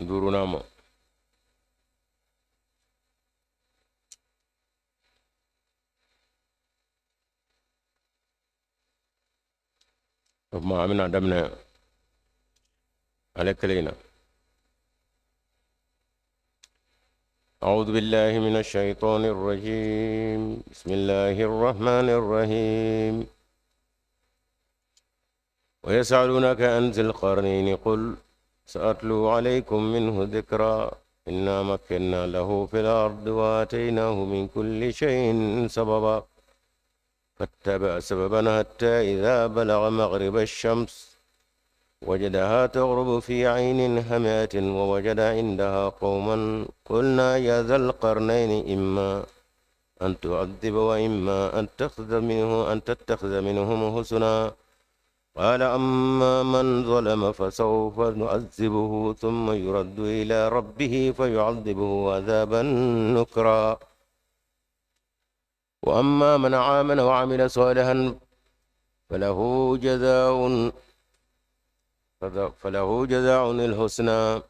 durunamo ma amina damne عليك لينا. أعوذ بالله من الشيطان الرجيم. بسم الله الرحمن الرحيم. ويسألونك عن ذي القرنين قل سأتلو عليكم منه ذكرا إنا مكنا له في الأرض وآتيناه من كل شيء سببا فاتبع سببا حتى إذا بلغ مغرب الشمس وجدها تغرب في عين حمئة ووجد عندها قوما قلنا يا ذا القرنين إما أن تعذب وإما أن تتخذ منهم حسنا قال أما من ظلم فسوف نعذبه ثم يرد إلى ربه فيعذبه عذابا نكرا وأما من آمن وعمل صالحا فله جزاء الحسنى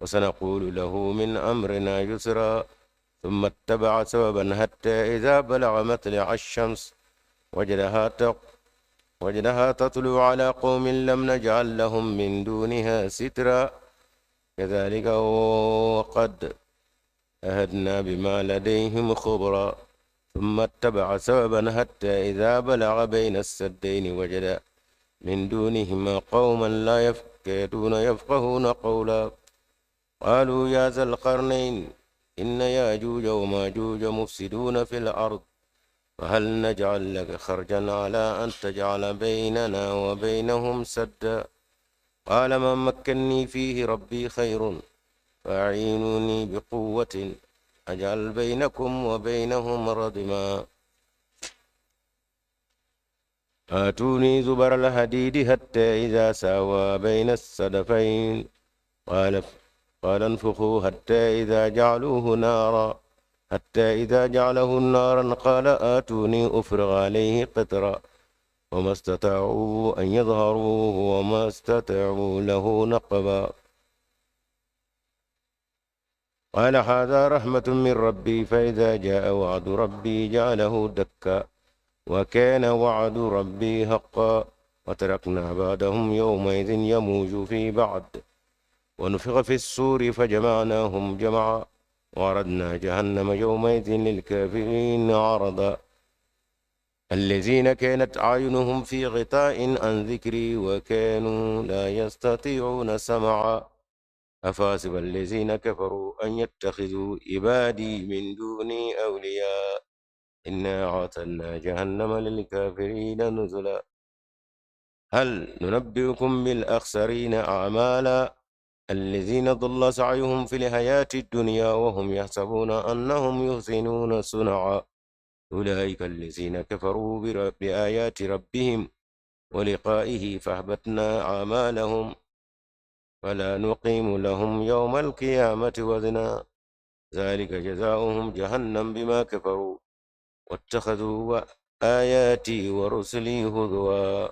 وسنقول له من أمرنا يسرا ثم اتبع سببا حتى إذا بلغ مطلع الشمس وجدها تطلع على قوم لم نجعل لهم من دونها سترا كذلك وقد أهدنا بما لديهم خبرا ثم اتبع سببا حتى إذا بلغ بين السدين وجد من دونهما قوما لا يكادون يفقهون قولا قالوا يا ذا القرنين إن ياجوج وماجوج مفسدون في الأرض فهل نجعل لك خرجا على أن تجعل بيننا وبينهم سدا قال ما مكني فيه ربي خير فأعينوني بقوة أجعل بينكم وبينهم ردما آتوني زبر الحديد حتى إذا ساوى بين الصدفين قال انفخوا حتى إذا جعله نارا قال آتوني أفرغ عليه قطرا وما استطاعوا أن يظهروه وما استطاعوا له نقبا قال هذا رحمة من ربي فإذا جاء وعد ربي جعله دكا وكان وعد ربي حقا وتركنا بعدهم يومئذ يموج في بعد ونفخ في السور فجمعناهم جمعا وعرضنا جهنم يومئذ للكافرين عرضا الذين كانت أعينهم في غطاء عن ذكري وكانوا لا يستطيعون سمعا أفحسب الذين كفروا أن يتخذوا عبادي من دوني أولياء إنا أعتدنا جهنم للكافرين نزلا هل ننبئكم بالأخسرين أعمالا الذين ضل سعيهم في الحياة الدنيا وهم يحسبون أنهم يحسنون صنعا أولئك الذين كفروا بآيات ربهم ولقائه فأحبطنا أعمالهم فلا نقيم لهم يوم القيامة وزنا ذلك جزاؤهم جهنم بما كفروا واتخذوا آياتي ورسلي هزوا.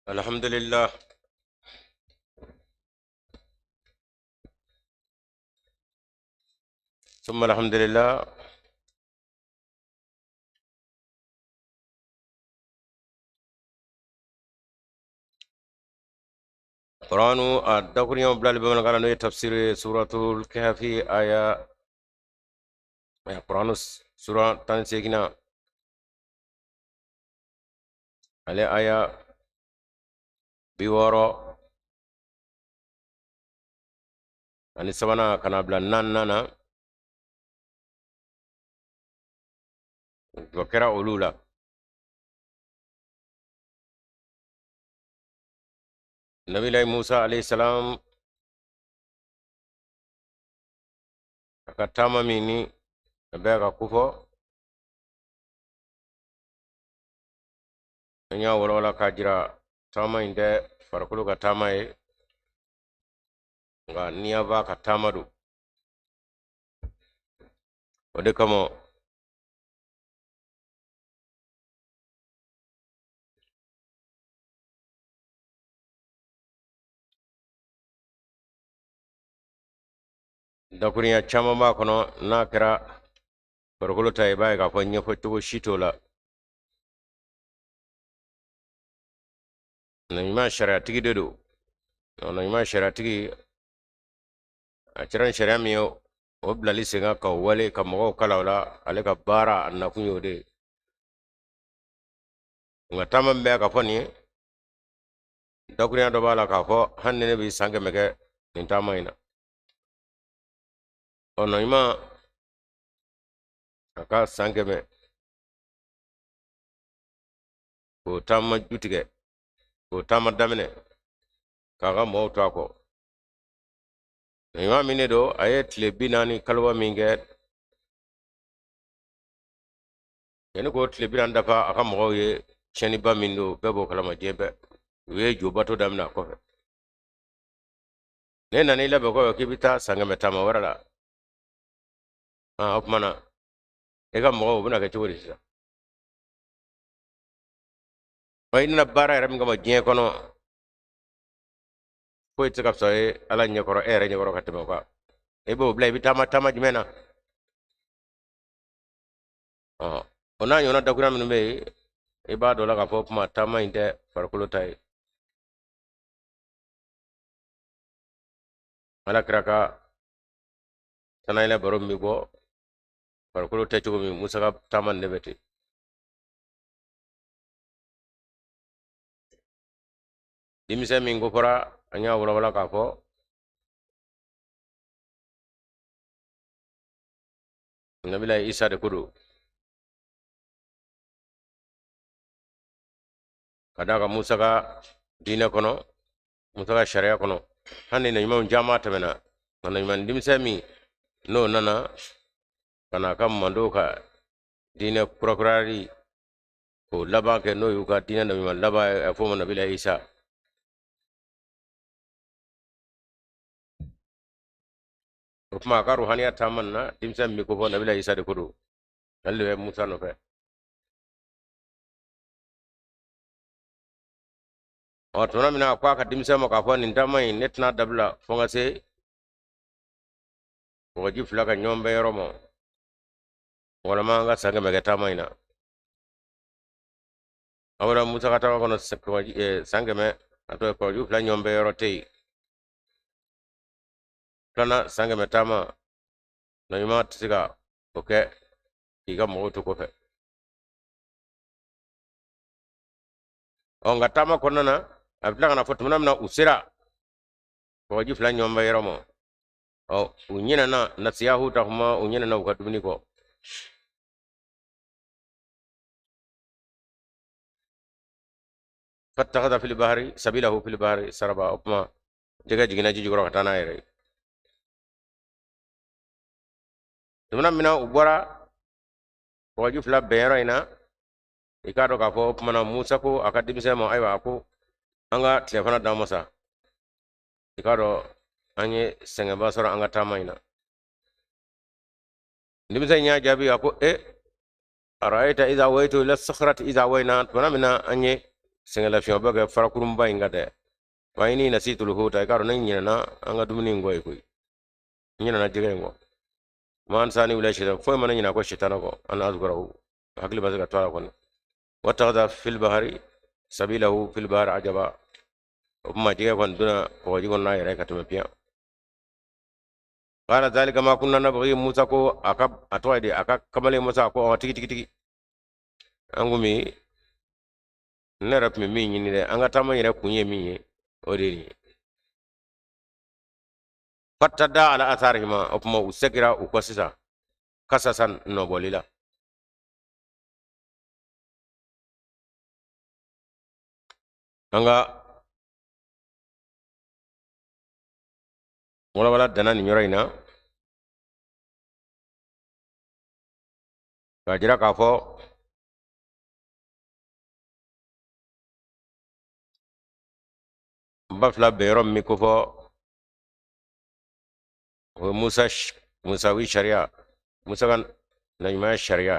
الحمد لله ثم الحمد لله. قرآن أدكون يوم بلال بمن قال تفسير سورة الكهف آية قرآن سورة تنسيكنا على آية بيورو ani sabana kana bila nana do kera olula nabi Musa alayhi salam akatama mini bega kufo nya wala kajira tama inde farakulu ka tama e nga niyaba ka tamadu ode kamo dakuriya chama ma kono na kera farakulu tay bay ka fo nyefo to shitola na ima sharia tigi dedo na ima sharia tigi a ciran sharia mi o blali senga ka wale ka mo kala wala ale ka bara na kunyo de nga tama mbe ka fo ni dakuriya do bala ka fo hanne ne bi sange mege nin tama ina ono ima aka sange me ko tama jutige ko tama damine kaga mo to ko ima mine do aye tle binani kalwa minge yani ko tle binan dafa aka mo ye cheni ba mindo bebo kala ma jebe we jobato damna ko ne nani labe ko kibita sange me tama warala opmana ega mo buna ke chori sa bay na bara ram ngama je kono ko itka so e ala nyakoro ere nyakoro katimo ka ebo blay bi tama tama jmena ona yona dakuna min be e ba do la ka fo ma tama inde farkulo tay ala kraka tanayla borom mi go farkulo tay chugo mi musaka tama nebeti dimise min go fora anya wala wala ka fo nabila isa de kudu kadaka musaka dina kono musaka sharia kono hanne na imam jama tamena na imam dimise mi no nana kana kam mandoka dina kurakurari ko laba ke no yuka dina na imam laba fo mo nabila isa kuma ka ruhaniya tamanna dimsa mi ko fo nabila isa de kudu alle musa no fe o to na mina kwa ka dimsa mo ka fo nin tamai netna dabla fo ngase ko ji flaka nyombe romo wala ma nga sanga mega tamaina awra musa ka tawa kono sanga me ato ko ju fla nyombe rote plana sanga me tama na yuma tsiga oke iga mo to ko fe on ga tama kono na afla na foto na usira ko ji fla nyombe romo o unyina na nasiyahu ta kuma unyina na ukadumni ko fattakhadha fil bahri sabilahu fil bahri saraba opma jega jigina ji jigoro katana yere tumna mina ubora ko ji fla bero ina ikado ka fo opma na musa ko akadimse mo aywa ko anga telefona da mosa ikado anye senge basoro anga tamaina ndimse nya jabi ako araita idha waitu ila sakhrati idha waina tumna mina anye senge la fiyo baga farakurum ba ingade waini nasitu luhuta ikado na nyina na anga dumini ngoy koy nyina na jigay ngo man sani wala shaitan fo man nyina ko shaitan ko ana azgarahu hakli bazaga twala kon wattakhadha fil bahri sabilahu fil bahri ajaba umma jigay kon duna ko jigon na yare katuma piya qala dhalika ma kunna nabghi musa ko aka atwadi aka kamale musa ko tigi tigi tigi angumi ne rap mi mi ni de anga tama yere kunye mi oderi fatada ala atharihima opma usekira ukosisa kasasan no bolila anga wala dana ni ñoroyna ka jira ka fo bafla berom mi ko fo musawi sharia musa kan najma sharia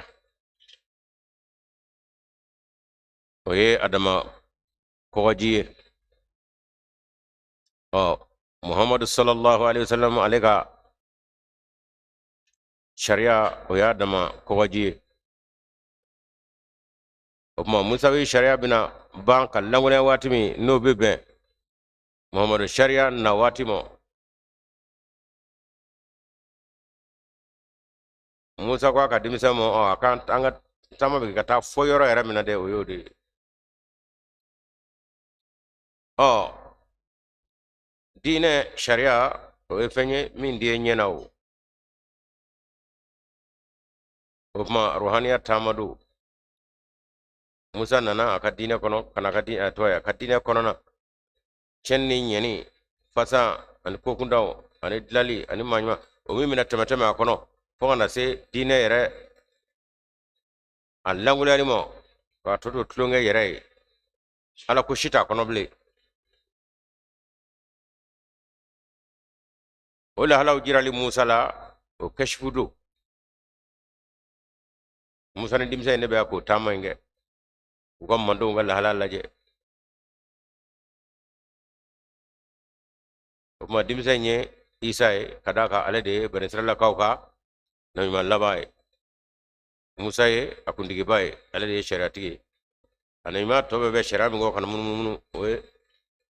oye adama kowaji o muhammad sallallahu alaihi wasallam alega sharia oya adama kowaji o musawi sharia bina ban kallangone watimi no bebe muhammad sharia na watimo musa ko aka dimisa mo akan anga tama be kata foyoro era mina de oyodi dine sharia o fenye min die nyenawo ma ruhaniya tamadu musa nana aka dine kono kana ka dine toya ka dine kono na chenni nyeni fasa an kokundaw ani dilali ani manyma o mi mina tematema kono fo na se dine yere allangulani mo ka toto tlonge yere ala ko shita kono ble wala halaw jirali musa la o kashfudu musa ni dimsa ne be ko tamange ko mando ngala halal laje o ma dimsa nye isa kadaka alade bani sirala kawka na ma labaye musa ye akundigi baye alade shariati anima tobe be sharia mi go kan mun we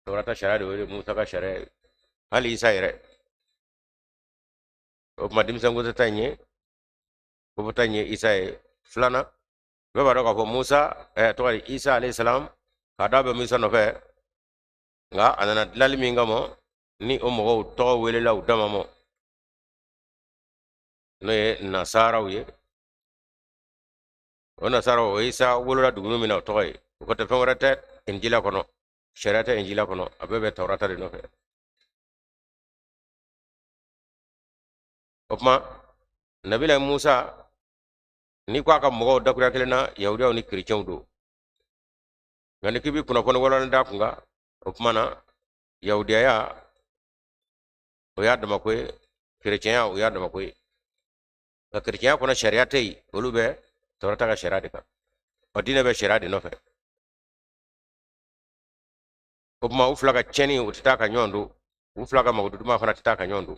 torata sharia de musa ka sharia hali isa yere o ma dimsa ngo tanye ko tanye isa flana be ba do ko musa to isa alayhi salam kada be musa no fe nga anana dilali mi ngamo ni o mo to wele law dama mo no ye nasara ye o nasara o isa wolola dugunu mi na to ko te fewrata injila kono sharata injila kono abebe tawrata de no fe opma nabila musa ni ko aka mo dakura kelena yahudiya ni christian do ngani kibi kuna kono wala nda kunga opma na yahudiya ya o ya dama ko christian ya o ya dama ko ka christian kono sharia tay wolube tawrata ka sharia de ka o dina be sharia de no fe opma u flaga cheni utaka nyondo u flaga magudu ma fana titaka nyondo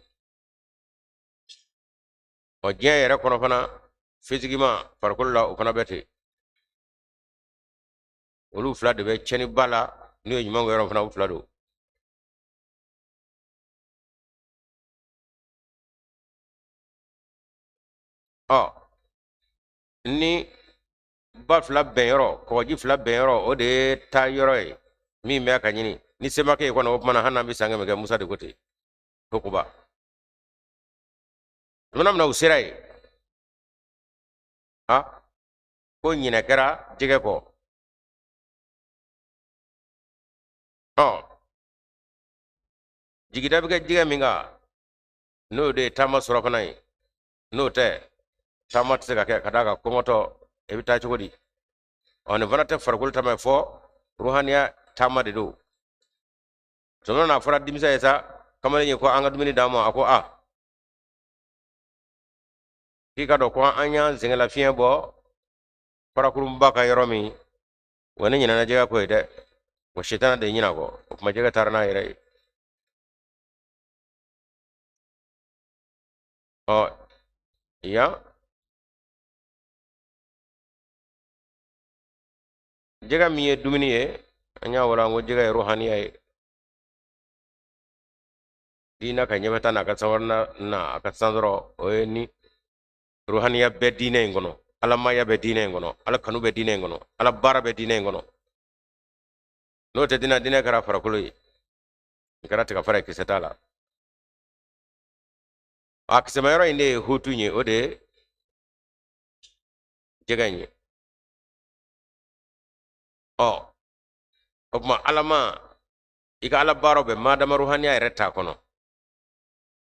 o jien yere kono fana physiquement farkolo la o fana bete olu fla de be cheni bala ni nyuma ngoro fana u fla do ni ba fla ben yoro ko ji fla ben yoro o de ta yoro mi me aka nyini ni sema ke kono mana hana bi sanga me ga musa de kote to ko ba manam na usirai ko nyina kera jige ko jigida bi ga jige minga no de tama soro fana no te tama tse ka kadaka komoto e bita chogodi on vanata farkul tama fo ruhaniya tama de do sono na fara dimisa esa kamale ko anga dumini damo ako kika do ko anya zingala fien bo farakurum baka yoromi wani nyina na jega ko ide ko shitana de nyina ko ma jega tarna ire ya jega miye dumini ye anya wala ngo jega ruhaniya ye dina ka nyebeta na ka sawarna na ka sandro o ni ruhaniya be dina ngono ala maya be dina ngono ala kanu be dina ngono ala bara be dina ngono no te dina kara farakulu yi kara tika fara kisetala aksemayro inde hutunye ode jeganye opma alama ika ala baro be madama ruhaniya retta kono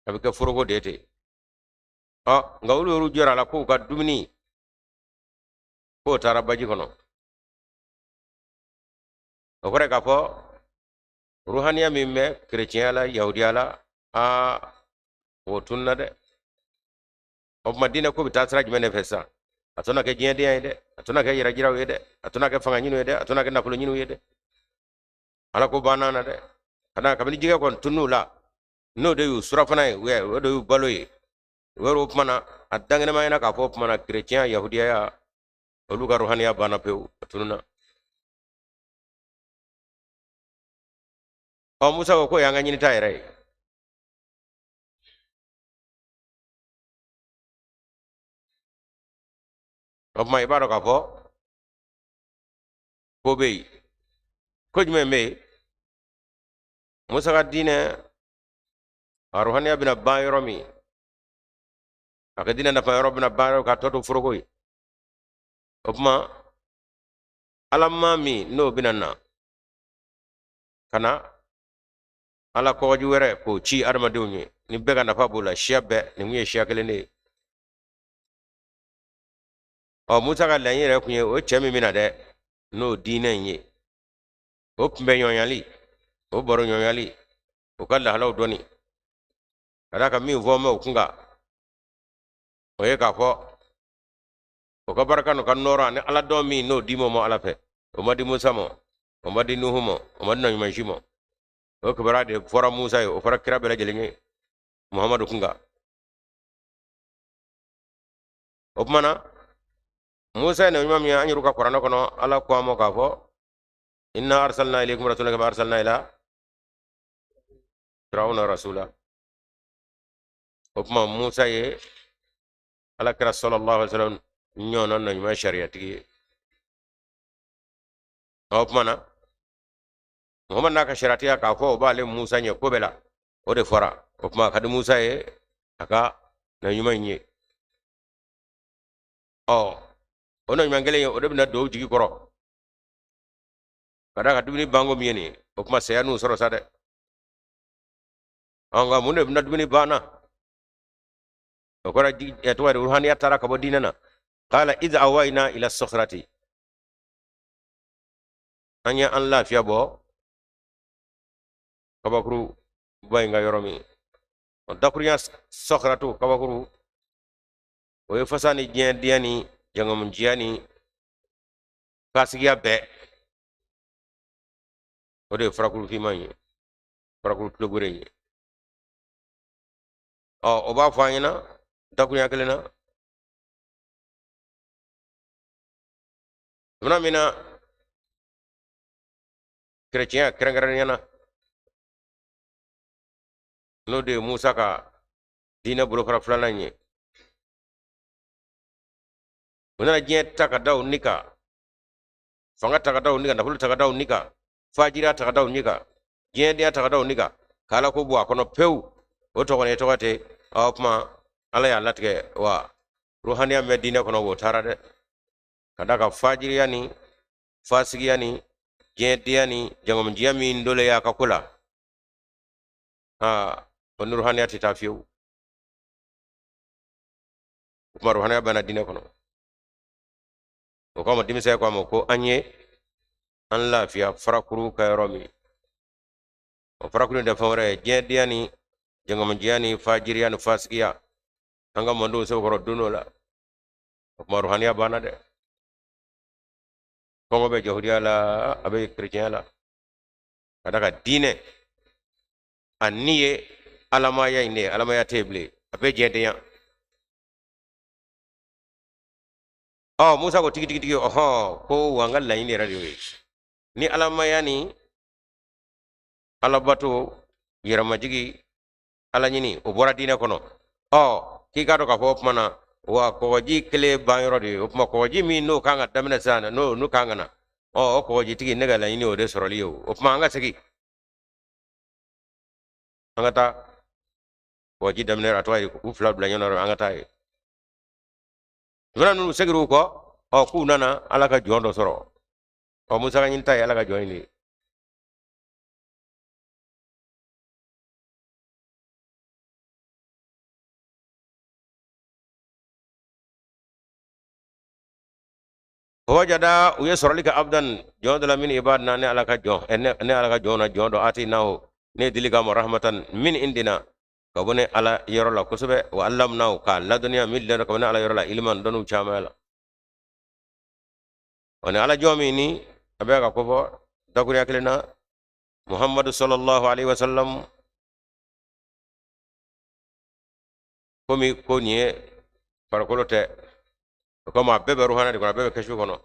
abike furugo dete ngawulu ru jora la ko ka dumini ko tara baji kono okore ka fo ruhaniya mimme chrétien la yahudiya la wotunna de opma dina ko bitasra jmene fesa atona ke jende yede atona ke yira jiraw yede atona ke fanga nyino yede atona ke nafulo nyino yede ala ko banana de kana kabini jiga kon tunu la no de yu surafana we do yu baloyi wero mana adangene mayna ka fo mana chrétien yahudiya ya olu ga ruhaniya bana pew tununa musa ko yanga nyini tayre ma ibaro ka fo ko be ko jme me musa ga dine ruhaniya bina bayro mi aka dina na bayro bina bayro ka toto furogoy opma alamma mi no binanna kana ala ko were ko ci arma dewni ni bega na fabula shiabe ni mwiye shiakele ne musa ga la yire kunye o chemi mina de no dina nyi o pmbe nyonyali o boro nyonyali o kala halaw doni kada ka mi vome o kunga o ye ka fo o ka baraka no kan nora ni ala do mi no dimo mo ala fe o madi musa mo o madi nuhu mo o madi no nyimashimo o ka barade fora musa o fora kira bela jelenye muhammadu kunga o mana musa ne nyimam ya anyuru ka korana kono ala ko mo ka fo inna arsalna ilaykum rasulan kama arsalna ila fir'auna rasula o kuma musa ye ala kira sallallahu alaihi wasallam nyono no nyima shariati o mana muhammad naka shariati ka fo ba le musa nye ko bela o de fora o kuma kadi musa ye aka na nyima nye ono nyangele o de na do jigi koro kada ka dubini bango mieni o kuma sayanu soro sade anga munde na dubini bana o kora etwa ruhani atara ka bodina na qala idha awaina ila sokhrati anya an lafiya bo kabakuru bayinga yoromi dakuriya sokhratu kabakuru o e fasani diani jangam jiani kasigiya be o de frakulu fimanye frakulu tlogurenye o ba fanyina dakuriya kelena muna mina chrétien krengaranyana no de musa ka dina bulo fara flananye muna jet takadaw nika fanga takadaw nika na bulu takadaw nika fajira takadaw nika jende takadaw nika kala ko bua kono pew o to ne to wate opma ala ya latge wa ruhaniya medina kono wo tarade kada ka fajiri yani fasigi yani jende yani jangom jiyami ndole ya kakula on ruhaniya titafiu opma ruhaniya bana dina kono o ko mo dimise ko mo ko anye an lafiya farakuru ka yoromi o farakuru de fawre jende yani jangom jiyani fajiri yani fasigiya anga mondo so ko duno la opma ruhaniya bana de kongo be yahudiya la abe chrétien la kadaka dine aniye alamaya ine alamaya teble abe jende ya musa ko tigi ko wangal la ine radio ni alamaya ni alabato yerama jigi ala nyini o bora dine kono ki ka do ka fo mana wa ko ji kele banro de o ko ji mi no kanga damina sana no kanga na ko ji tigi nega la ine o de soroliyo o nga segi angata waji damne atwai ku fla bla nyona anga tai zona nu segiru ko o ku nana alaka jondo soro o musa nyin tai alaka joini wajada uye sorolika abdan jondo la min ibadna ne alaka jon ne alaka jona jondo ati nawo ne diliga mo rahmatan min indina kabone ala yorola kusube wa allamnahu ka la dunya min le kabone ala yorola ilman donu chamala on ala jomi ni abega ko fo dakuri aklina muhammad sallallahu alaihi wasallam komi ko nie parakolote ko ma bebe ruhana de ko bebe keshu kono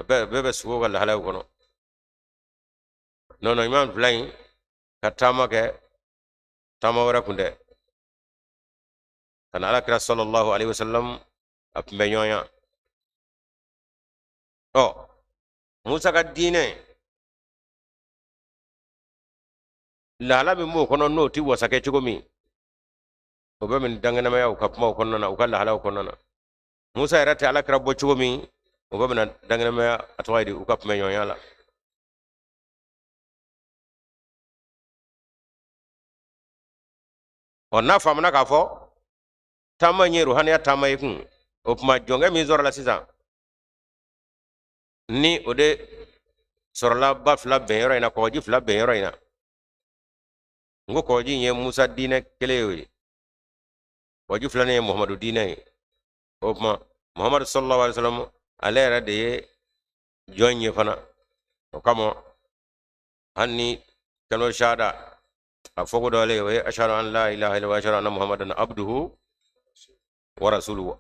bebe sugo wala halaw kono non imam flain katama ke tama wara kunde kana ala kira sallallahu alaihi wasallam apme nyonya o musa ka dine la mi mo kono no ti wasake chugomi o be min dangana ma yaw kapma kono na ukalla halaw kono na musa yarate ala kira bo chugomi o be min dangana ma atwaydi ukapme nyonya la on na famna ka fo tama nyeru hanya tama yikun o puma jonga mi zor la sisan ni ode sorla ba fla ben yoro ina ko ji fla ben yoro ina ngo ko ji nye musa dine kelewi ko ji fla ne muhammadu dine o puma muhammad sallallahu alaihi wasallam alera de jonye fana o kamo hanni kano shada afogo dole we ashhadu an la ilaha illa wa ashhadu anna muhammadan abduhu wa rasuluhu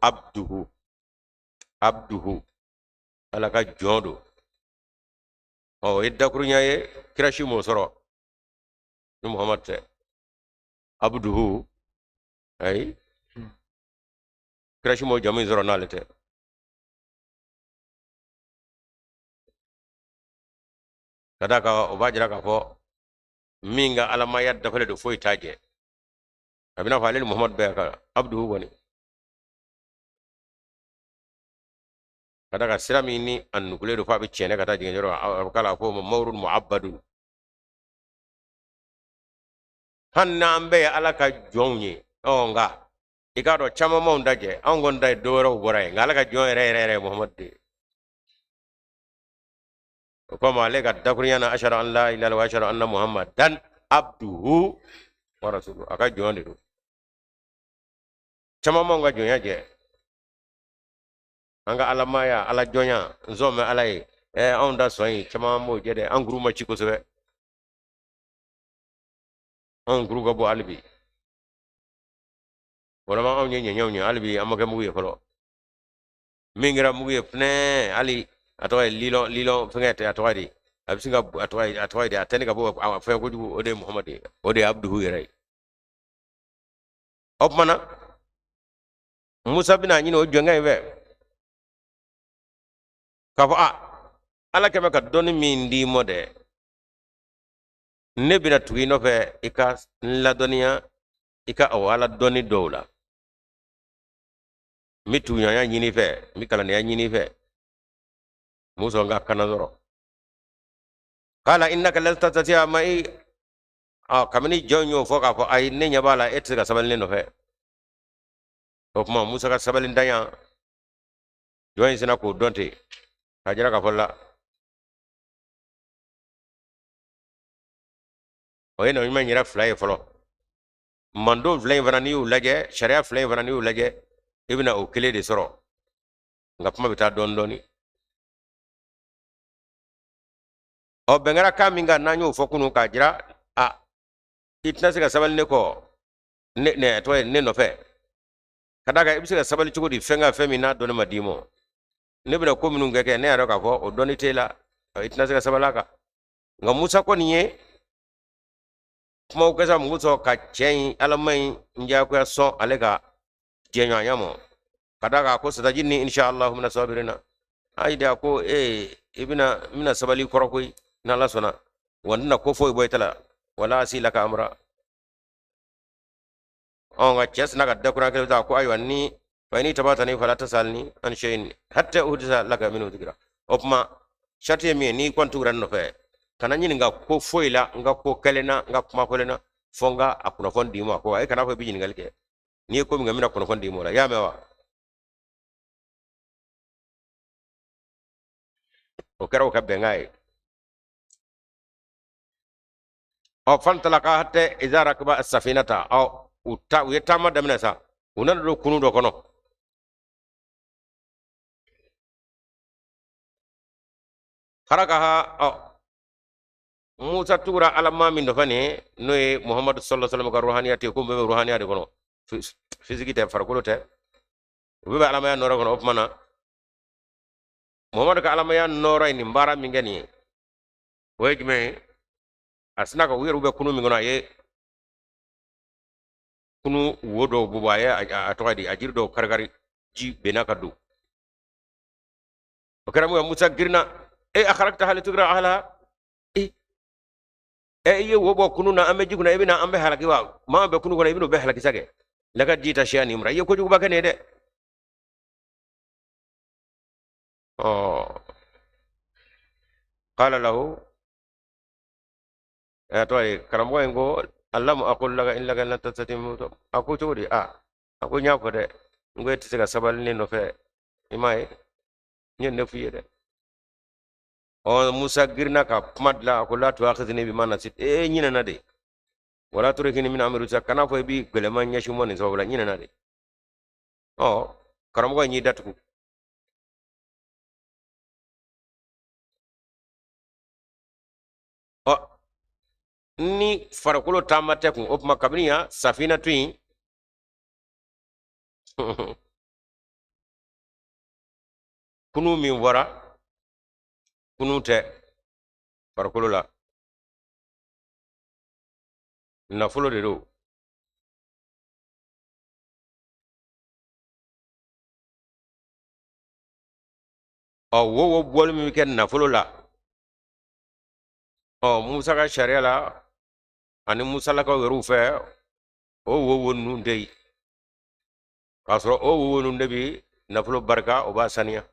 abduhu alaka jondo o idda kurunya ye kirashi mo soro ni muhammad te abduhu ay kirashi mo jamu soro nalete kadaka o bajira ka fo minga alama yadda fele do foy taje abina falel muhammad be ka abduhu woni kadaka sirami ni an nukule do fabi chene kata jinga joro kala fo mawrun muabbadun hanna ambe alaka jonye onga ikado chama mo ndaje angon dai doro boray ngalaka jon re muhammad de ko ma le ga dakuriyana ashara an la ilaha wa ashara anna muhammadan abduhu wa rasuluhu aka jon de do chama mo nga jonya je anga alamaya ala jonya nzome alay onda soyi chama mo jede anguru ma chiko sebe anguru go bo albi wala ma onye nyenye albi amake muye folo mingira muye fne ali atwa lilo fengete atwa di absinga atwa di atene ka bo fe ko jugo ode muhammad ode abduhu yere opmana musa bina nyino jonga ibe kafo ala keme ka doni min di mode ne bina tugi no fe ika la doniya ika awala doni dola mi tunya ya nyini fe mi kala ne ya nyini fe muso nga kana zoro kala innaka la tastati'a mai kamini jonyo fo ka fo ay ne nyabala etsiga sabal no fe o kuma musa ka sabal ndanya joyin sina ko donte hajira ka folla o eno mi nyira fly folo mando fly vanani u laje sharia fly vanani u laje ibna o kile de soro ngapma bita don doni o bengara kaminga nanyo fokunu ka jira itna siga sabal ne ko ne to ne no fe kadaga ibsiga sabal chugudi fenga femina doni madimo ne bina ko minun geke ne aro ka fo o doni tela itna siga sabalaka nga musa ko niye kuma ko sa muso ka chen alamai nja ko so alega jenyo yamo kadaga ko sada jinni insha Allah min sabirina aida ko ibina mina sabali korokoi na la sona wanda ko fo boy tala wala asilaka amra nga ches na gadda kuna kele ta ko aywa ni fa ni tabatani fala tasalni an shay'in hatta uhdisa laka minhu dhikra opma shati mi ni kwantu ran no fe kana nyini nga ko foila nga ko kalena nga kuma kolena fonga akuna fondi mo ko ay kana ko bijini ngalke ni ko mi ngamina kono fondi mo la ya mewa o kero ka bengai o fantalaka hatta idza rakaba as-safinata aw utta yetama damna sa unan do kunu do kono harakaha Musa tura alama min do fane no e Muhammad sallallahu alaihi wasallam ka ruhaniyati ko be ruhaniyati kono physique te farko te be alama ya noro kono opmana Muhammad ka alama ya noro ni mbara min gani wegme asna ka wiru be kunu min gona ye kunu wodo bubaye a toadi ajir do kargari ji benaka du o karamu Musa girna e akharakta hal tugra ahla ye wo bo kunu na ambe jiguna ibina ambe halaki wa ma be kunu gona ibino be halaki sage laga jita shani imra ye ko jugu bakane de oh qala lahu ya to ay karamo ngo allam aqul laka in laka lan tastatimu aku chodi aku nya ko de ngoy tisiga sabal ni no fe imay nyen ne fuye de o musa girna ka madla aku la tu akhidni bi manasit nyina na de wala turikini min amru kana fo bi geleman nya shumon ni sobla nyina na de oh karamo nyi datu o ni farakolo tamate kun opma kabniya safina twin kunu min wara kunu te farakolo la nafolo de do o wo bol mi ken nafolo la o musa ka sharia la ani musa la ka weru fe o wo nu ndey kasro o wo nu ndebi nafolo barka o ba saniya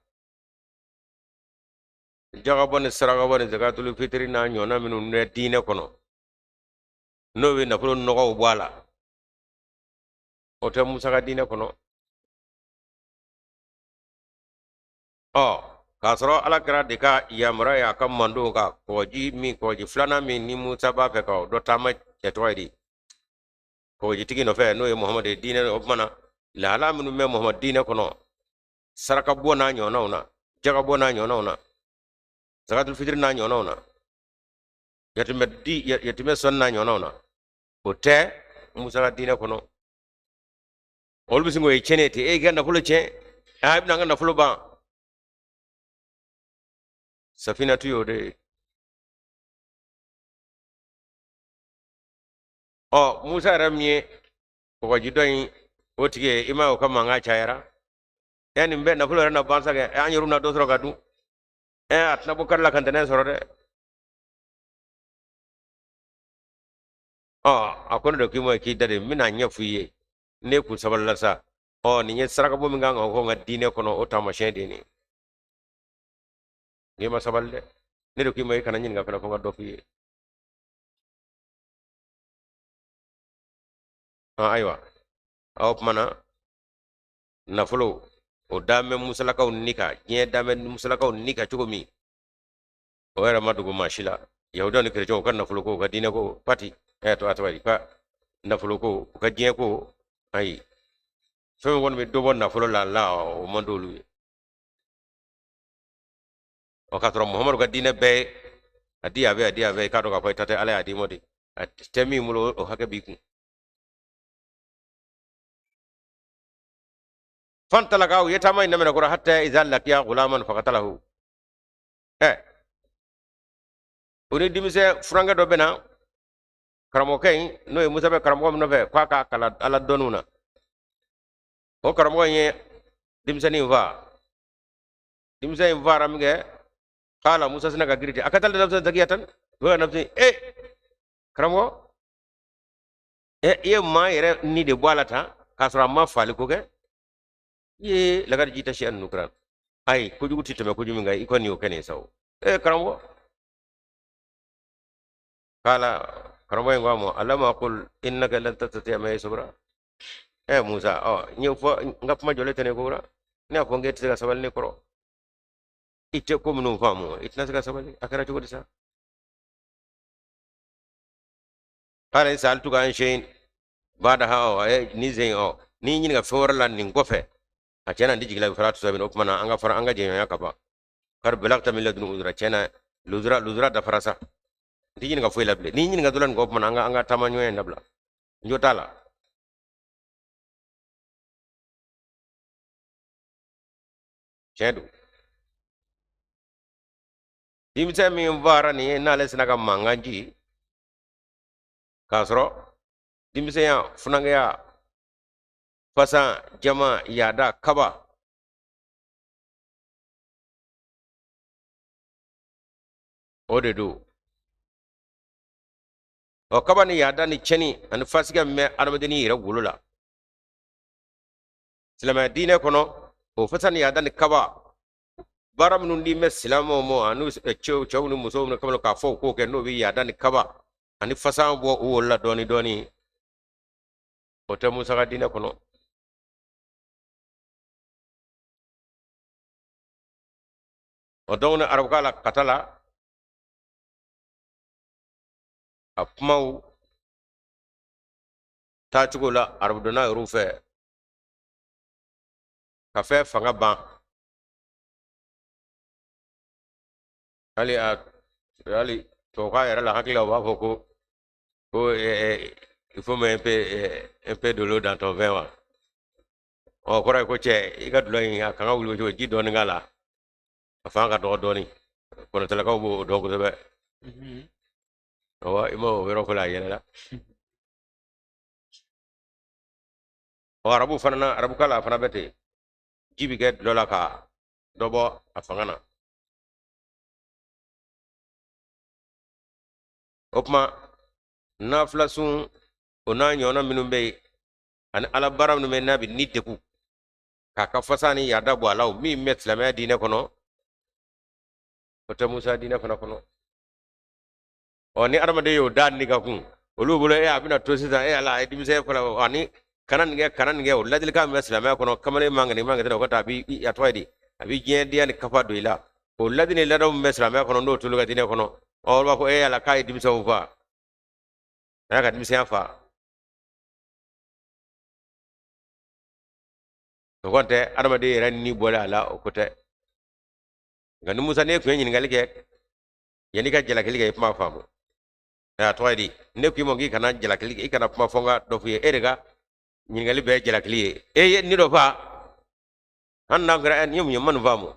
jaga bon saraga bon zakatul fitri na nyona minu ne dine kono no we nafolo nogo bwala o te musa ka dine kono o kasro ala kira de ka yamra ya kam mando ka koji flana mi ni musa ba fe ka do tama etoidi koji tigi no fe no e muhammad dine o mana la ala minu me muhammad dine kono saraka bona nyona una jaga bona nyona una zakatul fitri na nyona una yatime son na nyona una o te musa ka dine kono olbi singo e cheneti e ganda fulo che ibna ganda fulo ba safina tuyo de o musa ramye ko jidoyin otige ima o kama nga chayara yani mbe na fulo na bansa ge anyiru na dosro gadu atna bukar la kantene soro de akono do kimo ki dade mina nyafuye ne ku saballa sa ni nye saraka bo minga ngo nga dine kono o tamashen de ni ma saballe ne do kimo kana nyin nga fana ko nga do fuye aywa awop mana nafulo o dame musalakaw nika nye dame musalakaw nika chugomi o era madugo mashila yahudan ni kerjo kan nafulo ko gadina ko pati to atwari pa nafulo ko gadien ko ay so won mi do bon nafulo la o mandolu o katro muhammad gadina be adia be ka do ka ko tate ala adi modi temi mulo o hake biku فانطلقا ويتما إنما نقول حتى إذا لقيا غلاما فقتله وني ديمسه فرانغا دو بنا كرامو كاي نو موسى be كرامو no be kwa ka kala ala donuna o كرامو يه dimse ni va dimse va ramge kala musa sina ka giriti akatal nafsa zakiyatan wa nafsi كرامو ye ma yere ni de boalata kasra ma fali ko ke ye lagar jita shi an nukran ai kujugu titame kujugu ngai ikoni o kene saw karambo kala karambo ngamo alama qul innaka lan tastati ma sabra musa nyu fo ngap ma jole tene ko bra ne ko ngeti ga sabal ne koro ite ko munu famu itna ga sabal akara to disa kala sal tu ga shin bada ha ni zain ni nyin ga forlan ni ngofe a cena ndi jigila faratu sabin okmana anga fara anga je ya kaba kar balagta min ladun udra cena luzra da farasa ndi nyin ga foi lable ni nyin ga dulan go okmana anga tamanyo en dabla njotala cedu dimse mi vara ni na lesna ga manganji kasro dimse ya funanga ya fasa jama yada kaba odedu o kaba ni yada ni cheni an fasiga me armadini ira gulula silama dine kono o fasa ni yada ni kaba baram nun di mes silamo mo anu chew nu muso nu kamlo ka fo ko ke no wi yada ni kaba ani fasa bo o wala doni o te musa ga dine kono o dawna arabkala katala apmau ta chugula arbudona rufe kafe fanga ban ali to ka era la hakila wa foko ko il faut mettre un peu de l'eau dans ton vin wa o kora ko che iga dulo yin kan ga wulu jo ji don ngala afa ga do doni kono tele ka bo do ko be o imo wero ko la yela la o arabu kala fana bete jibi get lola ka dobo afangana opma na flasun ona nyona minum be an ala baram no men nabi niteku kaka fasani ya dabu alaw mi met la me dine kono o musa dine fana kono o ni armade yo dan ni ka kun olu bolo abina to sisa ala dim se fala ani kanan nge o ladil ka mes la me kono kamale mangani ko tabi ya toydi abi jien dia ni kafa do ila o ladini la do mes la me kono do tulu ga dine kono o ba ko ala kai dim se ufa ya ka dim se afa to konte armade ran ni bola ala o kote ngani musa ne ko nyin ngalike yani ka jela kelike ma famu ya toydi ne ko mo ngi kana jela kelike kana ma fonga do fu erega nyin ngali be jela kelike ni do fa an na gra en yum man famu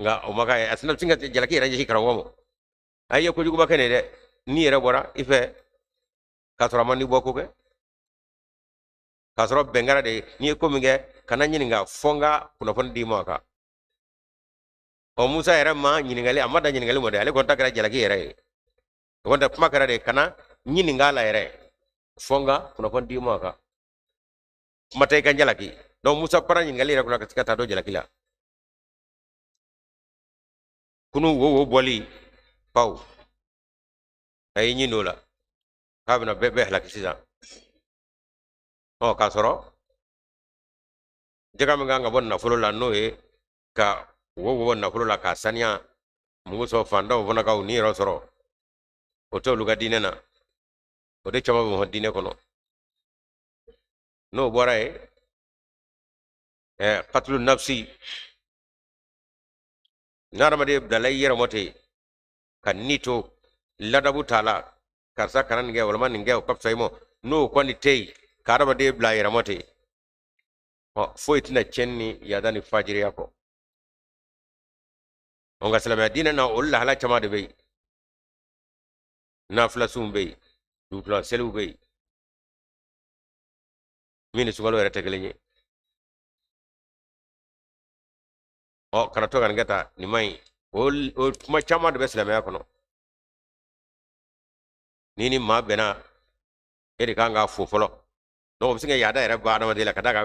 nga o maka asna tinga jela kelike ran ji kara womo ayo ko jugo bakene de ni era bora ife kasra man ni boko ke kasra bengara de ni ko mi nge kana nyin nga fonga kuna fon di maka o musa era ma nyin ngali amada nyin ngali mo de ale ko takara jela kelike wanda kuma kara de kana nyini ngala ere fonga kuna kon di maka matai kan jalaki no musa para nyini ngali kuna katika tado jalakila kunu wo boli pau ay nyino la kabna bebe halaki sisa o kasoro jaga nga bonna fulo la no ka wo na fulo la ka sanya mungu so fanda wona ka uni ro soro o to luga dinena o de chama mo dine kono no bora qatlu nafsi naramade dalay yera mote kan nito ladabu tala karsa kanan nge wala man nge o kapsay mo no kwani tey karabade bla yera mote foitina chenni yadani fajiri yako onga salama dina na ulla hala chama de be na flasum be du plan selu be mini sungalo yera tegelenye kanato kan gata ni mai o kuma chama de be salama yako no nini ma bena ede kanga fo folo no bisinga yada era ba na la kada ga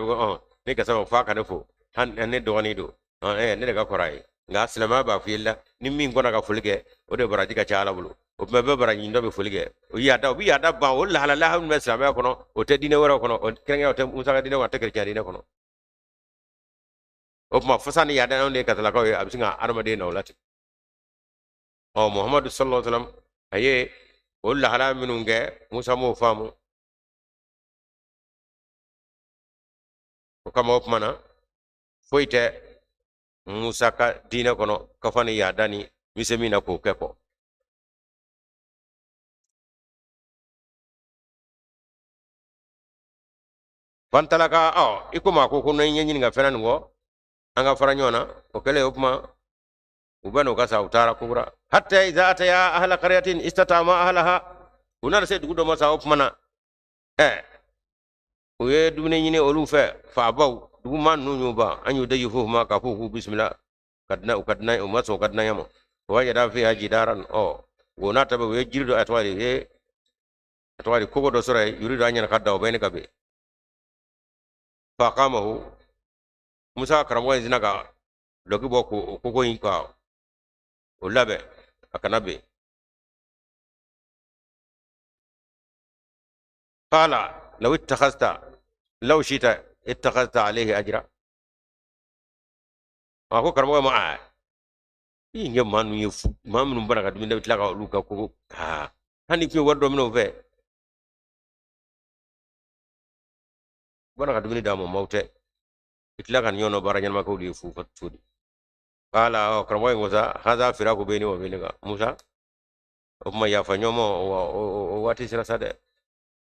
ne ka sa fa ka ne fo han ne do ni do ne daga korai nga silama ba filla ni min gona ka fulge o de baraji ka chala bulu o me be baraji ndo be fulge o yada o bi yada ba o la la ha me silama kono o te dine wora kono o kenge o te musa ka dine wa te kerja dine kono o ma fasani yada ne ka tala ko abisinga armade no lati o muhammad sallallahu alaihi wasallam aye o la hala minunge musa mo famu o kama o mana foite musa ka dine kono kafani yada ni misemina ko keko fantalaka ikuma ko kuno nyenyi nga fena ngo anga faranyona o kele upma ubano kasa utara kubra hatta idha ataya ahla qaryatin istatama ahlaha unar se dugudo masa upmana uye dumne nyine olu fe fa baw dugu man nu nyuba anyu de yufu ma ka fu bismillah kadna umaso kadna yamo wajada fi hajidaran wona tabe we jirdo atwali kogo do sore yurido anyana kadda o bayne kabe fa qamahu musa karamwa zinaga logi boku kogo yinka o labe akanabe qala law shita ittakhadhta alayhi ajra ako karamwa ma inge manu yefu mamnu baraka dum de tlaka luka ko hani ki wardo mino fe baraka dum da mo mawte itlaka nyono baranya ma ko di fu fatudi qala karamwa ngoza hadha firaku bayni wa bainaka musa ma ya fanyomo o wati sira sade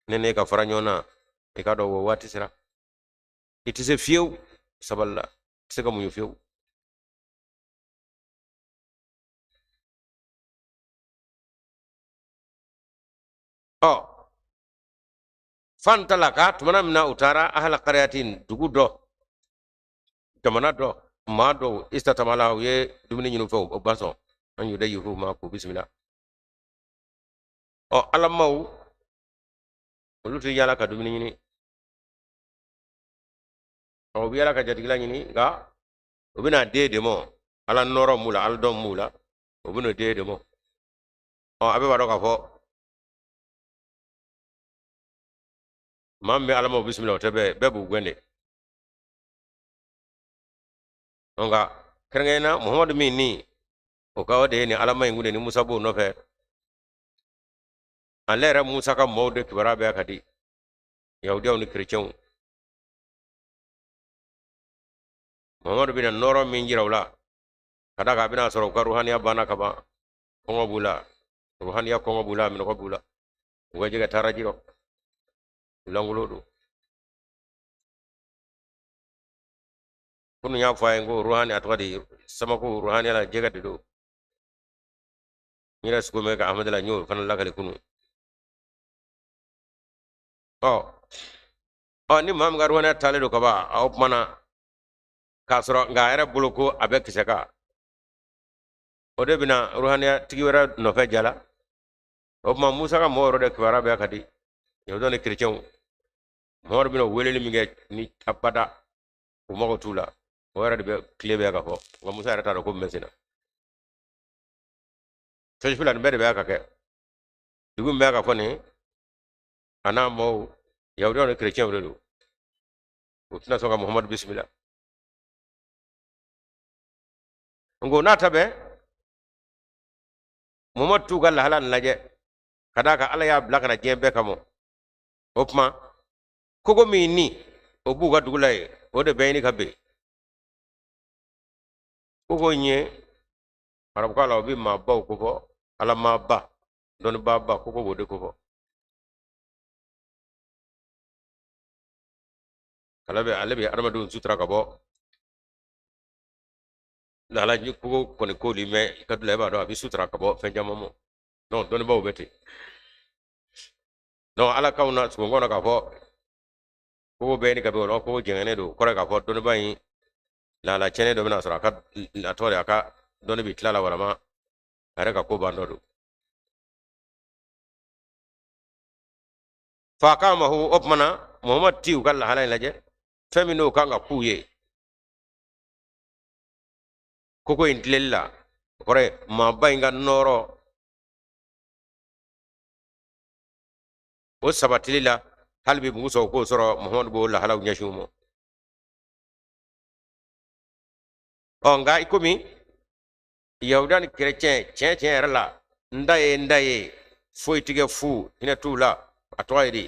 nene ka faranyona e ka do wati sira itise fiew saballa sega mu fiew fantalaka tumana mina utara ahla qaryatin dugudo tamana do ma do istatamala ye dumini nyinu fe o baso an yude yuhu ma ko bismillah alamaw olutu yala ka dumini nyini o bi yala ka jatigila nyini ga obina dede mo ala noro mula al dom mula obino dede mo abe wado ka fo mambe alamaw bismillah tebe bebu gwende nga kerengena muhammad minni o kawde ni alamay ngune ni musa bo no fe alera musa ka mawde kibara be akadi yawdiyaw ni chrétien muhammad bin noro min jirawla kada ka bina soro ka ruhaniya bana ka ba kongo bula ruhaniya kongo bula min ko bula wajiga tarajiro langulodo kunu ya fa ngo ruhani atwadi sama ko ruhani la jega do mira sko me ka ahmad la nyo fan la kale kunu ni mam ga ruhani tale do ka ba mana kasro nga era buluko abe kiseka ode bina ruhani tigi wera no fe jala ma musa ka moro de kwara be akadi yodo ne chrétien moro bina weleli mi nge ni abada ko mako tula wara de klebe ka fo wa musa era ta ko mesina tej fulan be be akake dugum be ka fo ni ana mo yodo ne chrétien welo utna soga muhammad bismillah ngo nata be muhammad tugal halan laje kadaka ala ya blakana jembe kamo opma kogo mini obuga dugulay ode bayni kabe kogo nye arab kala obi ma ba ko fo ala ma ba don ba kogo wode ko fo kala be alabi armadun sutra ka bo la la kogo koni ko li me kadule ba do abi sutra ka bo fe jamamo non don ba obeti non ala kauna su ngona ka fo ko be ni ka be no ko jengene do ko ka fo don ba yi la chene do na sura ka la tore aka don bi tlala wala ma are ka ko bando do فقامه أبمنا محمد تيو قال له هلاين لجه فمنو كان قوي كوكو إنتللا kore ma bayinga noro o sabatilila halbi muso ko soro muhammad bo la halaw nyashumo nga ikomi yahudan chrétien chien rala ndaye foi tige fu ina tula atoydi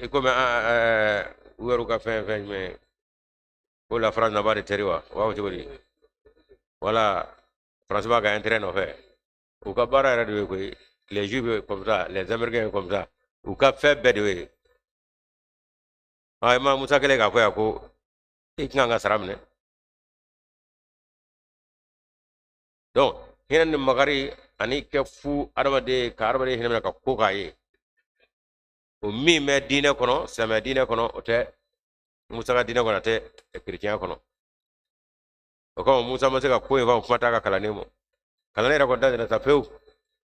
ikomi weru ka fen me ko la france na bari teriwa wa jodi wala france ba ga intérêt no fe ou ka bara ra de ko les juifs comme ça les américains comme ça ou ka fait bedwe ay ma musa kele ga ko ya ko ikanga saramne donc hinan magari ani ke fu adamade ka adamade hinan ka ko kaye o mi me dine kono sama dine kono ote musa ga dine kono te chrétien kono o ko musa ma se ka ko va fata ka kala nemo kala ne ra ko da na ta feu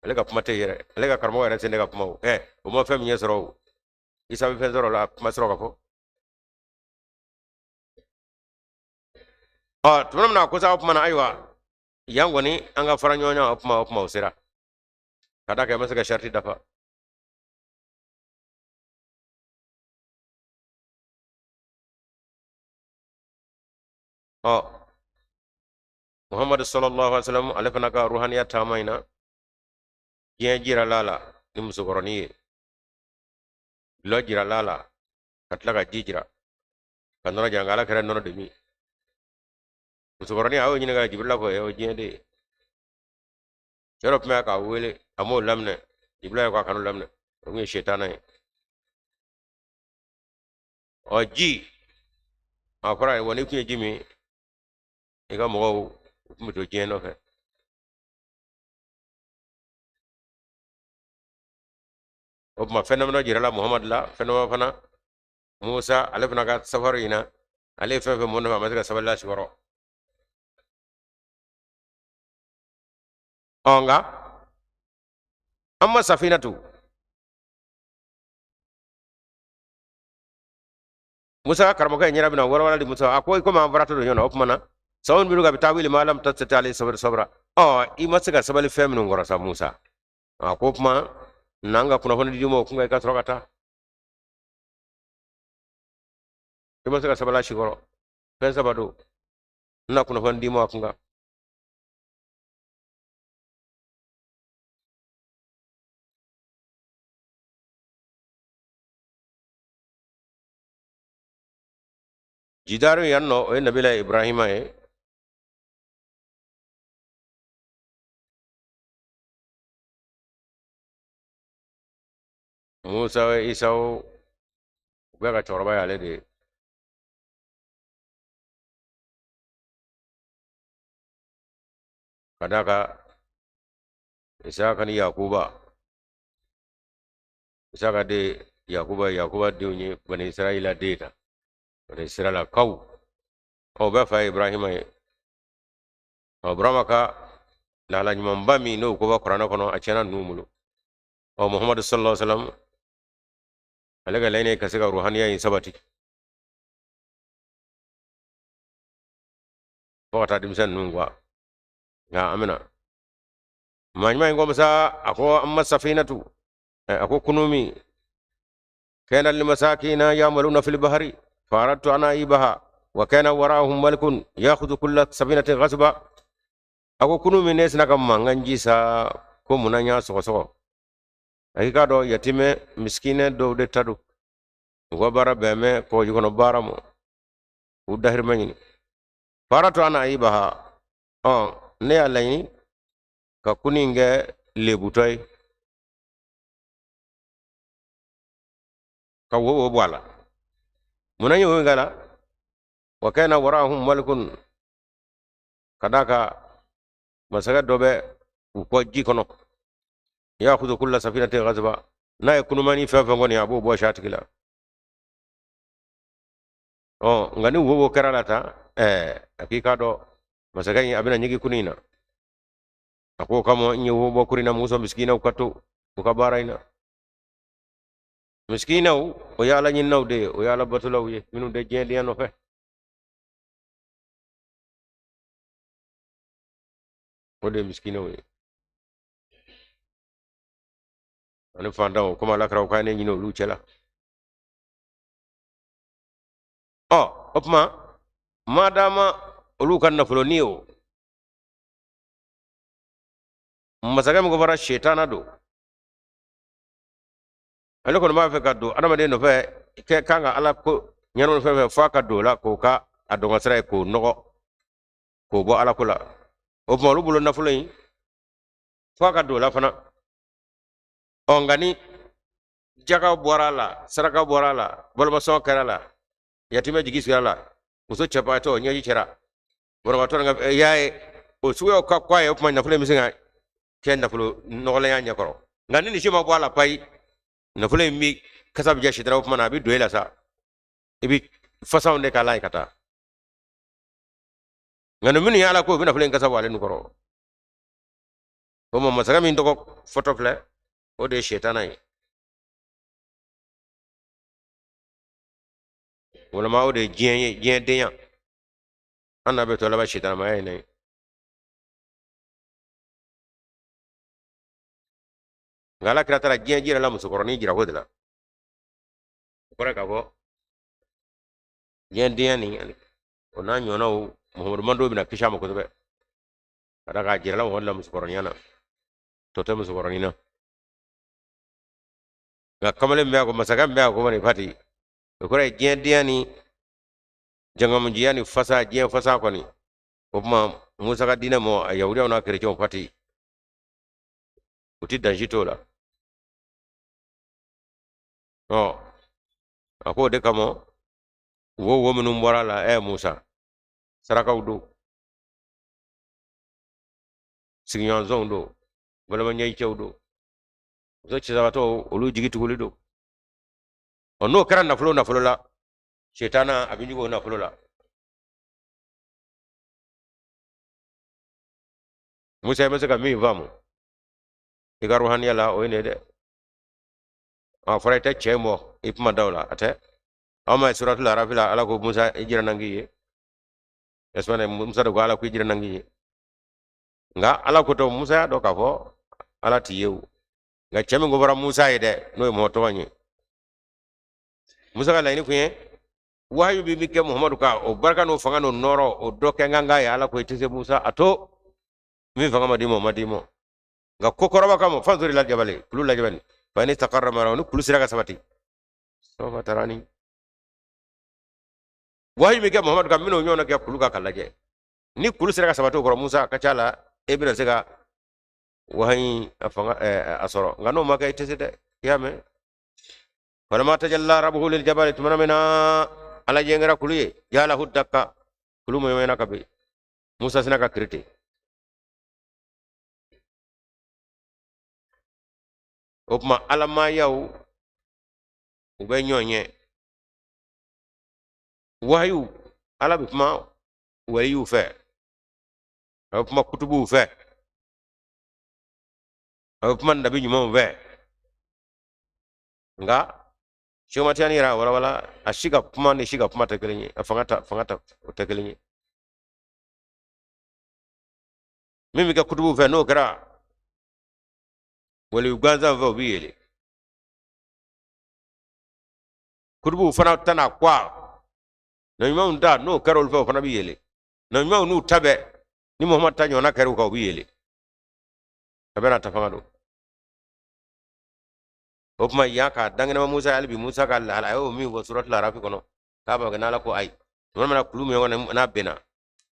ale ka pumate yere ale ka karmo yere sene ka pumo o mo fem nyesoro isa be fezoro la masoro ka fo tunam na ko sa opmana aywa yangoni anga faranyonya opma usira kada ka masaka sharti dafa muhammad sallallahu alaihi wasallam alifana ka ruhaniya tamaina yen jira lala ni musukoroni lo jira lala katla ka jijira kanora jangala kare nono demi musukoroni awo nyina ga jibrila ko e jende Europe me ka wele amo lamne jibrila ko kanu lamne ngi shetana o ji akora woni ku jimi ega mo muto jeno fe o ma fenomeno jira la muhammad la fenomeno fana musa alifna ka safarina ale fe mo no ma ka saballa shiro onga amma safinatu musa karmaka nyira bina wala di musa akoy ko ma varato do nyona opmana sawon biru ga bitawili malam tatsata ali sabra i masaka sabali femnu ngora sa musa akopma nanga kuna hono dimo kunga ka trokata i masaka sabala shigoro pen sabado na kuna hono dimo kunga jidaru yanno o nabila ibrahima musa isau ga chorba yale de kadaka isaka ni yakuba de yakuba de unye bani israila data bani israila kau o ba fa ibrahima abrama ka la nyumba bami no ko ba qur'ana kono achana numulu o muhammad sallallahu alaihi wasallam alaga laine ka siga ruhaniya yin sabati ko ta dimsan nungwa ya amina manima ngom sa ako amma safinatu ako kunumi kana lil masakina yamaluna fil bahri faradtu ana ibaha wa kana warahum malikun ya'khudhu kull safinatin ghasba ako kunumi nesna kam manganji sa ko munanya so akika do yatime miskine do de tadu go bara beme ko jugono baramo udahir manyini faratu ana ibaha ne alayni ka kuninge lebutoy ka wo bwala munanyo ngala wa kana warahum malikun kadaka masaga dobe ko jikono ya'khudhu kull safinatin ghasba na yakunu mani fa ngoni abu bo shatikila ngani wo keralata akika do masaga abina nyigi kunina ako kamo nyi wo bokurina muso miskina ukato ukabaraina miskina o yala nyin nawde o yala batulaw ye minu de jendi no fe o de miskina o ani fanda o kuma lakra o kane nyino lu chela opma madama olu kan nafulo niyo masaka mo bara shetana do ale ko ma fe ka do adama de no fe ke kanga ala ko nyano fe fa ka do la ko ka adonga sira ko nogo ko bo ala kula opma lu bulo nafulo yi fa ka do la fana ongani jaga borala saraka borala bolma so karala yatime jigis gala muso chapato nyaji chera borma to nga yae o suyo ka kwaye opma nafulo misinga ken nafulo nogole ya nyakoro ngani ni shima bwala pai nafulo mi kasab ja shitra opma na bi doela sa ibi fasawnde ka lay kata ngani min yala ko bi nafulo kasab wale nukoro ko mo masaka min to ko photo fle o de shetana yi wala ma o de jien denya annabe to la ba shetana ma yene ngala kira tara jien jira la musukoroni jira hodla kore ka bo jien denya ni ona nyona o muhammad mando bina kisha mo ko be ada ka jira la wala musukoroni ana to te musukoroni na ga kamale mbe ko masaka mbe ko bani fati kore jien denya ni jangam jiyani fasa jien fasa ko ni opma musa ka dina mo yawuri ona kerjo fati uti danjito la ako de kamo wo minum bora la musa saraka udu signon zon do wala ma nyai chewdo zo ci zawato olu jigiti wulido onno karan na fulo la shetana abinjugo na fulo la musa yemese ka mi vamu igaru han yala o ene de farata chemo ipma dawla ate ama suratul araf la ala ko musa ijira nangi esmane musa do ala ko ijira nangi nga ala ko to musa do ka fo ala tiyewu nga chemi go bara musa yede no mo to wani musa ka layni kuye wayu bi mikke muhammadu ka o barka no fanga no noro o doke nganga ya ala ko itise musa ato mi fanga madimo nga kokoroba kamo fanzuri la jabali kulu la jabali fa ni taqarrama marawni kulu siraga sabati so fatarani wayu mikke muhammadu ka mino nyona ke kulu ka kalaje ni kulu siraga sabato ko musa ka chala ebira sega wahi afanga asoro ngano maka itese de yame falamma tajalla rabbuhu lil jabal tumana ala jengara kuluye yala huddaka kulu mo yena kabe musa sinaka kriti opma ala ma yaw ube nyonye wayu ala bima wayu fe opma kutubu fe opma nabi nyuma fe nga shoma tani ra wala ashiga kuma ni shiga kuma tekelinyi fangata tekelinyi mimi ka kutubu fe no kara wali ugwanza va biyele kutubu fana tana kwa na nyuma nda no karol fe fana biyele na nyuma nu tabe ni muhammad tanyo na karu ka biyele kabena tafamado opma yaka dangene ma musa albi musa ka ala ayo mi wo suratul araf kono ka ba na la ko ay non mana kulumi ngone na bena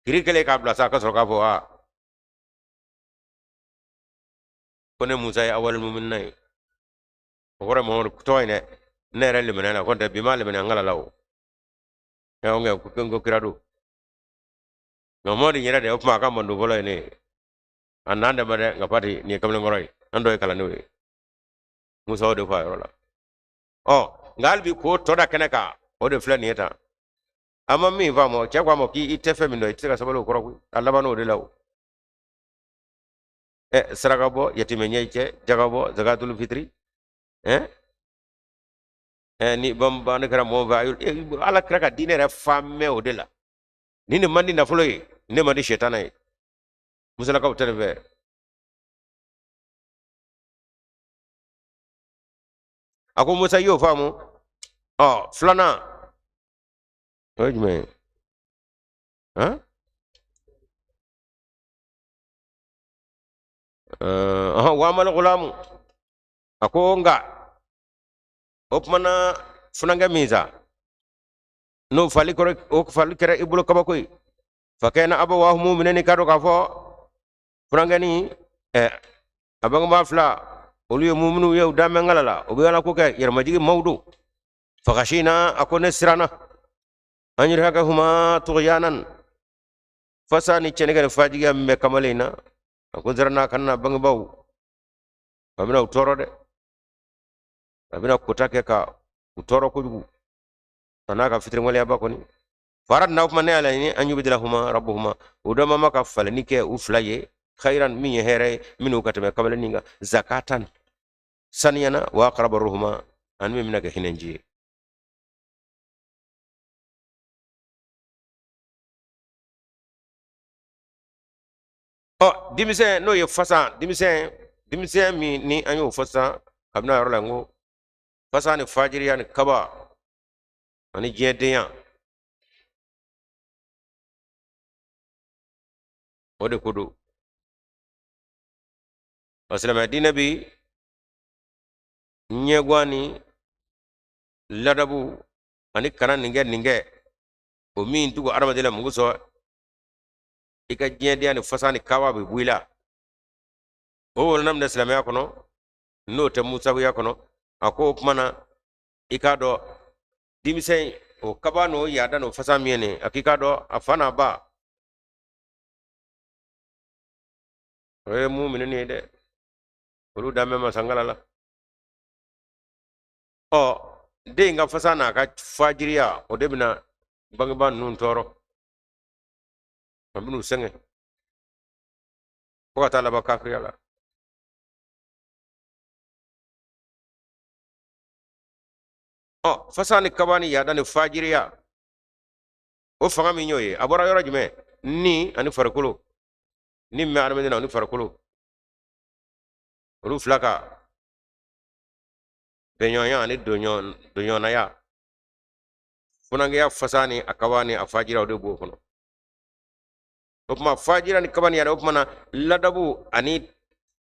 kiri kele ka bla sa ka so ka fo kone musa ya awal mumin nay ko mo toyne ne rel menena ko de bi mal menen ngala law ya nge ko ngo kirado no modi nyira de opma ka mondo bolo ne anande bare ngapati ni kamle ngoroy ando e kala ne musa o de fa rola ngalbi ko toda keneka o de flani eta ama mi vamo che kwa mo ki itefe mi no itira sabalo ko Allah bano de law saragabo yatimenye che jagabo zakatul fitri ni bamba ne kara mo bayul ala kraka dine ra famme odela ni ne mandi na fulo yi ne mandi shetana yi musala ka tele ver ako musa yo famu flana ojme ha wa mal gulamu ako nga opmana funanga miza no fali kore o fali kere ibulo kabakoy fakena abawahu mu'minani kado kafo funanga ni abang mafla olu mu'minu ye udame ngalala o be ala ko ke yermajigi mawdu fakashina akone sirana anyiraka huma tughyanan fasani chenega fajigi amme kamalina ako zarna kanna bang baw amina utoro de amina kutake ka utoro kujugu tanaka fitri ngole abakoni farad na kuma ne ala ni anyu bidlahuma rabbuhuma udama maka falani ke uflaye khairan min here minu katame kamalninga zakatan saniyana wa aqrab ruhuma an mimna ke hinenji dimise no ye fasa dimise mi ni anyu fasa abna yorola ngo fasa ni fajiri ni kaba ani jedeya ode kudu wasalama dinabi nyegwani ladabu ani kana ninge o min tugo armadela muguso ika jedeya ni fasa ni kaba bi buila o wonam da islamaya kono no te musa ya kono ako mana ikado dimise o kaba no yada no fasa miene akikado afana ba mu minene de olu dame masangala la de nga fasa na ka fajiriya o debina bangba nun toro aminu senge ko ta la ba kafriya la fasa ni kabani yada ni fajiriya o fanga mi nyoye abora yoro jume ni ani farkulo ni me armedina ani farkulo olu flaka benyoya ani donyona ya funange ya fasani akawani afajira ode bo kono opma fajira ni kabani ya opmana ladabu ani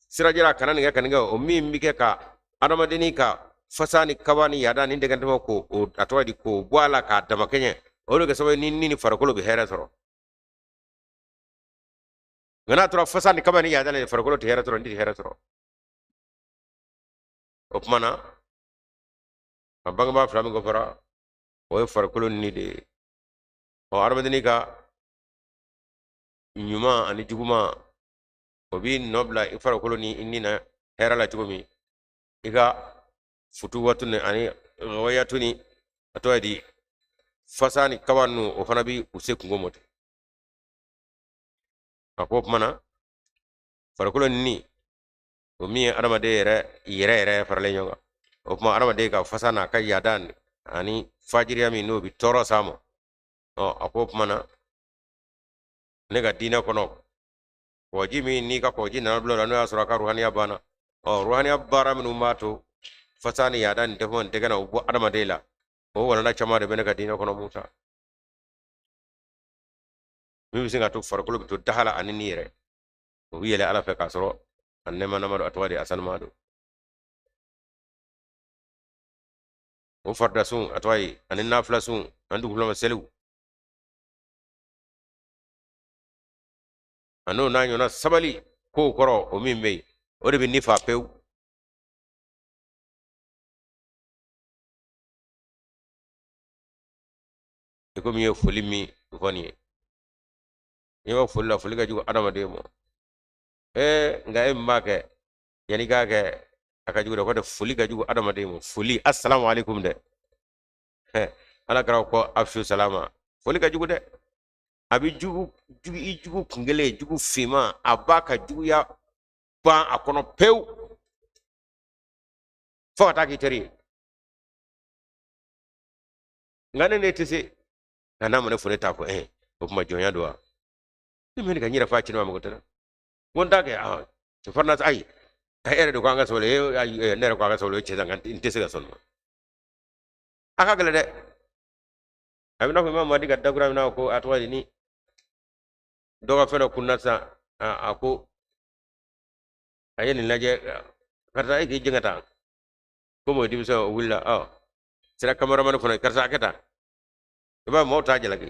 sirajira kanani ga kaniga o mi mike ka adamadini ka fasani kabani ya da ni de gantama ko o atwadi ko bwala ka damakenye olu ga sabai ni farakolo bi hera toro ngana toro fasani kabani ya da ni farakolo ti hera toro ndi hera toro opmana abanga ba flamingo fara o farakolo ni de o armadini ka nyuma ani juguma o bi nobla i farakolo ni inina hera la jugumi iga futu watune ani wayatuni atwadi fasani kawanu o fana bi use kungomote akop mana farakolo ni o mi adamade yere farale nyonga o ma adamade ka fasana ka yadan ani fajiriya mi no bi toro samo akop mana nega dina kono koji mi ni ka koji na blo no asura ka ruhaniya bana ruhaniya bara min umato fasani yadan defon degana o adamade la o wala chama de benega dina kono muta mi singa to farakolo to dahala ani nire o wiyele ala fe kasoro annema namado atwadi asan mado o farda sun atwai anin nafla sun andu kulama selu anu na nyona sabali ko koro o mimbe o de ni fa pew e ko mi foli mi voni yo folla foli ga jugo adama de mo nga mbake yani ga ke aka jugo ko de foli ga jugo adama de mo foli assalamu alaikum de ala kara ko afshu salama foli ga jugo de abi jugu kungele jugu fima abaka jugu ya ban akono pew fo ta ki teri ngane ne tese ana mo ne fone ta ko o kuma jonya do ni men ga nyira fa ci no ma ko tara wonda ke to farna ai ere do ko anga sole ai ne ko anga sole ci zanga intese ga sonno aka gele de abina ko ma diga dagura na ko atwali ni doga feno kunna sa ako ayeni laje karta ay ki jingata ko mo dim so willa sira cameraman fona karta keta ba mo ta jala ki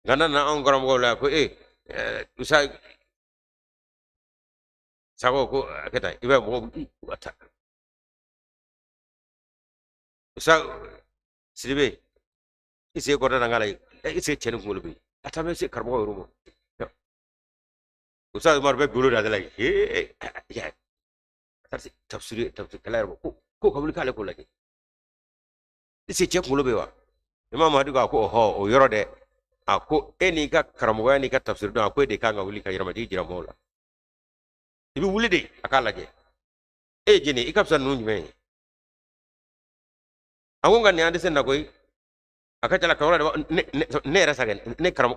ngana na on gorom go la ko usa sago ko keta iba mo ata usa siribe ise ko ta ngala ise chen ngulu bi ata me se karbo rumo usa mar be gulo da lagi ya tafsir kalar ko kabul kala ko lagi ise che ngulu be wa imam hadi ko o yoro de ako eni ka karamo ni ka tafsir do ako de ka ngawuli ka yirama jira mola ibi wuli de akala je jeni ikapsa nunyi me awonga ni ande sen na koy akachala kawra ne rasa gen ne karamo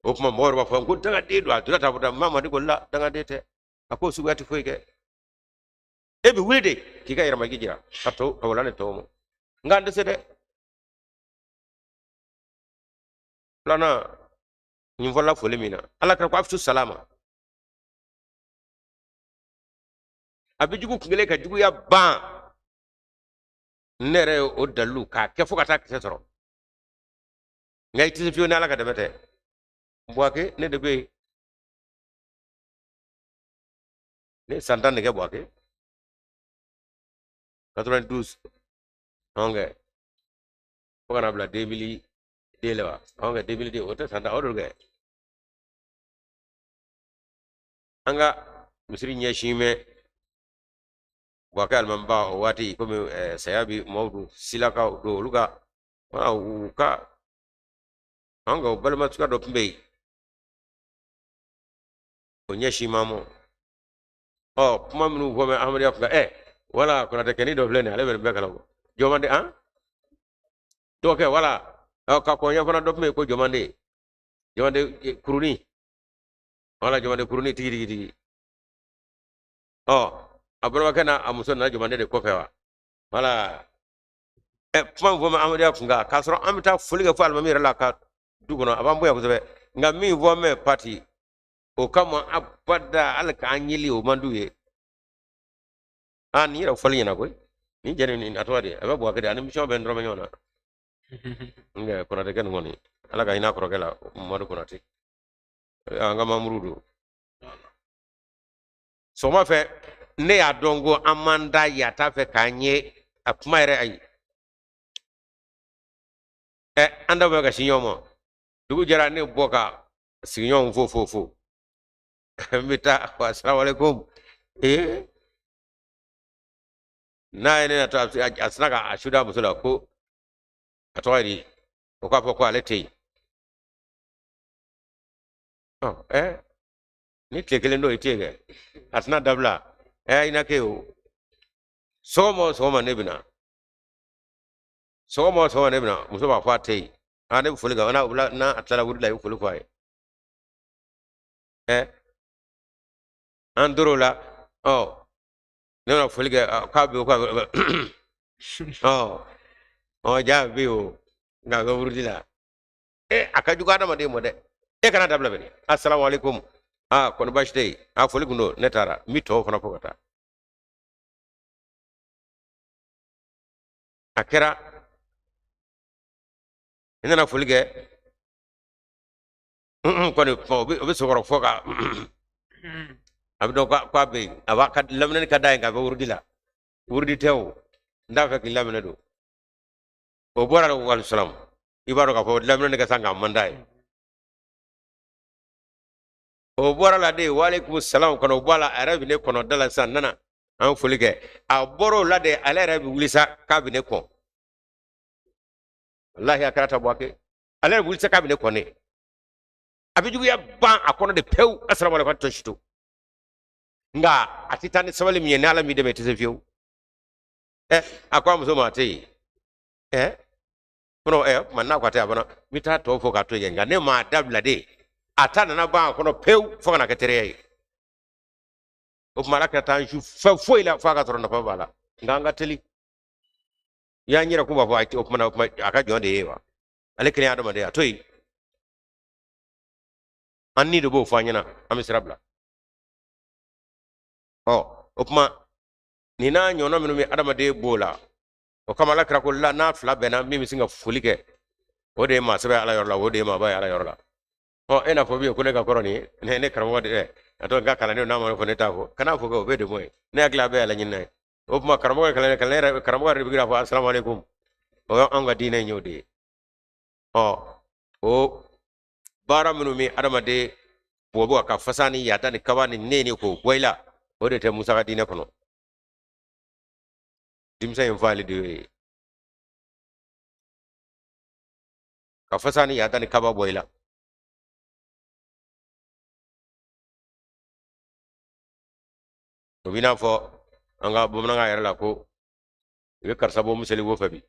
o kuma mor ba fa ko daga de do adura ta buta mama di golla daga de te ako su gati foy ke ebi wuli de ki ka yirama jira kato kawla ne to mo ngande se de plana nyim vola fole mina ala kra ko afsu salama abijugu kungele ka jugu ya ban nere o dalu ka ke fukata ke soro ngai tisi fiyo na ala ka demete boake ne de be ne santan ne ke boake 92 onge pokana bla 2000 de lewa onge 2000 de ota santa odol ge anga misri nyashime boake almamba wati komi sayabi mawdu silaka do luga uka anga balma tuka do pembe onyashima mo kuma minu fome ahmad ya fuga wala kuna tekeni do blene ale be kala ko jomande to ke wala ka ko nya fana do me ko jomande kuruni wala jomande kuruni tigi abro kana amuson na jomande de ko fewa wala kuma fome ahmad ya fuga ka soro amita fuliga fa almamira la ka dugono abambo ya kuzabe ngami fome party o kama abada alka anyili o manduye ni ra fali na koy ni jeni ni atwadi aba bo akade ani mission ben roma nyona nga ko na ken ngoni ala ga ina ko kala modu ko nati nga mamrudu so ma fe ne ya dongo amanda ya ta fe kanye akuma ere ai anda ba ga sinyomo dugu jara ne boka sinyon fo mita wa assalamu alaikum na ene na ta asnaga ashuda musula ko atwari ko ka ko alete ni tekele ndo itege asna dabla ina ke o somo nebina muso ba fate ane fuliga na atala wudla yu fulu fae andorola nena fuliga ka bi ko ja bi o nga go wurdila aka juga na made mo de kana dabla beni assalamu alaikum kono bashte fuligu no netara mito fana fogata akera nena fulige kono obi sogoro foga abdo kwa be awaka lamnen ka dai ga wurdila wurdi tew nda fek lamne do o bora wal salam ibaro ka fo lamnen ka sanga mandai o bora la de wa alaikum salam kono bala arabi ne kono dala san nana an fulige a boro la de ala arabi wulisa kabine ko wallahi akarata boake ala wulisa kabine ko ne abiju ya ban akono de pew assalamu alaikum to shito nga atitani sabali mi ne ala mi de metese fiu akwa muso mate kono manna kwate abana mita to fo ka to yenga ne ma dabla de atana na ban kono pew fo kana ketere o malaka tan ju fa foila fa ka to na fa bala nganga teli ya nyira kuma fa o kuma aka jonde yewa ale kene adama de atoyi anni do bo fa nyana amisrabla o kuma ni na nyono minu mi adama de bola o kama la kra ko la na fla bena mi mi singa fulike o de ma sabe ala yorla o de ma ba ala yorla ena fo bi ko ne ka koroni ne kra de ato ga kala ne na ma ko ne ta ko kana fo ko be de moy ne agla be ala nyinna o kuma kra mo kala kala kra mo bi gra fo assalamu alaikum o anga dine nyodi o bara minu mi adama de bobo ka fasani yata ni kabani nene ko boyla o de te musa ka dine kono dimsa en valide ka fasani yata ni kaba boyla to bina fo anga bomna nga yara la ko be karsa bo museli wo fabi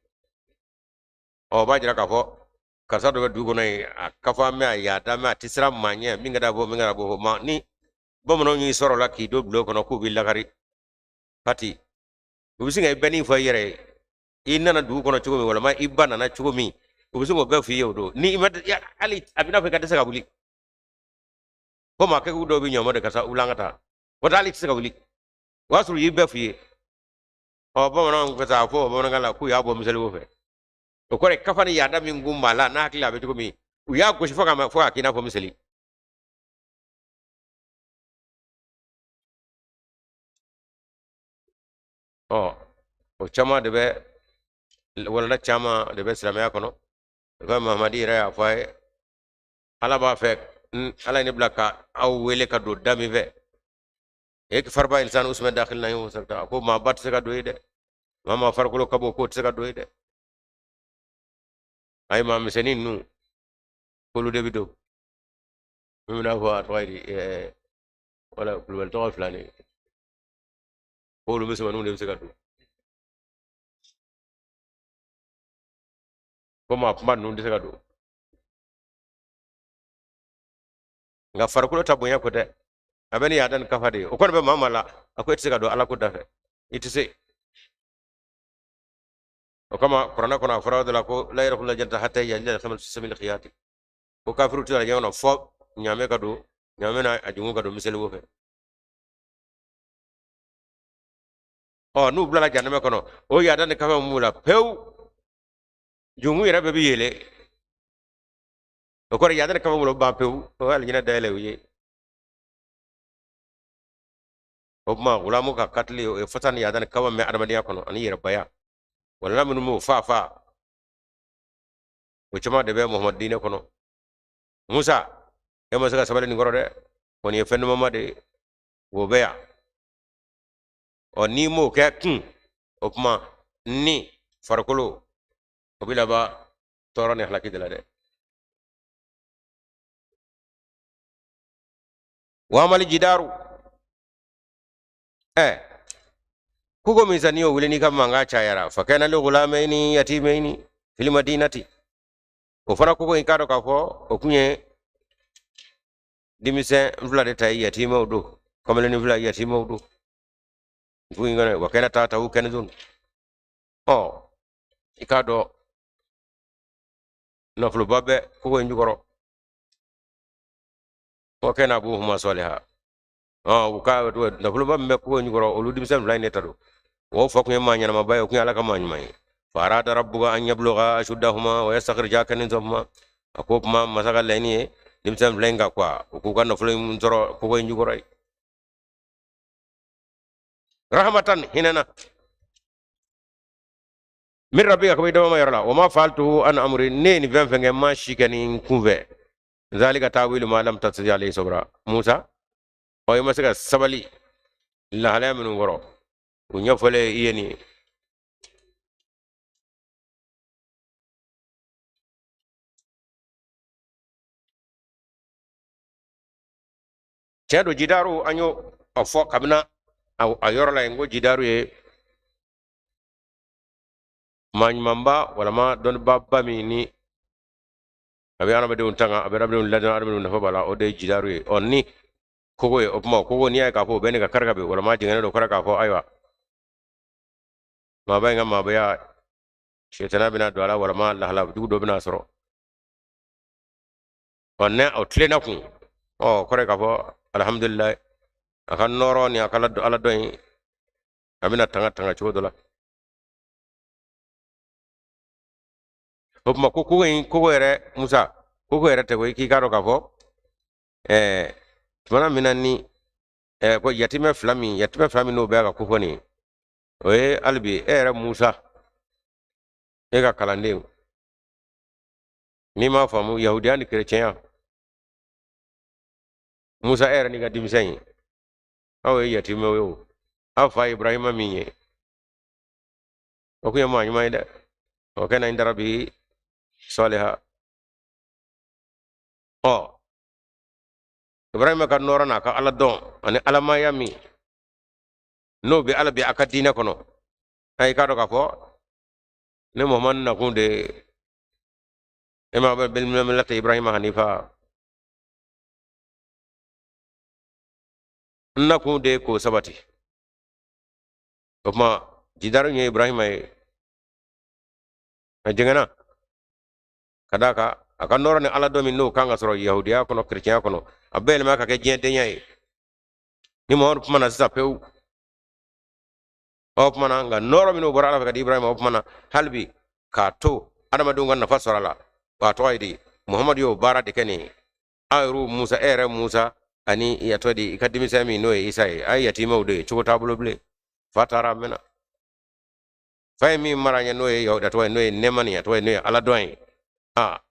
ba jira ka fo karsa do be du kono kafa me yata me tisra manye minga da bo ma ni bomno ni soro la ki do blo kono ku bi lagari pati ubisinga ibani fo yere inana du kono chugo mi wala ma ibana na chugo mi ubisingo be fi yodo ni ya ali abina fe kadesa kabuli ko ma ke do bi nyomo de kasa ulangata wata ali tsa kabuli wasuru yibe fi bo na ngo ta fo bo na ngala ku ya bo misali wo fe o kore kafani ya da min gumma la na hakila be chugo mi u ya go shi fo kama fo akina fo misali o chama de be wala na chama de be islamaya kono ko mahamadi ra fa ala ba fe ala ni blaka aw wele ka do dami fe ek farba insan usme dakhil nahi ho sakta ko ma bat se ka do de mama farkulo kabo ko se ka do de ay ma mesenin nu kolu de bido mimna fo atwaydi wala kulwel to flani kolu mesema nu de se ka do ko ma pman nu de se ka do nga farkulo tabunya ko de abeni yadan kafade o kon be mamala akwai se ka do ala ko dafe itise وكما قرنا كنا فراد لكو لا يدخل الجنة حتى يجد خمس سبيل خياتي وكافر تلا جاونا فوق نعمة كدو نعمة أجمع كدو مثل وفه نو بلا جنة كنا يادا نكفى مولا بيو جمو يرى ببي يله وكورا يادا نكفى مولا بابيو الجنة دايله ويه وما غلامو كاتلي فتان يادا نكفى ما أرمانيا كنا أني يربايا ولا من مو فا وكما دبي محمد دين كنا موسى يوم سكا سبالي نقول ده وني يفند ماما de wo beya ni mo ke o kuma ni farkolo o bila ba toro ne halaki de la de wa mali jidaru kugo mizani o wuleni kam manga chayara fa kana li ghulamaini yatimaini fil madinati o fara kugo in kado ka fo o kunye dimise vla de tay yatima do comme le vla yatima do fu ngane wa kana tata u kana zon ikado no flu babbe kugo njugoro wa kana abu huma salihah uka na fulu babbe kugo njugoro o lu dimise vla ne tado wo fok ne manya ma bayo kunya ala ka manya mai farada rabbuka an yablugha ashuddahuma wa yastakhrija kanizahuma akop ma masaga leni dimsam lenga kwa ku kan fulu nzoro ko njugoro ay rahmatan hinana min rabbika ko do ma yarla wa ma faltu an amri neni ven fenge ma shikani kunve zalika tawilu ma lam tasdi alayhi sabra musa o yima saka sabali la hala min ngoro ku nyofale yeni tiado jidaru anyo afo kabna ayoro la ngo jidaru ye mamba wala ma don babba mi ni abi ana bade untanga abi rabbe ladan arbe nafa bala o de jidaru ye onni kogo ye opma kogo ni ay ka fo bene ka karga be wala ma jingane do karga fo aywa ma bay ngam ma baya shetana bina do ala wala ma allah la du do bina soro onne o tlena kun o kore ka fo alhamdulillah akan noro ni akala do ala do amina tanga tanga chodola opma kogo yere musa kogo yere te ko ki karo ka fo tumana minani ko yatime flami no be ka kufoni oye albi era musa e ka kalande ni ma famu yahudiya ni chrétien musa era ni ga dimsen aw yatime yo afa ibrahima minye o ko yama nyuma ida o kana indara bi salihah o ibrahima ka norana ka ala don ani ala mayami no be ala bi akadina kono ay ka do ka fo ne mo man na kunde ema bel millata ibrahima hanifa na kunde ko sabati kuma jidaru nye ibrahima e jengana kadaka aka noro ni ala domi no kanga soro yahudiya kono chrétien kono abel ma ka ke jente nyai ni mo on mana sa pew op mana nga noro mi no bora ala ka di ibrahima op mana halbi ka to adama do ngan nafa soro la wa to aydi muhammad yo bara de keni ayru musa ere musa ani ya to di kadimi sami no e isai ay yatima de chugo tabulo ble fatara mena fay mi maranya no e yo da to no e nemani ya to no e ala doin ah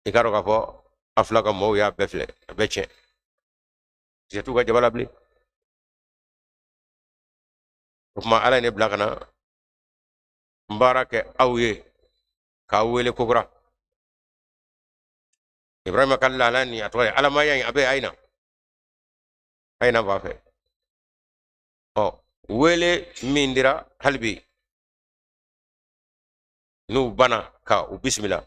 ikaro ka fo aflaka mo ya befle beche je tu ga jabala bli kuma ala ne blakana mbarake awye ka wele kubra ibrahim kalla lani atwa ala mayan abe aina ba fe o wele mindira halbi nu bana ka u bismillah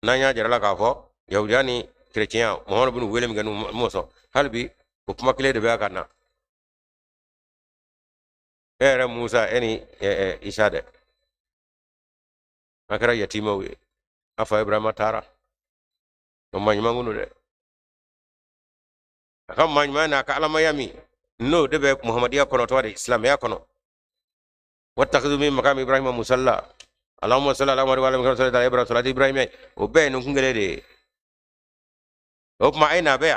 nanya jarala ka fo yahudani chrétien mo bin wele mi ganu moso halbi ko kuma kile de ba kana ere musa eni ishade makara yatima we afa ibrahim tara no manyuma ngunu de aka manyuma na ka ala mayami no de be muhammadiya kono to de islam ya kono wattakhidhu min maqam ibrahim musalla allahumma salli ala muhammad wa ala muhammad sallallahu alaihi wasallam ibrahim o be no kungele de o ma aina be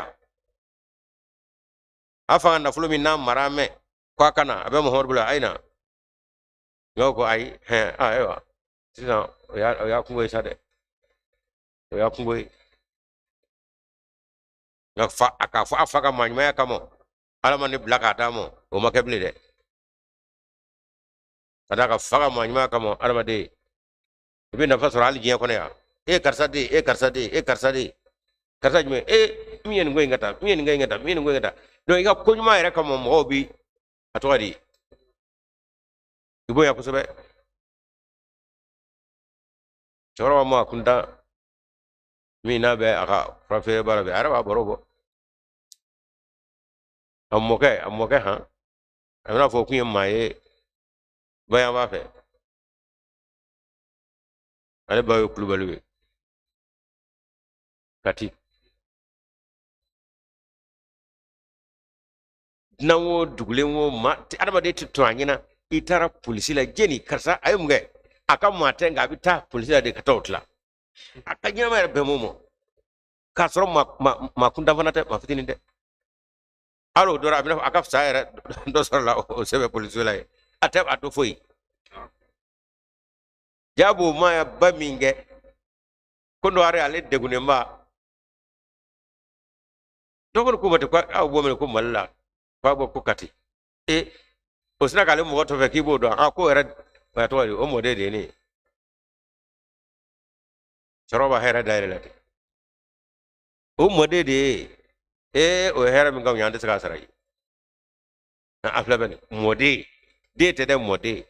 afa na fulu min nam marame kwa kana abe muhammad bula aina yoko ai ewa sina ya kungo isade ya kungo na fa aka fa afaka manyuma ya kamo ala mani blaka tamo o makeble de kadaka faga manyuma kamo ala made ibe na fasara ali jiya kono ya karsade karsa jume mien ngoy ngata do iga konyuma ere kamo mo bi atwadi ibo ya kusobe choro mo akunda mi na be aka profe bara be araba borobo amoke ha amna fo kuyen maye baya ba fe ale bayo klubalu kati nawo duglenwo ma adama de to anyina itara polisi la jeni karsa ayumge aka matenga bita polisi la de katotla aka nyina ma be momo kasro ma kunda fanata ma fitini de alo dora abina aka saere do sorla o sebe polisi la atep ato foi jabo ma ya baminge kondo are ale degune ma dogon ko bata kwa aw bo men ko malla fa bo ko kati osina kale mo to fe kibo do ko era ba to o mo de ni choroba hera daire la o mo de o hera min gaw nyande saka sarai na afla ben mode de te de mode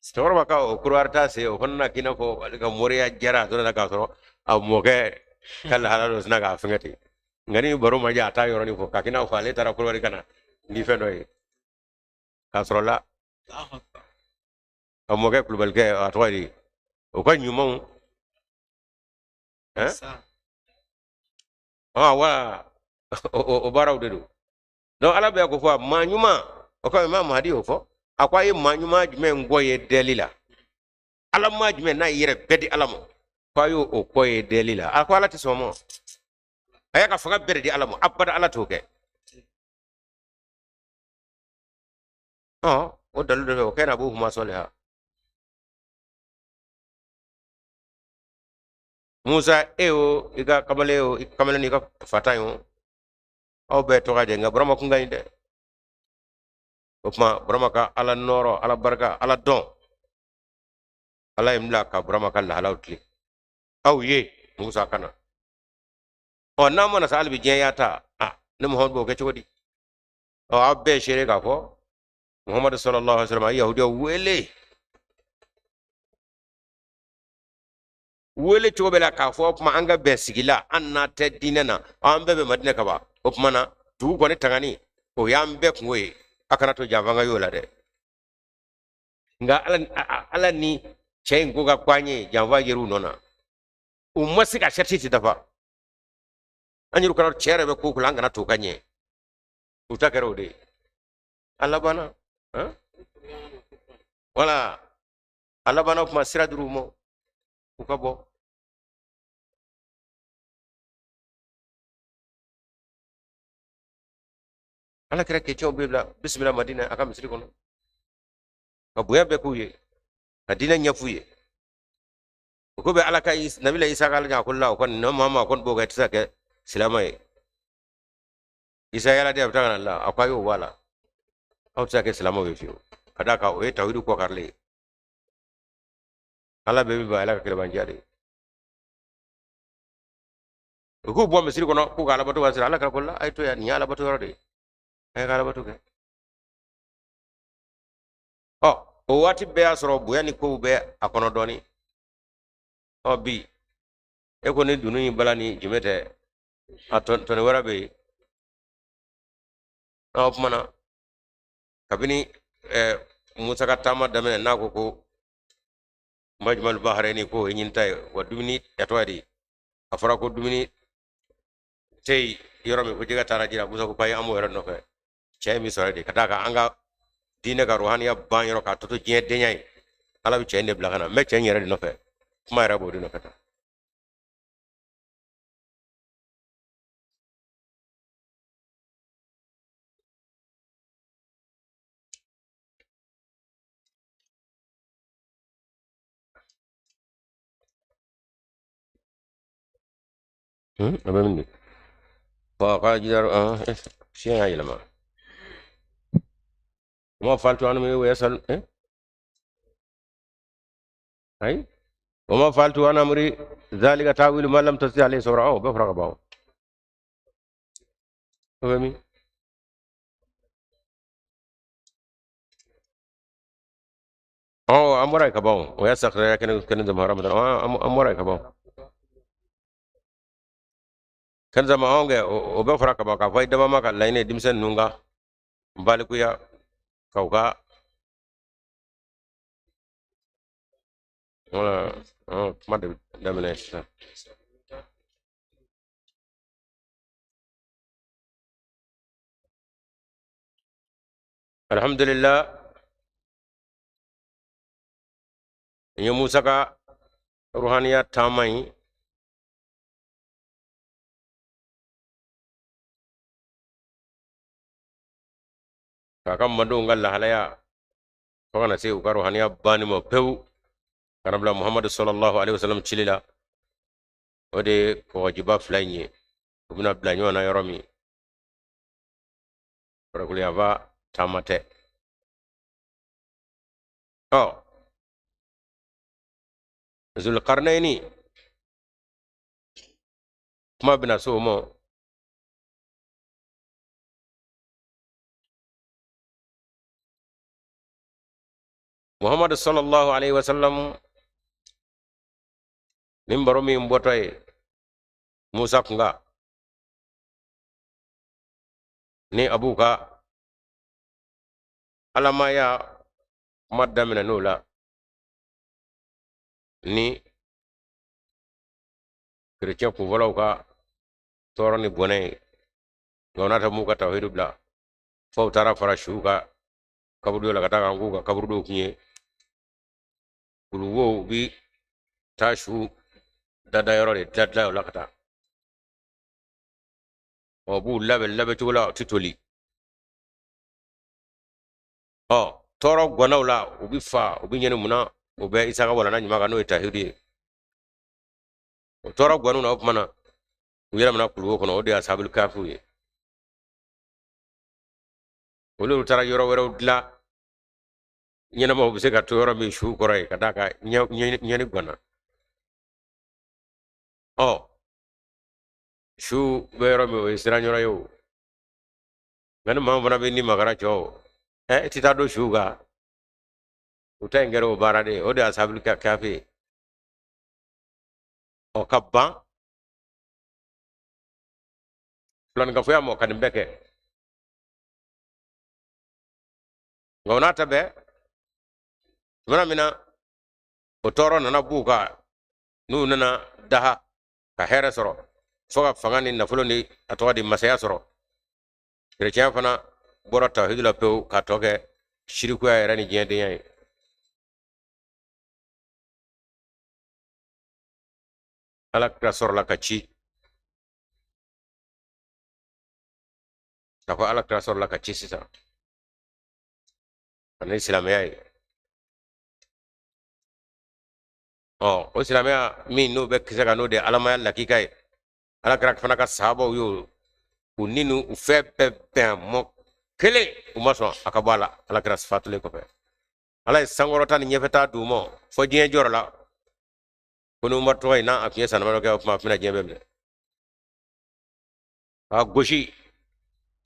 stor baka o kurwarta se o honna kina ko ga moriya jara to na ka so a moke kala halalo sna ga fingati ngani baro ma ja ta yoro ni ko kakina ko ale tara kurwari kana ni fendo e ka so la a moke kulbal ke a to di o ko nyumon eh wa o baraw de do no ala be ko fo ma nyuma o ko ma mahdi o fo akwa ye ma nyuma jume ngoye delila ala ma jume na yere bedi alamo kwa yo o koye delila akwa ala ti somo aya ka faga bere di alamo abada ala toke o dalu de o kena bu huma soleha Musa eo iga kamaleo kamale ni ka fatayo aw be to gaje nga brama ku ngani de opma brama ka ala noro ala barka ala don ala imla ka brama ka la halawtli aw ye Musa kana o na mana sa albi je yata ne mo honbo ke chodi o abbe shere ka fo Muhammad sallallahu alaihi wasallam yahudi wele cogo la k'a fɔ kuma an ka bɛn sigila an n'a tɛ diinɛ na an bɛɛ bɛ madinɛ ka ban o kuma na dugu kɔni tangani o y'an bɛɛ kungo ye a kana to janfa ka y'o la dɛ nka ala ni cɛ in ko ka k'an ye janfa yer'u nɔ na u ma se ka sɛti ti dafa an yɛrɛ kɔnɔ cɛ yɛrɛ bɛ ko kula an kana to ka ɲɛ u ta kɛra o de ye a labanna wala a labanna o kuma sira dir'u ma u ka bɔ ala kɛra kɛcɛw bɛ bila bisimila madinɛ a ka misiri kɔnɔ ka bonya bɛɛ k'u ye ka diinɛ ɲɛf'u ye o ko bɛ ala ka nabila isa ka ala ko la o kɔni ne maa kɔni b'o kɛ tɛ se ka kɛ silama ye isa yala de a bɛ taa ka na la a ko a y'o bɔ a la aw tɛ se ka kɛ silamaw ye fiyewu ka d'a kan o ye tawhidu kɔ karilen ye ala bɛɛ bɛ ban ala ka kɛlɛbandiya de u k'u bɔ misiri kɔnɔ k'u ka alabato ka sira ala kɛra ko la a ye to yan nin ye alabato yɔrɔ de ye a ye ka alabato kɛ o waati bɛɛ y'a sɔrɔ bonya ni kow bɛ a kɔnɔ dɔɔnin bi e ko ni dunun in bala ni jumɛn tɛ a tɔni wɛrɛ bɛ yen o kumana kabini musa ka taama daminɛ n'a ko majmal bahrayni ko e ñinta wa dumini yatoyadi a fara ko dumini tey yoro mi ko jega tara jira musa ko pay amo yoro no fe cey mi sore de kata ka anga dine ka ruhaniya ban yoro ka toto jien de nyai ala bi cey ne bla kana me cey yere de no fe kuma yara bo de no kata abamni fa ka jidar شيء هاي لما وما فعلت انا من ويسال هاي وما فعلت انا امري ذلك تاويل ما لم تستطع عليه صبرا او بفرغ باو فهمي امورا كباو ويسخر كان زمان رمضان امورا كباو kan zama onge o be fara kaba ka fay dama maka layne dimsen nunga balikuya kauka wala ma de damene sa alhamdulillah ya musa ka ruhaniya tamai ka kam madu ngal halaya fakana se ka ruhaniya bani mo pew kanabla muhammad sallallahu alaihi wasallam chilila ode ko wajiba flanye buna blanyo na yoromi rakuliya va tamate Zulqarnaini kuma bina so mo Muhammad sallallahu alaihi wasallam nin baro min botoy Musa kunga ni abuka alamaya madamina nula ni chrétien ku volaw ka toro ni bonay ngonata mu ka tawhidu bla fo tara fara shuka kaburu la kata kangu ka kaburu do kunye kuluwo bi tashu dada yoro de dadla la kata o bu labe tula titoli o toro gonaw la ubi fa ubi nyene muna ube isaka wala na nyuma ka no tawhidi o toro gonu na opmana uyera mana kuluwo kono odi ashabul kafu ye olu tara yoro wero dla nyene mo bise ka to yoro mi shu koray kata ka nyene gona o shu bero mi isra nyoro yo ngani ma bona be ni magara cho tita do shu ga utengero barade odi ashabul kafi o kabba plan ga fuya mo kan beke ngona tabe mana mina o toro nana buka nu nana daha ka here soro foga fangani na fulo ni atwa di masaya soro chrétien fana bora tawhid la pew ka toke shiriku ya rani jende yai ala ka soro la kachi ka ala ka soro la kachi sisa ana islam yai o islam ya min no be kisa no de alama ya lakikai ala ka fana ka sahaba yo uninu ufepe mo kele umaso akabala ala ka sifatule ko pe ala sangorota ni nyefeta dumo fo jien jorla kono marto ina akiye sanama ko ma fina jembe a goshi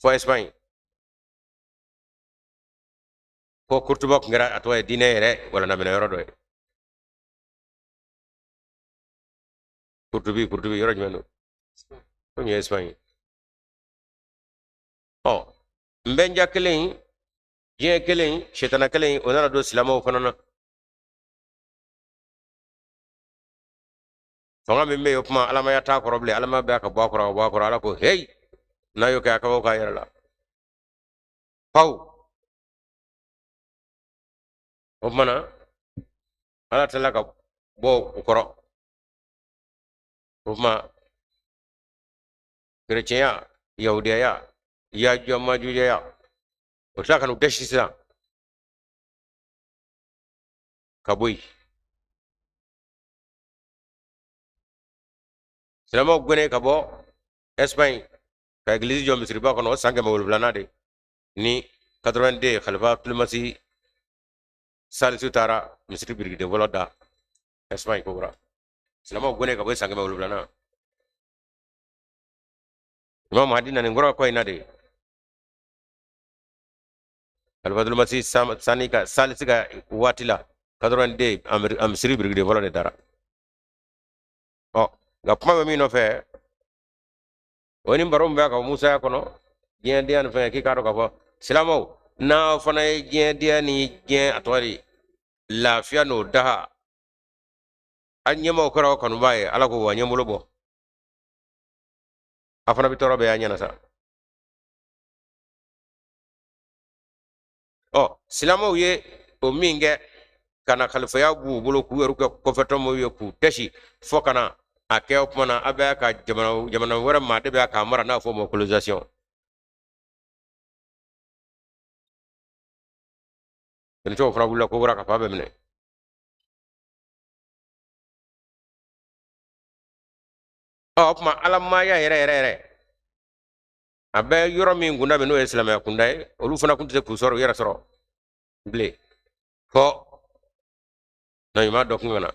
fo Espagne ko kurtuba ko ngara atwa dinere wala na mena yoro do kurtubi yoro jmeno ko ni Espagne mbenja kelen je kelen shetana kelen onana do silamo fanana fanga membe yo kuma alama ya ta koroble alama be ka bakora ala ko hey na yo ka ka yara pau o mana ala tala ka bo ukoro o ma chrétien yahudiya ya jama juya o ta kanu deshi sa kaboy silamo gone kabo Espagne ka église jo misri ba kono sange mawul blanade ni 82 khalifa tulmasi salisu tara misri birgide woloda Espagne ko bra silamo gone kabo sange mawul blana imam hadina ni ngoro ko inade khalifa tulmasi sanika salisiga watila 82 am misri birgide wolode dara ga kuma mi no fe woni barom ba ka Musa kono gen dia no fe ki karo ka fo silamo na fana gen dia ni gen atwari lafiya no daha anyema okara kono baye ala ko wanyemulo bo afana bitoro be anyana sa silamo ye o minge kana khalifa ya bu bulu ku yeru ko feto mo ye ku teshi fo kana ake opmana abe ka jamana wara ma de be ka mara na fo mo colonisation en to fra bulla ko wara ka pabe mene opma alama ya yere abe yoro mi ngunda be no islam ya kundai olu fana kunte ku soro yera soro ble ko na yuma dok ngana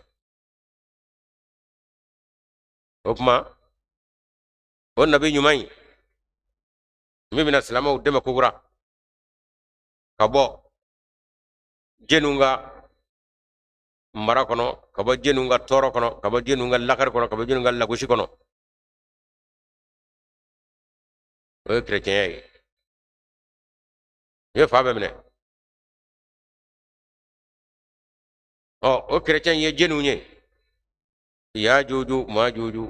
o kuma o nabi ɲuman in min bɛna silamɛw dɛmɛ kokura ka bɔ jɛnniw ka mara kɔnɔ ka bɔ jɛnniw ka tɔɔrɔ kɔnɔ ka bɔ jɛnniw ka lakari kɔnɔ ka bɔ jɛnniw ka lagosi kɔnɔ o ye kerecɛnya ye i ye fa bɛɛ minɛ o kerecɛn ye jɛnniw ye ya juju ma juju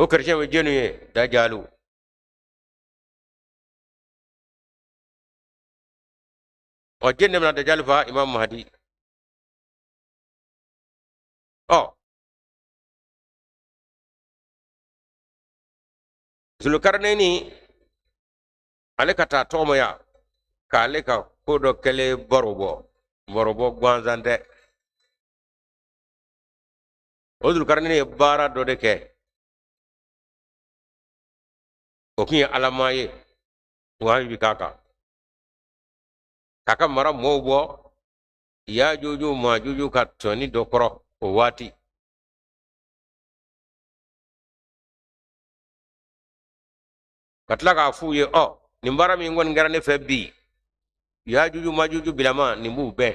o kerecɛn ye jɛnniw ye dajalu jɛnni bɛna dajalu fa imam mahdi Zulkarnaini ale ka taa tɔgɔmaya k'ale ka ko dɔ kɛlen bɔrɔbɔ gansan tɛ o Zulkarnaini ye baara dɔ de kɛ o kun ye alama ye wahayi bi k'a kan k'a ka mara mɔɔw bɔ Yajuju Majuju ka tɔni dɔ kɔrɔ o waati ka tila k'a f'u ye nin baara min kɔni kɛra ne fɛ bi Yajuju Majuju bilama nin b'u bɛɛ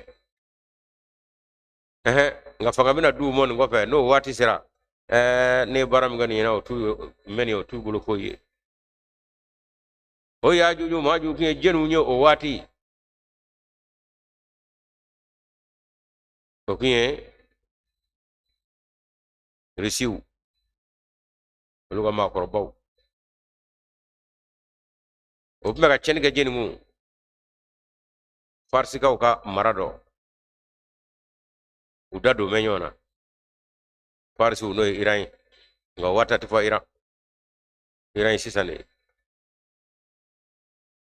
nka fanga bɛna d'u ma nin kɔfɛ n'o waati sera ne ye baara min kɛ nin ɲɛna o t'u bolo foyi ye o Yajuju Majuju kun ye jɛnniw ye o waati o kun ye risiw olu ka maakɔrɔbaw o tun bɛ ka tiɲɛni kɛ jɛnni mun farisikaw ka mara dɔ u da don bɛ ɲɔgɔn na farisiw n'o ye iran ye nka waati tɛ fɔ iran ye sisan de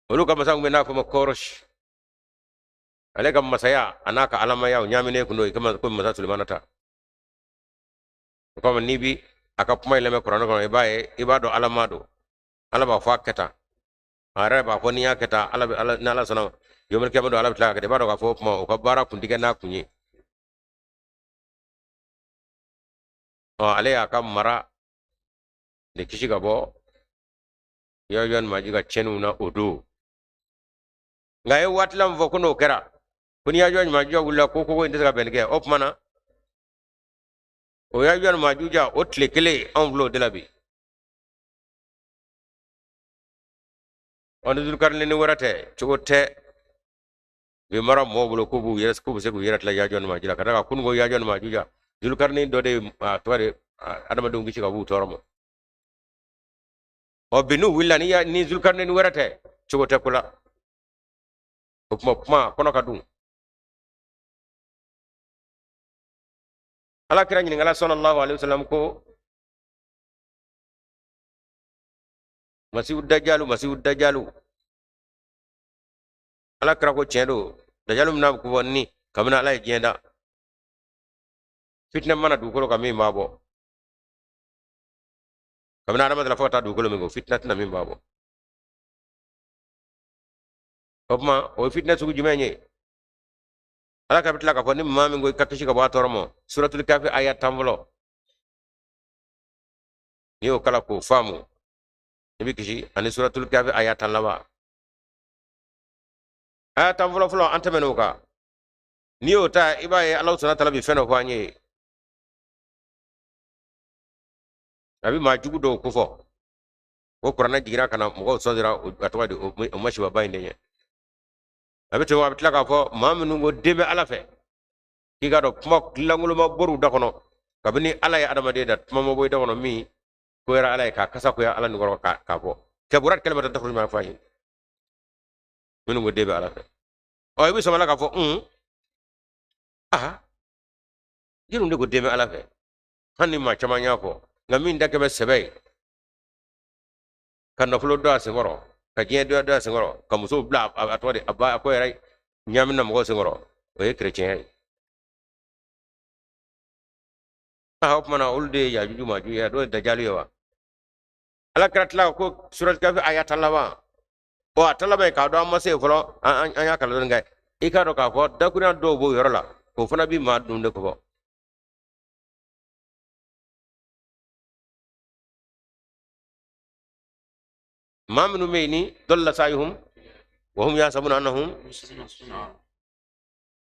olu ka masa kun bɛ n'a fɔ ma kɔrɔsi ale ka masaya a n'a ka alamaya o ɲaaminen kun don ko masa sulemana ta o kama n'i bi a ka kuma in lamɛn kuranɛ kɔnɔ i b'a ye i b'a dɔn alama don ala b'a fɔ a kɛ tan a yɛrɛ b'a fɔ n'i y'a kɛ tan ni ala sɔnna yomil kɛmɛ don ala bɛ tila ka kɛ i b'a dɔn k'a fɔ o kuma o ka baara kun tigɛ n'a kun ye ale y'a ka mara de kisi ka bɔ Yajuju ni Majuju ka tiɲɛniw na o don nka a ye waati la min fɔ ko n'o kɛra ko ni Yajuju ni Majuju wulila ko in tɛ se ka bɛnni kɛ o tuma na o Yajuju ni Majuju o tile kelen anw filɛ o de la bi ni Zulkarnaini wɛrɛ tɛ cogo tɛ bi mara mɔgɔw bolo k'u bɛ se k'u yɛrɛ tila Yajuju ni Majuju la ka d'a kan kununko Yajuju ni Majuju Zulkarnaini dɔ de ye tɔgɔ de adamadenw kisi ka b'u tɔɔrɔ ma bi n'u wulila ni Zulkarnaini wɛrɛ tɛ cogo tɛ ko la o kuma kɔnɔ ka dun ala kira ɲininkala sallallahu alaihi wasallam ko masihu dajalu ala kira ko tiɲɛ don dajalu bɛna bɔ ni kabini ala ye diɲɛ da fitinɛ mana dugukolo kan min b'a bɔ kabini adamaden fo ka taa dugukolo min ko fitinɛ tɛna min b'a bɔ o kuma o ye fitinɛ sugu jumɛn ye ala ka tila k'a fɔ ni maa min ko i ka kisi ka bɔ a tɔɔrɔ ma suratul kafi aya 10 fɔlɔ n'i y'o kala k'o faamu i bɛ kisi ani suratul kafi aya 10 laban aya 10 fɔlɔ an tɛmɛn'o kan n'i y'o ta i b'a ye ala sɔnna tala bi fɛn dɔ fɔ an ye a bɛ maa jugu dɔw ko fɔ ko kuranɛ jiginna ka na mɔgɔw sɔnzira a tɔgɔ di o masibaba in de ɲɛ a bɛ tila k'a fɔ maa minnu ko den bɛ ala fɛ k'i ka dɔn kuma langoloma bɔr'u da kɔnɔ kabini ala ye adamaden da kuma ma bɔ i da kɔnɔ min ko yɛrɛ ala ye k'a kasa koya ala ni kɔrɔ k'a fɔ kaburat kalimatan takhruju min afwahihim minnu ko den bɛ ala fɛ i bɛ sɔmala k'a fɔ jiriw de ko den bɛ ala fɛ hali ni maa caman y'a fɔ nka min da kɛ bɛ sɛbɛ ye ka nafolo dɔ a senkɔrɔ ka diɲɛ dɔ a senkɔrɔ ka musow bila a tɔgɔ di a ba a ko yɛrɛ ɲaamina mɔgɔw senkɔrɔ o ye kerecɛnya ye o kumana olu de ye Yajuju Majuju ye dɔw ye dajalu ye wa ala kira tila ko suratul kafi aya 10 laban a 10 laban k'a dɔn an ma se fɔlɔ an y'a kalan dɔɔni kɛ i k'a dɔn k'a fɔ dakurunya dɔw b'o yɔrɔ la o fana bi maa dun de kɔ ما من ميني ضل سعيهم وهم يحسبون أنهم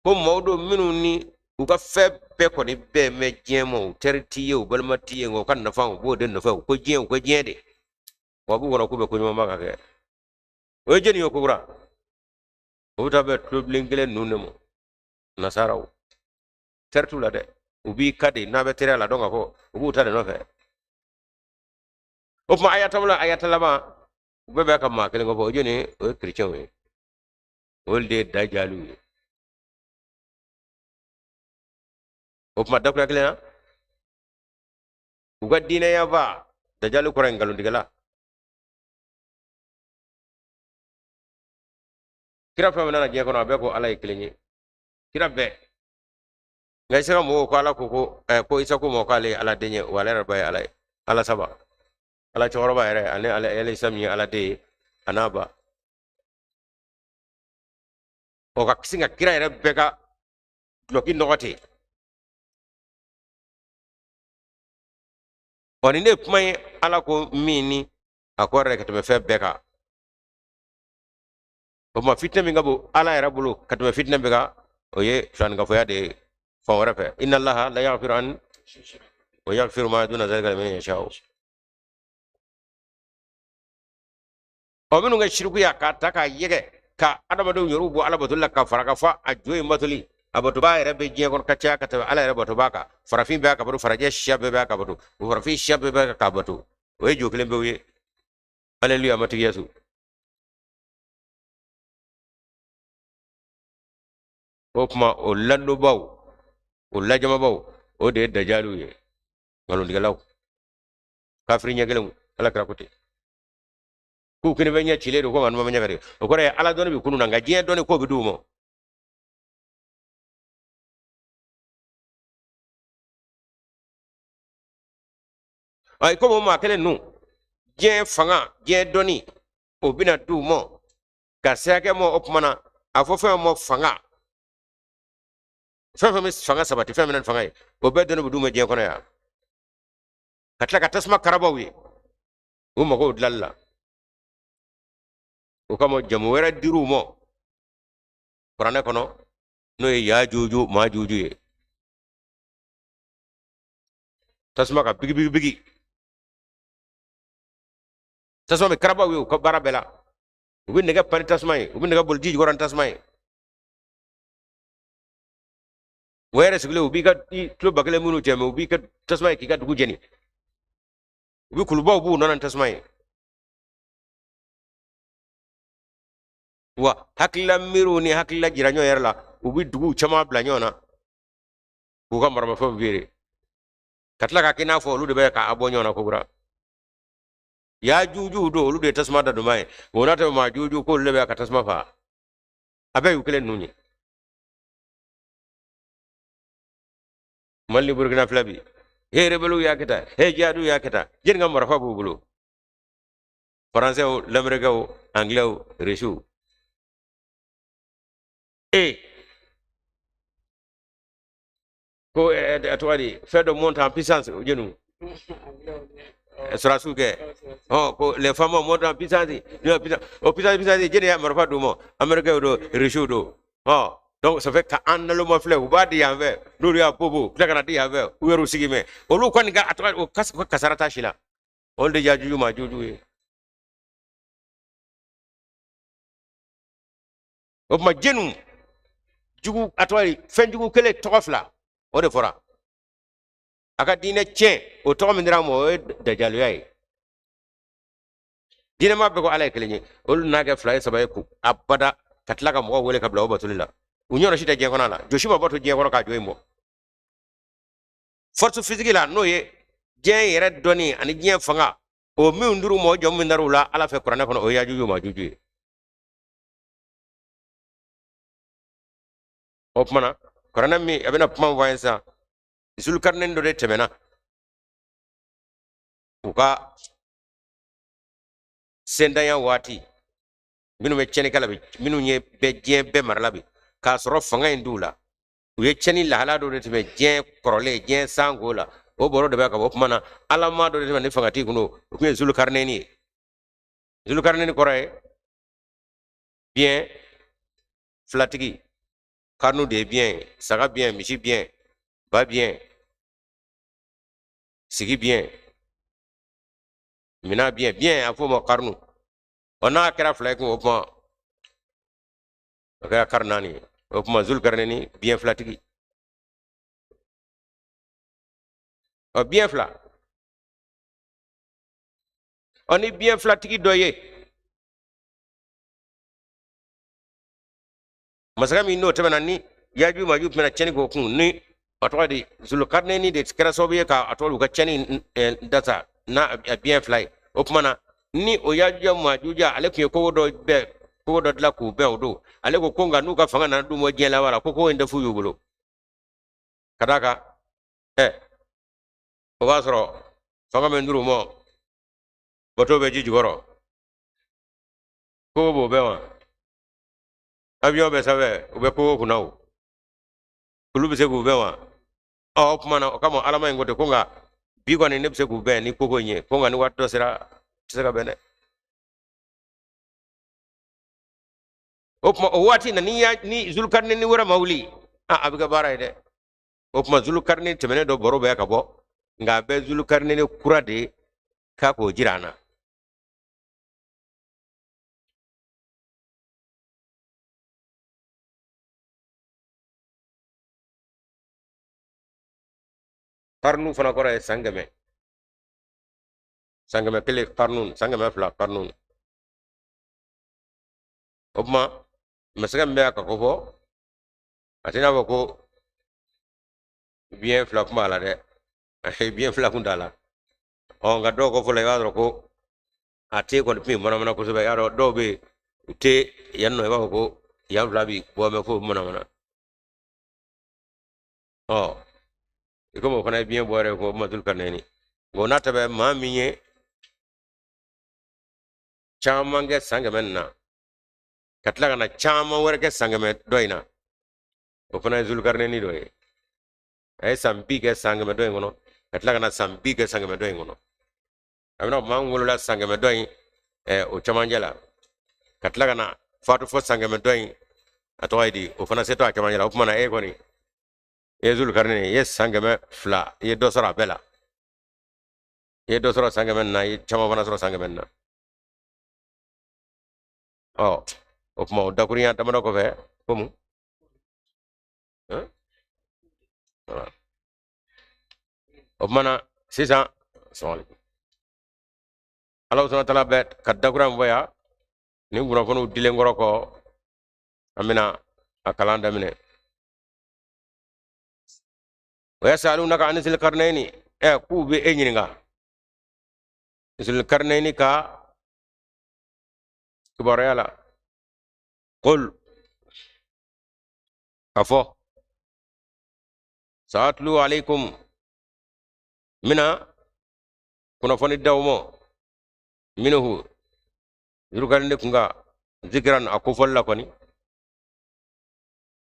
هم موضوع منوني وكفى بيكوني بمجيمو ترتيو بالمتيو وكان نفاو بودن نفاو كجيو كجيدي وابو ولا كوبا كوني ما كاكي وجني يوكورا وتابع تبلينجل نونمو نصارى ترتو لا ده وبي كادي نابا ترى لا دونغا كو وبو تادي نوفي وما آيات لما وبيبقى كما كلمة فوجني وكريتشوي ولدي دجالو وما دكنا كلنا وقدينا يا با دجالو كورين قالوا ديكلا kira fa mana je kono be ko ala iklenyi kira be ngai sera mo ko ala ko isa ko mo kale ala denye wala ra bay ala saba ala choro ba ere ala sami ala de anaba o ka kisinga kira ere be ka loki nogoti oni ne pmai ala ko mini akore ka to fe be ka o ma fitna mi ngabo ala era bulu ka to fitna be ka o ye shan ga foya de fawara fe inna allaha la yaghfiru an wa yaghfiru ma duna zalika liman yasha o minu nga shirku ya ka ta ka yege ka adama do yoru bo ala batulla ka faraka fa ajoy matuli abatu ba ere be je kon kacha ka ta ala ere batu baka farafin be ka batu faraje shabe be ka batu farafin shabe be ka batu we jokle be we haleluya mati yesu o kuma o lando baw o lajama baw o de dajalu ye ngalo digalaw kafri nyegelu ala krakote ku kene be nya chile do ko man ma nya gari o kore ala don bi kunu nga je don ko bi dumo ay ko mo ma kele nu je fanga je doni o bina dumo ka sake mo opmana afofe mo fanga fefe mi fanga sabati fefe nan fanga o be don bi dumo je kono ya katla ka tasma karabawi o mo ko dlalla o kamo jamu wera diru mo qur'ane kono no ya juju ma juju ye tasma ka bigi tasma mi karaba wi ko barabela ubi nega pani tasma yi ubi nega bol jiji goran tasma yi wera sigle ubi ka tulo bakale munu teme ubi ka tasma yi ki ka dugu jeni ubi kuluba ubu nonan tasma yi wa hakila miru ni hakila jiranyo yerla ubi dugu chama blanyona uka marama fo bire katla ka kina fo lu de be ka abonyona ko gura ya juju do lu de tasma da dumai wona ta ma juju ko lebe ka tasma fa abe yukle nuni malli burkina flabi he rebelu ya kita he jadu ya kita jin ngam rafa bulu français o l'américain o anglais o reshu ko atwadi fedo monte en puissance o jenu sura suke oh ko les femmes monte en puissance o puissance jeni ya marfa do mo américain do reshu do oh donc ça fait ka annalo mo fle ou badi ya ve do ya bobo fle kana di ya ve ou ru sigime o lu kon ga atwa o kas ko kasarata shila on de jaju ma juju e o ma jenu jugu atwa fen jugu kele tokofla o de fora aka dine chen o to mi ndira mo dajalu yayi dine ma be ko ala kelenye o na ga fly sabay ku abada katla ka mo wole kabla o batulila unyoro shita je kono la joshima boto je kono ka joyimo force physique la no ye je yere doni ani je fanga o mi nduru mo jom mi ndarula ala fe qur'an kono o ya juju ma juju opmana qur'an mi abena pam wayensa isul karnen do de temena uka sendaya wati minu me cheni kala bi minu nye be je be marlabi ka soro fanga indula uye cheni la hala do de be je korole je sangola o boro de ba ka opmana ala ma do de ne fanga ti kuno ku isul karneni Zulkarnaini kɔrɔ ye bien filatigi. Karnu de ye bien ye, saga bien, misi bien, ba bien, sigi bien, mina bien, bien a fɔ o ma karnu. Ɔ n'a kɛra fila ye kun o kuma o kɛra kari naani ye. O kuma Zulkarnaini bien filatigi. Ɔ bien fila. Ɔ ni bien filatigi dɔ ye masakɛ min n'o tɛmɛna ni Yajuju Majuju tun bɛna tiɲɛni k'o kun ni a tɔgɔ de Zulkarnaini de kɛra sababu ye ka a tɔgɔ u ka tiɲɛni dasa n'a bien fila ye. O kuma na ni o Yajuju Majuju ale tun ye kogo dɔ dilan k'u bɛn o don ale ko nka n'u ka fanga nana d'u ma diɲɛ laban la ko in tɛ fu y'u bolo ka d'a kan o b'a sɔrɔ fanga bɛ nduru mɔ bato bɛ ji jukɔrɔ kogo b'o bɛɛ wa avion bɛ sanfɛ u bɛ kogo kunna o olu bɛ se k'u bɛn wa o kuma na o kama Ala ma in ko ten ko nka bi kɔni ne bɛ se k'u bɛn ni kogo in ye ko nka ni waati dɔ sera tɛ se ka bɛn dɛ. O kuma o waati na ni Zulkarnaini wɛrɛ ma wuli a bɛ kɛ baara ye dɛ. O kuma Zulkarnaini tɛmɛnen dɔ baro bɛ ka bɔ nka a bɛ Zulkarnaini kura de k'a k'o jira an na. Karnu fana kɔrɔ ye san kɛmɛ. San kɛmɛ kelen karnu, san kɛmɛ fila karnu. O kuma masakɛ min bɛ ka ko fɔ a tɛ n'a fɔ ko bien fila kun b'a la dɛ. Bien fila kun t'a la. Nka dɔw ko fɔlɔ i b'a sɔrɔ ko a te kɔni tun ye manamana kosɛbɛ. Y'a dɔn dɔw bɛ yen u tɛ yan nɔ i b'a fɔ ko yan fila bi bɔ mɛ fo manamana. I komi o fana ye bien bɔ yɛrɛ ko Zulkarnaini. Nka n'a tɛmɛ maa min ye caman kɛ san kɛmɛ nin na ka tila ka na caman wɛrɛ kɛ san kɛmɛ dɔ in na o fana ye Zulkarnaini dɔ ye. A ye san bi kɛ san kɛmɛ dɔ in kɔnɔ ka tila ka na san bi kɛ san kɛmɛ dɔ in kɔnɔ. A bɛna maa min wolola san kɛmɛ dɔ in o camancɛ la ka tila ka na faatu fɔ san kɛmɛ dɔ in a tɔgɔ ye di o fana setɔ a camancɛ la. O kumana e kɔni e ye Zulkarnaini i ye san kɛmɛ fila i ye dɔ sɔrɔ a bɛɛ la. I ye dɔ sɔrɔ san kɛmɛ nin na i ye caman fana sɔrɔ san kɛmɛ nin na. O kuma o dakurunya damadɔ kɔfɛ ko mun o kumana sisan Ala subahana wataala bɛ ka dakuruya min fɔ yan ni kunnafoniw dilen kɔrɔ kɔ an bɛna a kalan daminɛ. O yasalunaka ani Zulkarnaini k'u bɛ e ɲininka Zulkarnaini ka kibaruya la qul ka fɔ sa'atlu alaykum mina kunnafoni d'aw ma minhu Zulkarnaini kun ka zikiran a kofɔli la kɔni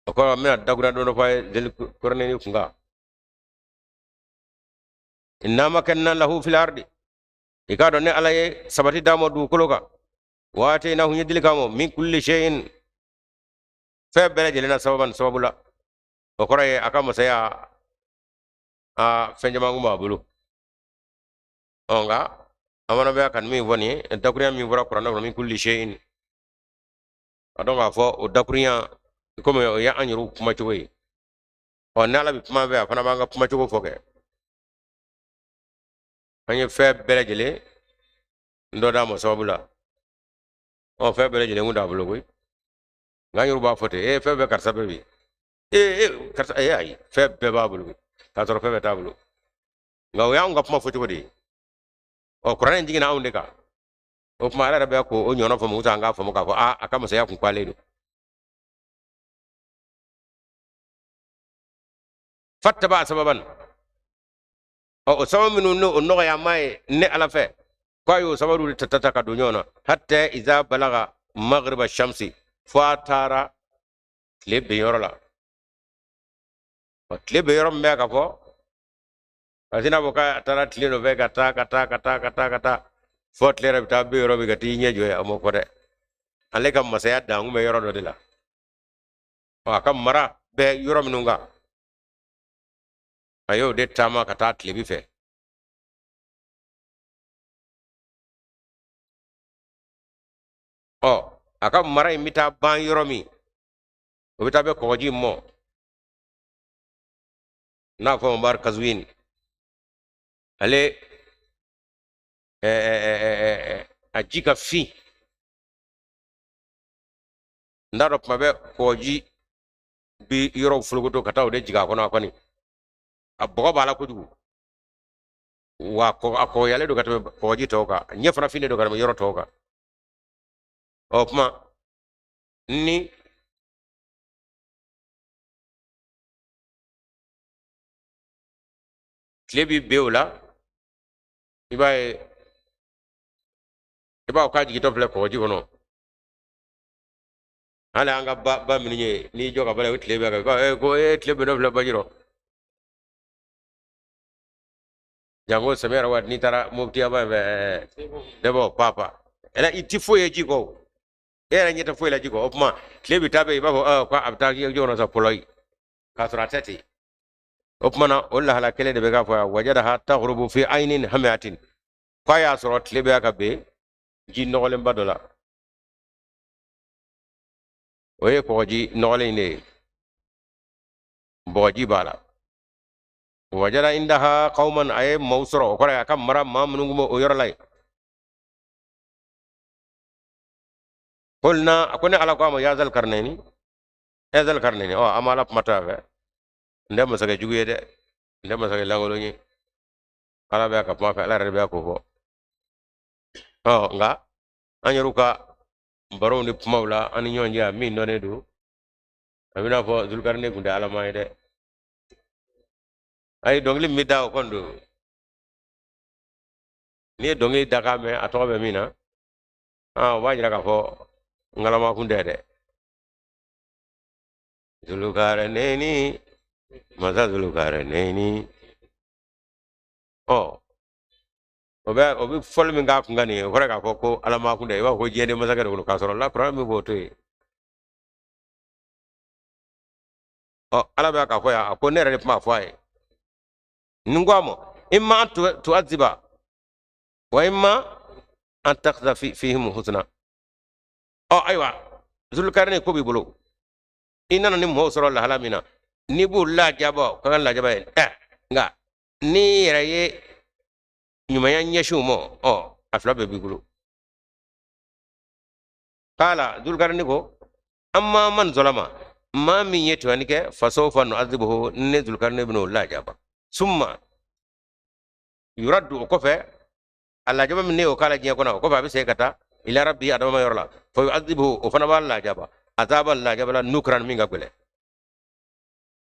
o kɔrɔ mina dakuruya dɔ fɔ a ye Zulkarnaini kun ka inna makanna lahu fil ardi i k'a dɔn ni Ala ye sabati d'a ma dugukolo kan wa ataynahu ɲɛ dili k'a ma min kulli shay'in fɛn bɛɛ lajɛlen na sababu la o kɔrɔ ye a ka masaya fɛn caman kun b'a bolo. Nka an fana bɛ ka min fɔ nin ye dakuruya min fɔra kuranɛ kɔnɔ min kulli shay'in a dɔn k'a fɔ o dakuruya komi o ye an yɛrɛw kuma cogo ye. Ni Ala bɛ kuma fɛ a fana b'an ka kuma cogo fɔ kɛ. An ye fɛn bɛɛ lajɛlen dɔ d'a ma sababu la. Fɛn bɛɛ lajɛlen kun t'a bolo koyi. Nka an yɛrɛw b'a fɔ ten fɛn bɛɛ karisa bɛɛ bi karisa ayi fɛn bɛɛ b'a bolo k'a sɔrɔ fɛn bɛɛ t'a bolo. Nka o y'anw ka kuma fɔ cogo de ye. Kuranɛ in jiginna anw de kan. O kuma ala yɛrɛ bɛ ko o ɲɔgɔnna fɔ musa an k'a faamu k'a fɔ a ka masaya kun kwalen don. Fattaba sababan o sababu minnu ni o nɔgɔya ma ye ne Ala fɛ k'a y'o sababu de ta ka don ɲɔgɔn na hatta iza balaga magriba shamsi fo a taara tile ben yɔrɔ la. Tile ben yɔrɔ min bɛ ka fɔ a tɛna fɔ k'a taara tile nɔfɛ ka taa fot lera bita be yoro bi gati nyejo ya mo ko de ale kam masaya dangu me yoro do de la wa kam mara be yoro minunga ayo de tama kata tlibi fe o aka mara imita ban yoro mi o bita be koji mo na ko bar kazwin ale ajika fi ndaro mabe koji bi yoro fulugoto kata o de jiga kono akoni abogo bala kujugu wa ko ako yale do kata koji toka nyefana fine do kata yoro toka o kuma ni klebi beula iba ka jigi to fle koji kono ala anga ba minye ni joka bala klebi ka ko klebi do fle bajiro jango semera wat ni tara mufti aba debo papa ela itifo ye jiko era nyeta fo la jiko opma klebi tabe iba ko kwa abta ki jono sa poloy kasra tati opma na wala hala kele de be ga fo wajada ha taghrubu fi aynin hamatin kwa ya soro klebi aka be ji nogole badola oye ko ji nogole ne boji bala wajada indaha qauman ay mawsuro ko ya kam mara mamnungu o yorlay قلنا أكون على قام يا ذا القرنين يا ذا القرنين أو أمالا متى ndem masake juguye de ndem masake langolo ni ala be ka ma fa ala rebe ko fo nga anyaruka baro ni mawla ani nyonja min no ne du amina fo zulkarne gunde ala may de ay dongli mi daw kondo ni dongi daga me atobe mina wajira ka fo ngalama kunde de zulkarneni masa zulkarneni obi fol mi nga ngani hore ka ko alama kunde ba ko jende masaka de ko kasoro la pro mi boto ala ba ka ko ya ko nere ma fo ay ngwamo imma tu'adhiba wa imma an taqdha fihim husna aywa zulkarni ko bi bulu inana ni mo soro la halamina ni bu la jabo kan la jaba nga ni raye nyuma ya nyeshu mo afla be bigulu kala zulkarni ko amma man zalama ma min yetu anike fasawfa nu'adhibuhu ni zulkarni ibn la jaba summa yuraddu ko fe alla jaba min ne o kala jiya kona ko fa be se kata ila rabbi adama yorla fa yu'adhibuhu o fana wala jaba azaban la jaba la nukran min gabele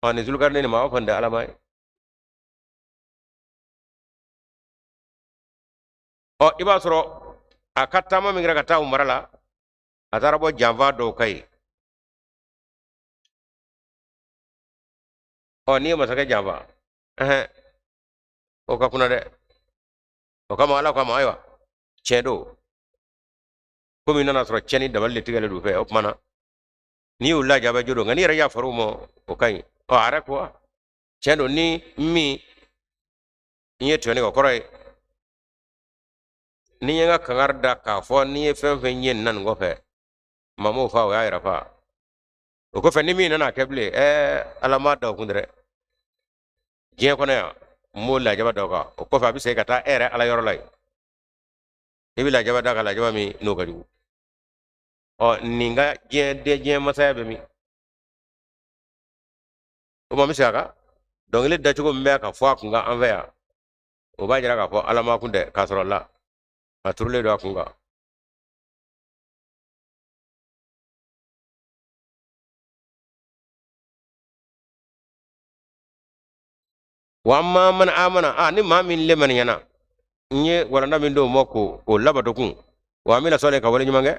ani zulkarni ma wa fanda alamai iba soro akatama min kata umarala atarabo java do kai ni masaka java o ka kuna de o kama ala kama aywa chedo komi nana soro cheni daballe tigale du fe opmana ni ulla jaba jodo ngani ra ya farumo o kai ara ko chedo ni mi nyeto ni ko koray ni nga kangarda ka fo ni fen fen yen nan go fe mamo fa wa ira fa o ko fe ni mi nana keble alama da kundre je ko na mo la jaba do ka o ko fa bi se kata ere ala yoro lay ibi la jaba da ka la jaba mi no ka ju ninga je masaya be mi o ma mi saka donc le da chugo mbe ka fo akunga anveya o ba jira ka fo alama kunde kasrolla aturle do akunga wa amma man amana ni ma min le man yana nye wala na min do moko o labato kun wa min sole ka wala nyumange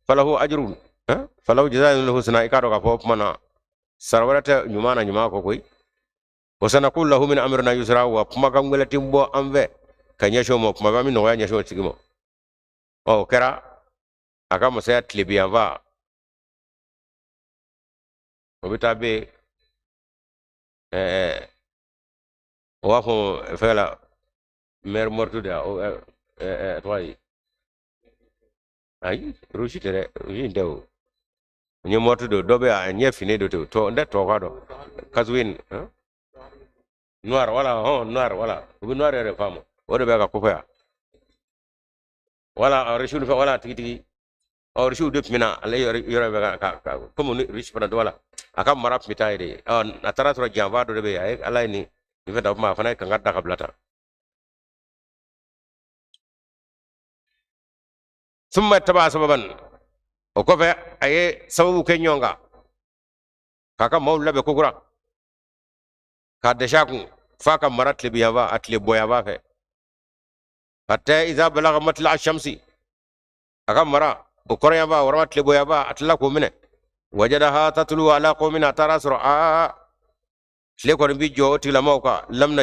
falahu ajrun falahu jazaa'ul husna ikaro ka fo mana sarwarata nyumana nyuma ko koy wa sanaqul lahu min amrina yusra wa kuma kam ngala timbo amve kanyesho mo kuma ba min no ya nyesho tigimo o kɛra a ka masaya tilebiyanfa o bɛ taa bɛ o b'a fɔ fɛn la mɛri mɔritu de o tɔgɔ ye ayi rusi tɛ dɛ rusi tɛ o n ye mɔritu de dɔ bɛ a ɲɛ finen do ten tɔ n tɛ tɔ ka dɔn kasuwin noir wala hɔn noir wala u bɛ noir yɛrɛ faamu o de bɛ ka kɔfɛ yan wala rusi fɛ wala tigitigi rusiw de tun bɛ na ale yɔrɔ bɛ ka komi rusi fana dɔ la a ka mara tun bɛ taa ye de a taara sɔrɔ janfa dɔ de bɛ yen a ye ala ye nin fɛn da kuma a fana ye kanga da ka bila tan summa taba sababan o kɔfɛ a ye sababu kɛ ɲɔgɔn kan k'a ka maaw labɛn kokura k'a dɛsɛ a kun f'a ka mara tilebiyanfa a tile bɔyanfa fɛ hatta iza balaga matla shamsi a ka mara o kɔrɔyanfa warama tile bɔyanfa a tilala k'o minɛ wajadaha tatlu ala qaumin a taara sɔrɔ tile kɔni bi jɔ o tigilamaaw kan lam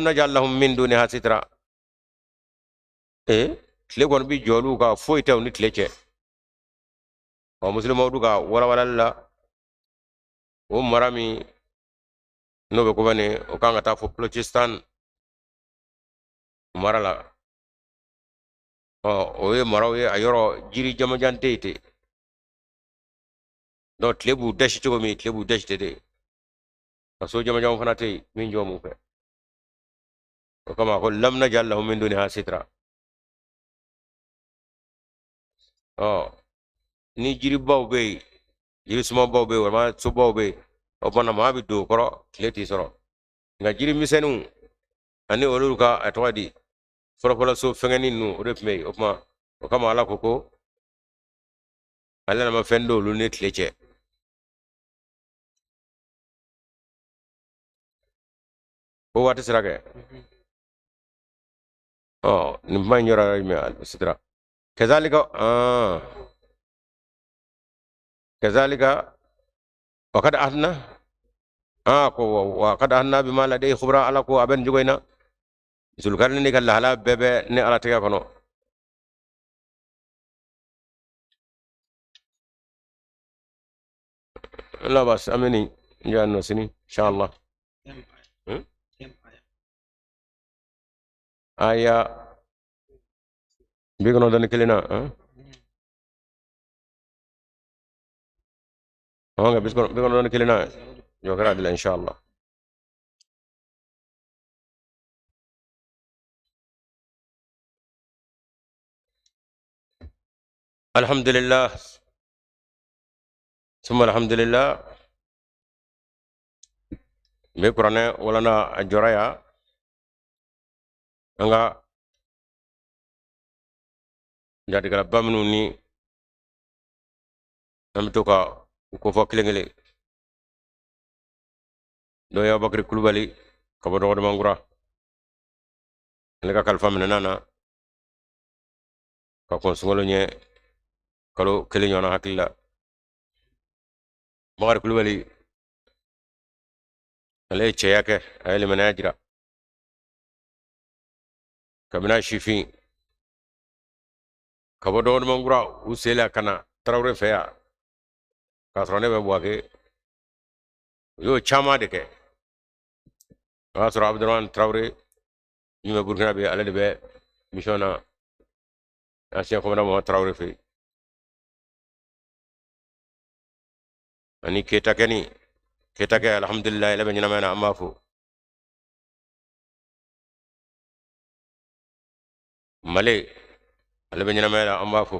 najal lahum min duniha sitra tile kɔni bi jɔ olu kan foyi tɛ u ni tile cɛ muslimiw du ka walawalali la o mara min n'o bɛ ko bane o kan ka taa fɔ Balochistan mara la o ye maraw ye a yɔrɔ jiri jamajan tɛ yen ten donc tile b'u dasi cogo min tile b'u dasi ten de ka so jamajanw fana tɛ yen min jɔ mun fɛ o kama ko lam najal lahum min duniha sitra ni jiribaw bɛ yen jiri sumabaw bɛ yen walima sobaw bɛ yen o kumana maa bɛ don o kɔrɔ tile t'i sɔrɔ nka jiri misɛnninw ani olu ka a tɔgɔ di fɔlɔfɔlɔ so fɛngɛnin ninnu o de tun bɛ yen o kuma o kama ala ko ale nana fɛn dɔw olu ni tile cɛ ko waati sera kɛ nin kuma in yɔrɔ jumɛn sitira kazalika wakad ahna ko wakad ahna bima ladayhi khubra ala ko aben jogoyna zulkarni ka lahala bɛɛ ne ala tɛgɛ kɔnɔ لا بس امني جاء سنين ان شاء الله آية بيكونوا دني كلنا بيكونوا دني كلنا جوكرا ان شاء الله الحمد لله ثم الحمد لله بيكورانا ولنا الجرايا anga jadi kala bamnu ni namtoka ko fo kilengele do ya bakri kulubali kabo do mangura lega kalfa min nana ka kon sungolo nye kalo kelenyona hakilla bakri kulubali ale cheyake ayele manajira kabina shifin kabo do mangura usela kana Traoré feya ka sɔrɔ be bɔke yo chama de ke ka sɔrɔ Abdourahmane Traoré ni me Burkina be ale de be mission na ancien commandant Mohamed Traoré fe ani keta ke alhamdulillah la be nyina mena amafo male ale be nyina mena amafo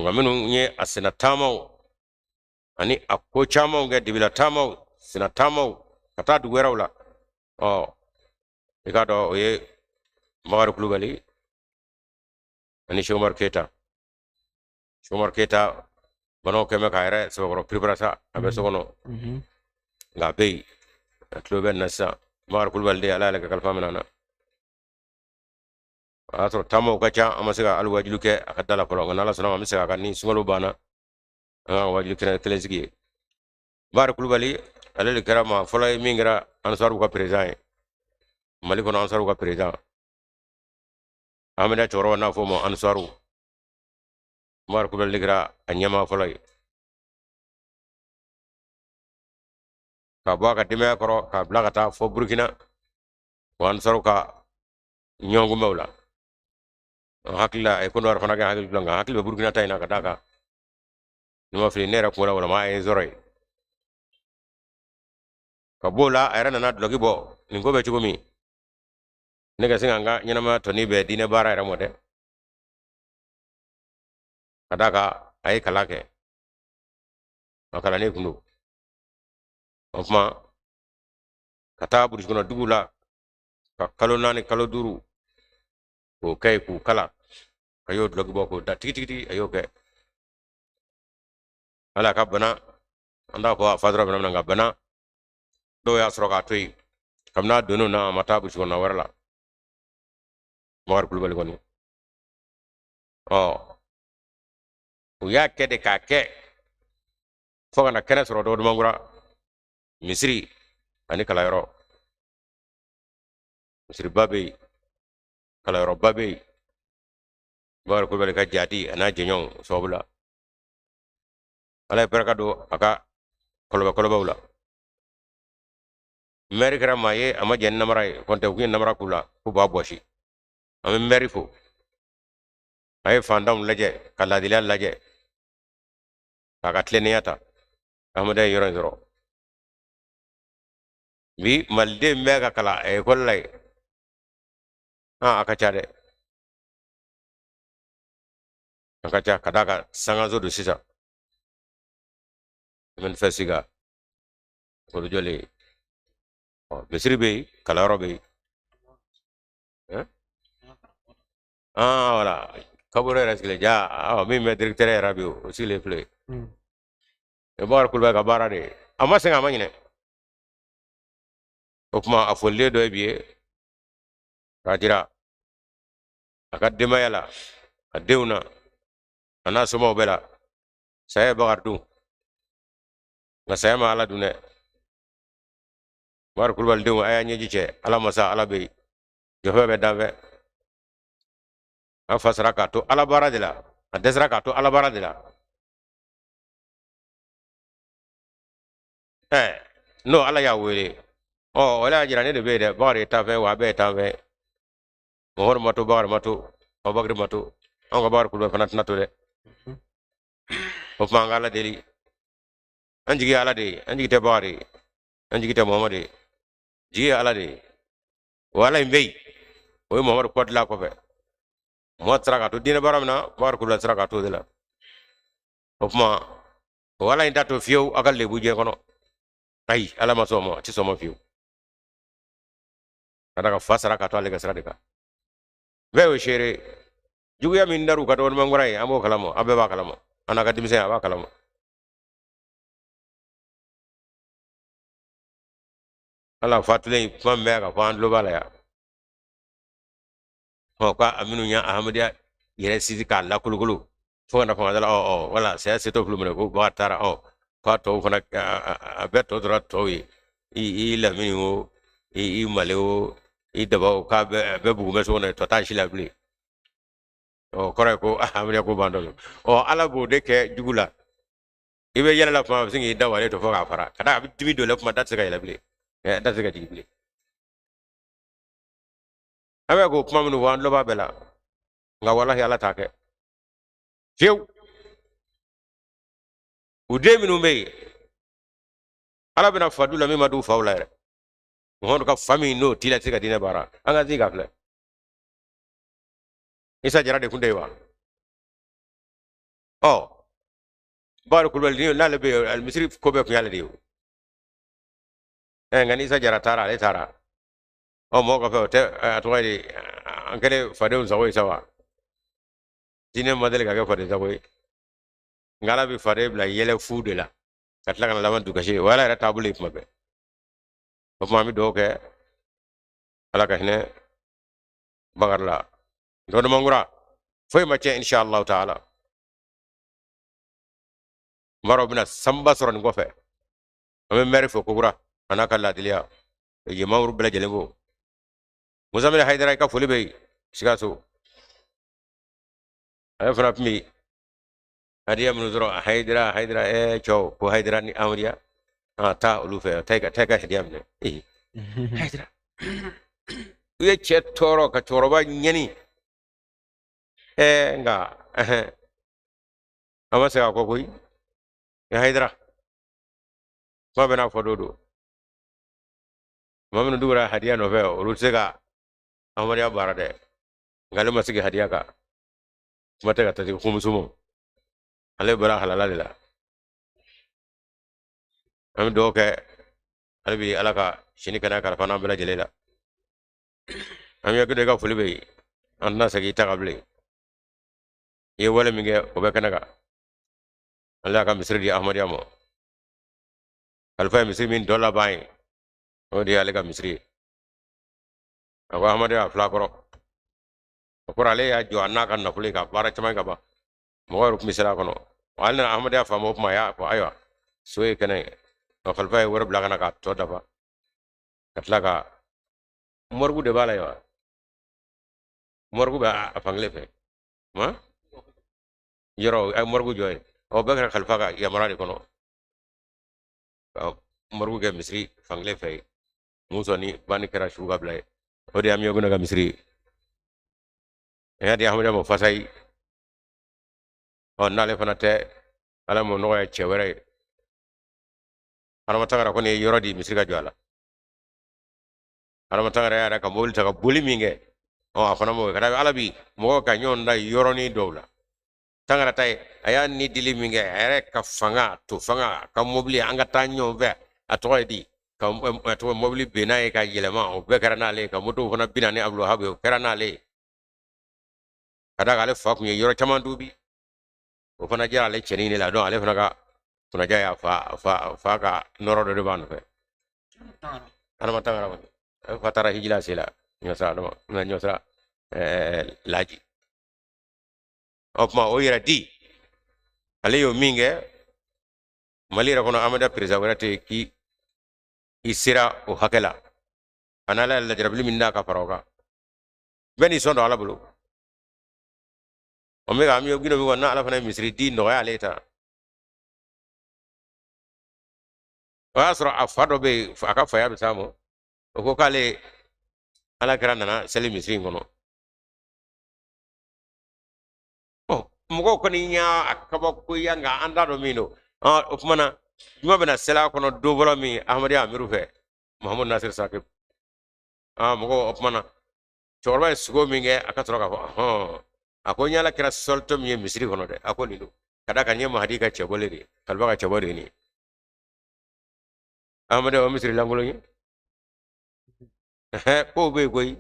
nga minu nye asena tamaw ani akko chamaw nga dibila tamaw sina tamaw kata du weraw la ikado oye Magar Kulubali ani Chomar Keita bano keme kaire so preparasa abe sokono nga bey atlo ben nasa Magar Kulubali de ala ka kalfa menana atro tamo kacha amasiga alwajiluke akadala polo ngana la sona amasiga kan ni sungalo bana wajilu kene sigi Magar Kulubali ale karama fola mingra ansaru ka president mali kono ansaru ka president amada choro na fo mo ansaru mar ko ligra anyama folay ka ba ka dime koro ka blagata fo burkina wan saru ka nyongu mawla hakilla e ko nor fana ga hakil blanga hakil burkina tayna ka daka numa fi nera ko wala ma e zoray ka bola era na dlogi bo ningo be chugumi nega singanga nyanama toni be dine bara era mode kadaka ay kalake makala ne kunu ofma kata buri kono dugula ka kalo nani kalo duru ko kay ku kala kayo dlogi bo ko da tigi ayo ke ala ka bana anda ko fadra bana nga bana do ya soro ka toy kamna dono na mata buri kono warla mawar kulbali koni oh uya kede ka ke foga na kene soro do mangura misri ani kala yoro misri babe kala yoro babe mawar kulbali ka jadi ana jenyon sobula ala baraka do aka koloba wula meri kara maye ama jen namara konte ku namara kula ku ba boshi ama meri fo ay fandam laje kala dilal laje aka tleniyata amade yoro zoro bi malde mega kala e kollay aka chade aka cha kadaka sangazo do sisa men fesiga ko jole misri be kala robe wala kabure raskile ja mi me directeur radio s'il vous plaît e bar kulba ka barade amma senga manyine okuma afolle do biye rajira akadema yala adewna ana somo bela saya bagardu nga saya ma ala dune bar kulbal dew aya nyeji ce ala masa ala be jofe be dave afasra ka to ala baradila adesra ka to ala baradila no ala ya wele wala jira ne de be de bare ta fe wa be ta fe mohor matu bar matu o bagri matu on ga bar kulbal fanat nato de of mangala deli anjigi ala de anjigi te bari anjigi te mohamade ji ala de wala mbey o mohamad ko la ko fe mo traka to dina baramna bar kulbal traka to de la of ma wala inda to fiyo akal le buje kono ay ala masomo ci somo fiyo kada fasara ka to ale gasra de ka bewe shere jugu ya min daru ka don mangurai amo kalamo abe ba kalamo ana ka dimse aba kalamo ala fatule fambe ka fan lo bala ya ka aminu nya ahmadiya yere sidi ka la kulukulu fo na fa dala wala saya seto plumre ko ba tara ka to fana beto dra to i la minu i maleo i daba ka be bugu meso na to ta shila bli kore ko ahmadiya ko bando ala bo de ke jugula ibe yala la fa singi dawale to fo ka fara kada bi timi do la fa ta tsaka yala bli ta tsaka jigli abe ko kuma minu wan lo ba bela nga wallahi ala take fiu ude minu me ala bena fadu la mi madu fawla re mo ka fami no tila tsika dina bara anga ziga fle isa jara de kunde wa bar kulbal ni la le be al misri ko be ko yalla diu ngani isa jara tara le tara mo ka fe te atwali ankele fade un sawo sawa dine model ka ke fade sawo ngala bi fade bla yele fu de la katla kana laman du kashi wala era tabule ip mabe of mami do ke ala ka hne bagar la do mangura foy ma ce inshallah taala maro bina samba soron gofe ame meri fo kugura anaka la dilia ye mawru bla jelebo muzamil haydara ka fuli be sigaso ay fana pmi hadiya mun zoro haydra chow ko haydra ni amriya ta ulufe taiga hadiya mun haydra ye chetoro ka choroba nyani nga amase ko koy ya haydra ma bena fododo mamnu dura hadiya no ve ulusega amriya barade ngale masigi hadiya ka mata ka tati khumsumo ale bara halala la am doke albi alaka shini kana karfana bela jelela am yagude ga fulbe anna sagi tagable ye wala minge obe kanaga alla ka misri di ahmad yamo alfa misri min dolla bay o di ale ka misri ako ahmad ya flakoro ko ale ya jo anna kan nafule ka bara chama ka ba mo ru misra kono walna ahmad ya famo ma ya ko aywa soye kene o khalfa wor blagana ka to dafa katla ka morgu de bala ya morgu ba afangle fe ma yoro ay morgu joy o be khalfa ka ya maradi kono morgu ge misri fangle fe musoni bani kera shuga blay o de am yoguna ga misri ya di ahmad mo fasay on nale fanate ala mo no ya chewere ana matagara ko ne yoro di misri ga jwala ana matagara ya ka mol ta ka buli minge o afana mo kada alabi mo ka nyon da yoro ni dowla tangara tay aya ni dili minge ere ka fanga to fanga ka mobli anga ta nyon ve ato di ka ato mobli bina e ka yelema o be karana le ka moto fana bina ne ablo habe karana le kada gale fa ku yoro chaman dubi o fana jara le cheni ne la do ale fana ka fana jaya fa ka noro do ban fe ana matangara ko fa tara hijila sila nyosa do na nyosa laji opma o yera di ale yo minge malira kono amada preservate ki isira o hakela anala la jarabli minna ka faroga beni sondo ala bulu omega ami yogino mi wonna ala fana misri di no ya leta wasro afado be aka faya be samo ko kale ala grana na sele misri ngono oh mugo ko ni nya akaba ko yanga anda do mino ofmana juma bena sela kono do mi ahmadi amiru fe muhammad nasir sakib mugo ofmana chorba sugo minge akatoro ka ako nyala kira solto mi misri kono de ako ni do kada kan yema hadika chebole de kalba ka chebole ni ahmadi o misri langulo ni ko be koy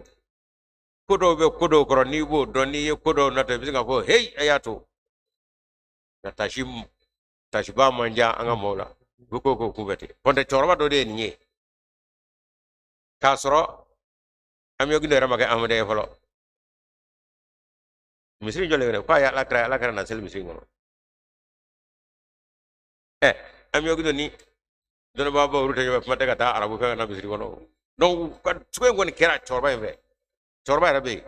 kodo koro ni bo do ni kodo na to bisinga ko hey ayato na tashiba manja anga mola buko ko kubete ponde chorba do de ni kasro am yogi ne ramage amade folo misri jole ne kwa ya la kra na sel misri ngono am yogi ni dono baba urute yo mate kata arabu ka na misri ngono no kan suwe ngoni kera chorba embe chorba rabe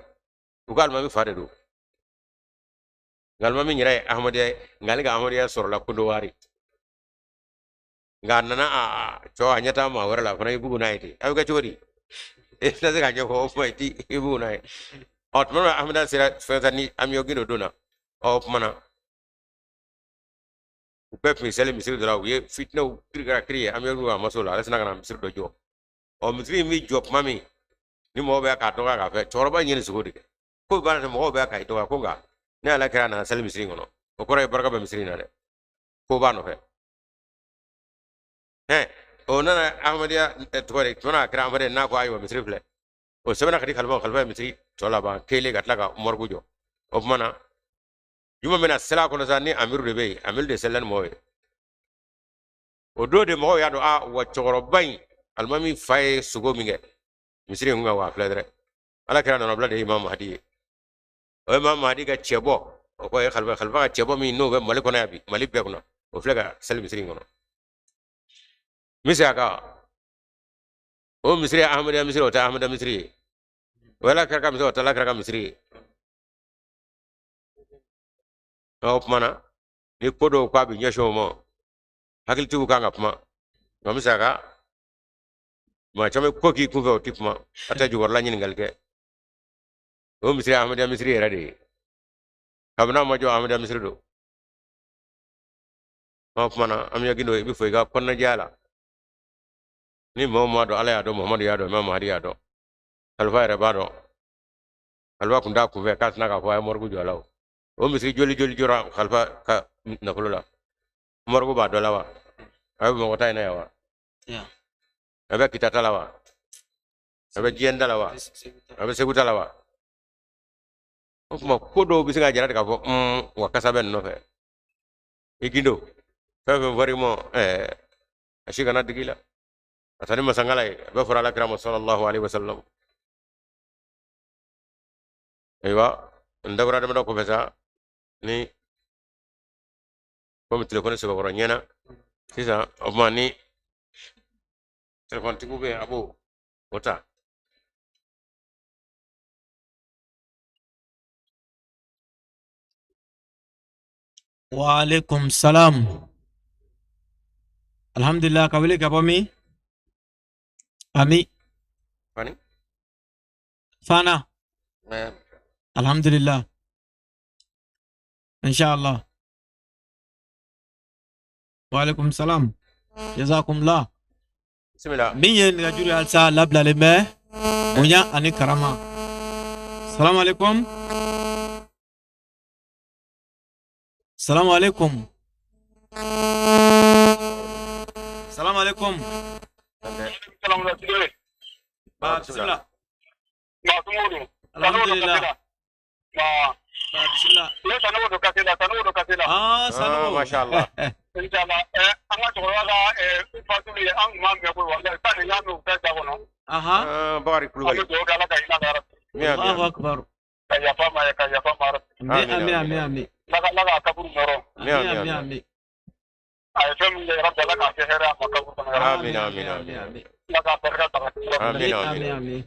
ugal mami fare do ngal mami nyira ahmade ngal ga ahmade soro la kundo wari ngal nana cho anyata ma wara la fana ibu na ite ayo ga chori e na se ga jo ko fo iti ibu na otmana ahmada sira fetani am yogino dona mana pep mi sele misiri dora ye fitna kriga kriye am yogu masola ala sina kana misiri do jo o misiri mi job mami ni mo be ka to ka fe chorba nyini sugodi ko bana to mo be ka to ko ga ne ala kra na sele misiri ngono o ko ray barka be misiri na de ko bano fe o nana ahmadiya to ko to na kra amade na ko ayo misiri fle o sebana khadi khalba misiri tola ba kele gatla ka morgu jo o mana yuma mena sela kono zani amiru de be amil de selan moy o do de mo ya do wa choro bay almami fay sugo minge misri nga wa fledre ala kira no blade imam hadi o imam hadi ga chebo o ko khalba ga chebo mi no be mali kono yabi mali be kono o flega sel misri ngono misri aka o misri ahmad misri o ta ahmad misri wala kira ka misri o ta la kira ka misri of mana ni kodo kwa bi nyesho mo hakil tu ka ngapma no misaka ma chame ko ki ku go tipma ata ju warla nyin ngalke o misri ahmad ya misri radi kabna mo jo ahmad ya misri do of mana am yagindo bi fo ga konna jala ni muhammadu ala ya do muhammadu ya do imam hadi ya do alfa re ba do alfa kunda ku ve kasna ka fo ay morgu jolaw o misri joli joli jora khalfa ka nakulula morgu ba do lawa ay mo tay na yawa Yeah. abe kitata lawa abe jenda lawa abe seguta lawa kuma kodo bisinga jarata ka fo wa kasaben no fe ikindo fe wari mo ashika na digila atani masangala be fura la kiramo sallallahu alaihi wasallam aywa ndabura de ko fesa ni comme téléphone se ko nyena sisa ofma ni téléphone tigu be abo wota Waalaikum salam. Alhamdulillah kabili kapomi. Ami. fani Fana. Alhamdulillah. Inshallah. Waalaikum salam. Jazakumullah. bismillah Minye nga juri alsa labla leme. Munya ani karama. Salam alaikum. Salam alaikum. Salam alaikum. Salam alaikum. Bismillah. Masumudu. Alhamdulillah. Bismillah. Ya sanudu kasila. Sanu. masha Allah Inshallah. Anga chokora ga fatuli ang mambe ko wala tani yanu ta jagono. Aha. bari kulubali Alu joga la ka ina dara. Allahu akbar. Kaya fama Ami. laga kaburu moro. Ami. Ay fem le rabba la ka hera makaburu moro. amin Laga barka ta. Ami.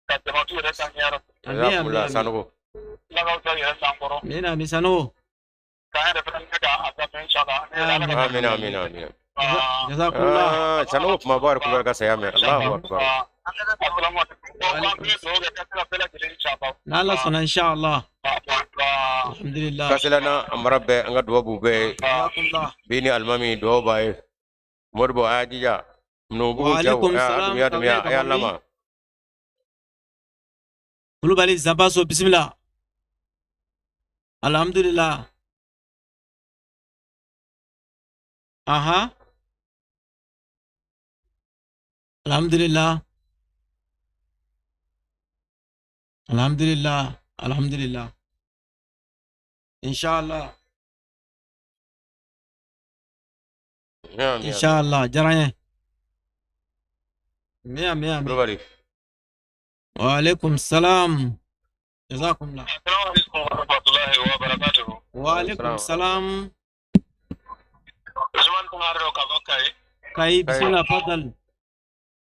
Ka jamatu re ta nyaro. jazakumullah sanugo Laga ta yera sangoro. Ami sanu. Ka hera fem ka azab inshallah. amin Jazakumullah. sanugo kuma bari kulubali ka sayame Allahu akbar Assalamu alaikum. Nala sana inshallah. Alhamdulillah. kasilana amarabbe anga duwabu be Jazakumullah. bini almami do baye morbo ajija no bu Wa jaw alaikum salam. ya ya lama Kulubali Zabaso bismillah. Alhamdulillah. Aha. Alhamdulillah. Inshallah. Inshallah. Jaranye. Mia. kulubali Wa alaikum salam. Jazakumullah. Assalamu alaikum warahmatullahi wabarakatuh. Wa alaikum salam. Usman Kumaro Kabakai. Kai bismillah fadal.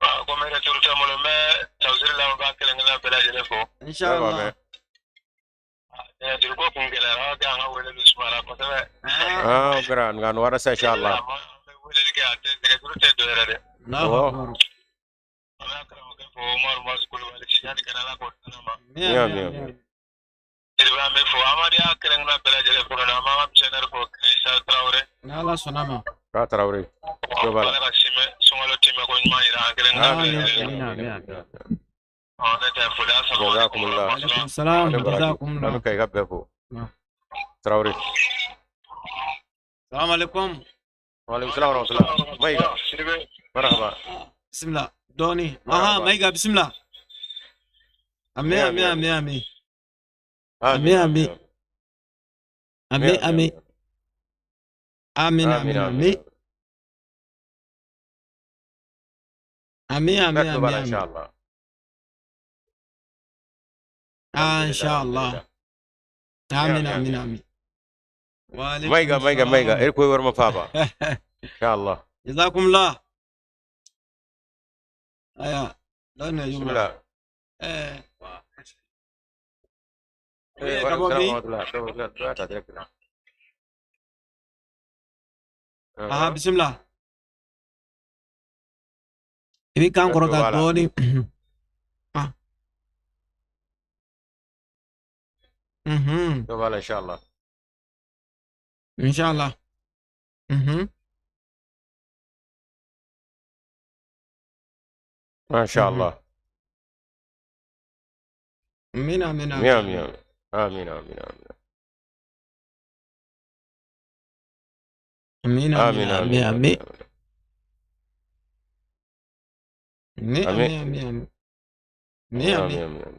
Ko mere turta mo me tawzir la ba kala ngala bela jele ko. Inshallah. Dirko kun gela ra ga nga wele bismara ko tabe. gran gan warasa inshallah Wele ga ate daga turta do rade. Allahu akbar. Ala kala ko fo mar mas kul wale ci jani kana la ko tanama. Mia. Dirba me fo amari akala ngala bela jele ko na ma am chenar ko Isa Traore. Nala sonama. ka tarawre Bala ka sime sungalo time ko nyma ira akala ngala bela jele. Amin. Ne ta fuda sallallahu jazakumullah Wa alaikum salam. Jazakumullah. anu kay gabbe fo Nah. tarawre Assalamu alaikum. wa alaikum salam wa rahmatullah maiga marhaba Bismillah. Doni. Aha, maiga bismillah. Ami. inshallah Inshallah. Amin. Wa alaikum maiga salam. koy war ma faba inshallah Jazakumullah. Aya. Dona yuma. bismillah Kabobi. wa rahmatullah aha bismillah ibi kan korota doni ah دوبالا إن شاء الله. ان شاء الله ما شاء الله. امين امين آمين آمين آمين آمين امين آمين امين امين امين آمين امين آمين آمين.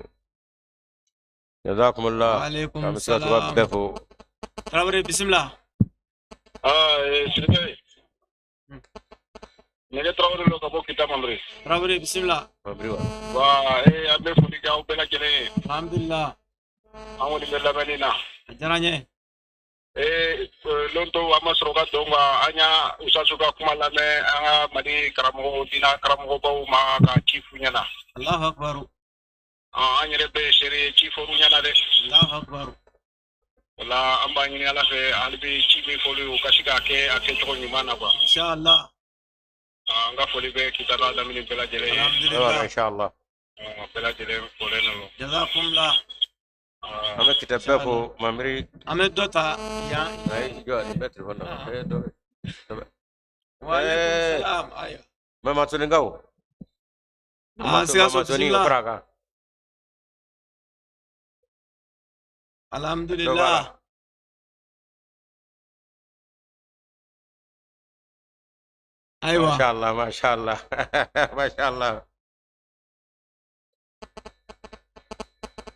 جزاكم الله. وعليكم السلام. وقفوا. ترابري بسم الله. سيدي نجي تراوري لو كابو كتاب أمري. ترابري بسم الله. أبي فودي جاو بلا جلي. الحمد لله. أمودي بلا بنينا. جراني. Lonto amasroga donga anya usasuka kumalame anga madi karamo dina karamo bau ma ka chifu nyana. Allahu akbar. Anya rebe shere chifu nyana de. Allahu akbar. Wala amba nyini ala fe albi chibi foli ukashika ake choko nyumana kwa. Inshallah. Anga foli be kitara da mini bela jere. Alhamdulillah. إن شاء الله. Bela jere foli no. جزاكم الله. أنا كتبته مامري. أمد دوتا يا. أي جوا بيتر فنا. وعليكم السلام. أيوة. ما تونيغاو. سياسة تونيغو براغا. الحمد لله. أيوة. ما شاء الله ما شاء الله ما شاء الله.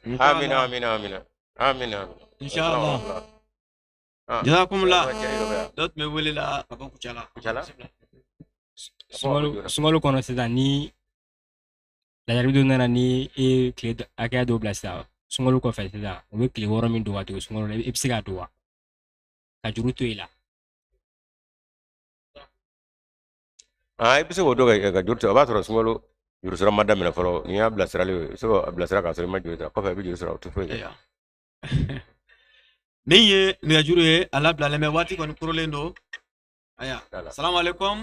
آمين آمين آمين آمين آمين. إن شاء الله. جزاكم الله. دوت مولي لا أبوك جلا. جلا. Sungalo kono sisan ni lajarabi dɔ nana ni e tile hakɛya dɔw bila sisan sunkalo kɔfɛ sisan u bɛ tile 6 min don ka tugu sunkalo la i bɛ se k'a don wa ka juru to i la. I bɛ se k'o dɔn ka juru to a b'a sɔrɔ sunkalo juru sira ma daminɛ fɔlɔ n'i y'a bilasirali i bɛ se k'o bilasira k'a sɔrɔ i ma juru ta kɔfɛ i bɛ juru sɔrɔ o tɛ foyi kɛ. Min ye nɛgɛjuru ye a labilalen bɛ waati kɔni korolen don. Aya. Salamu alaikum.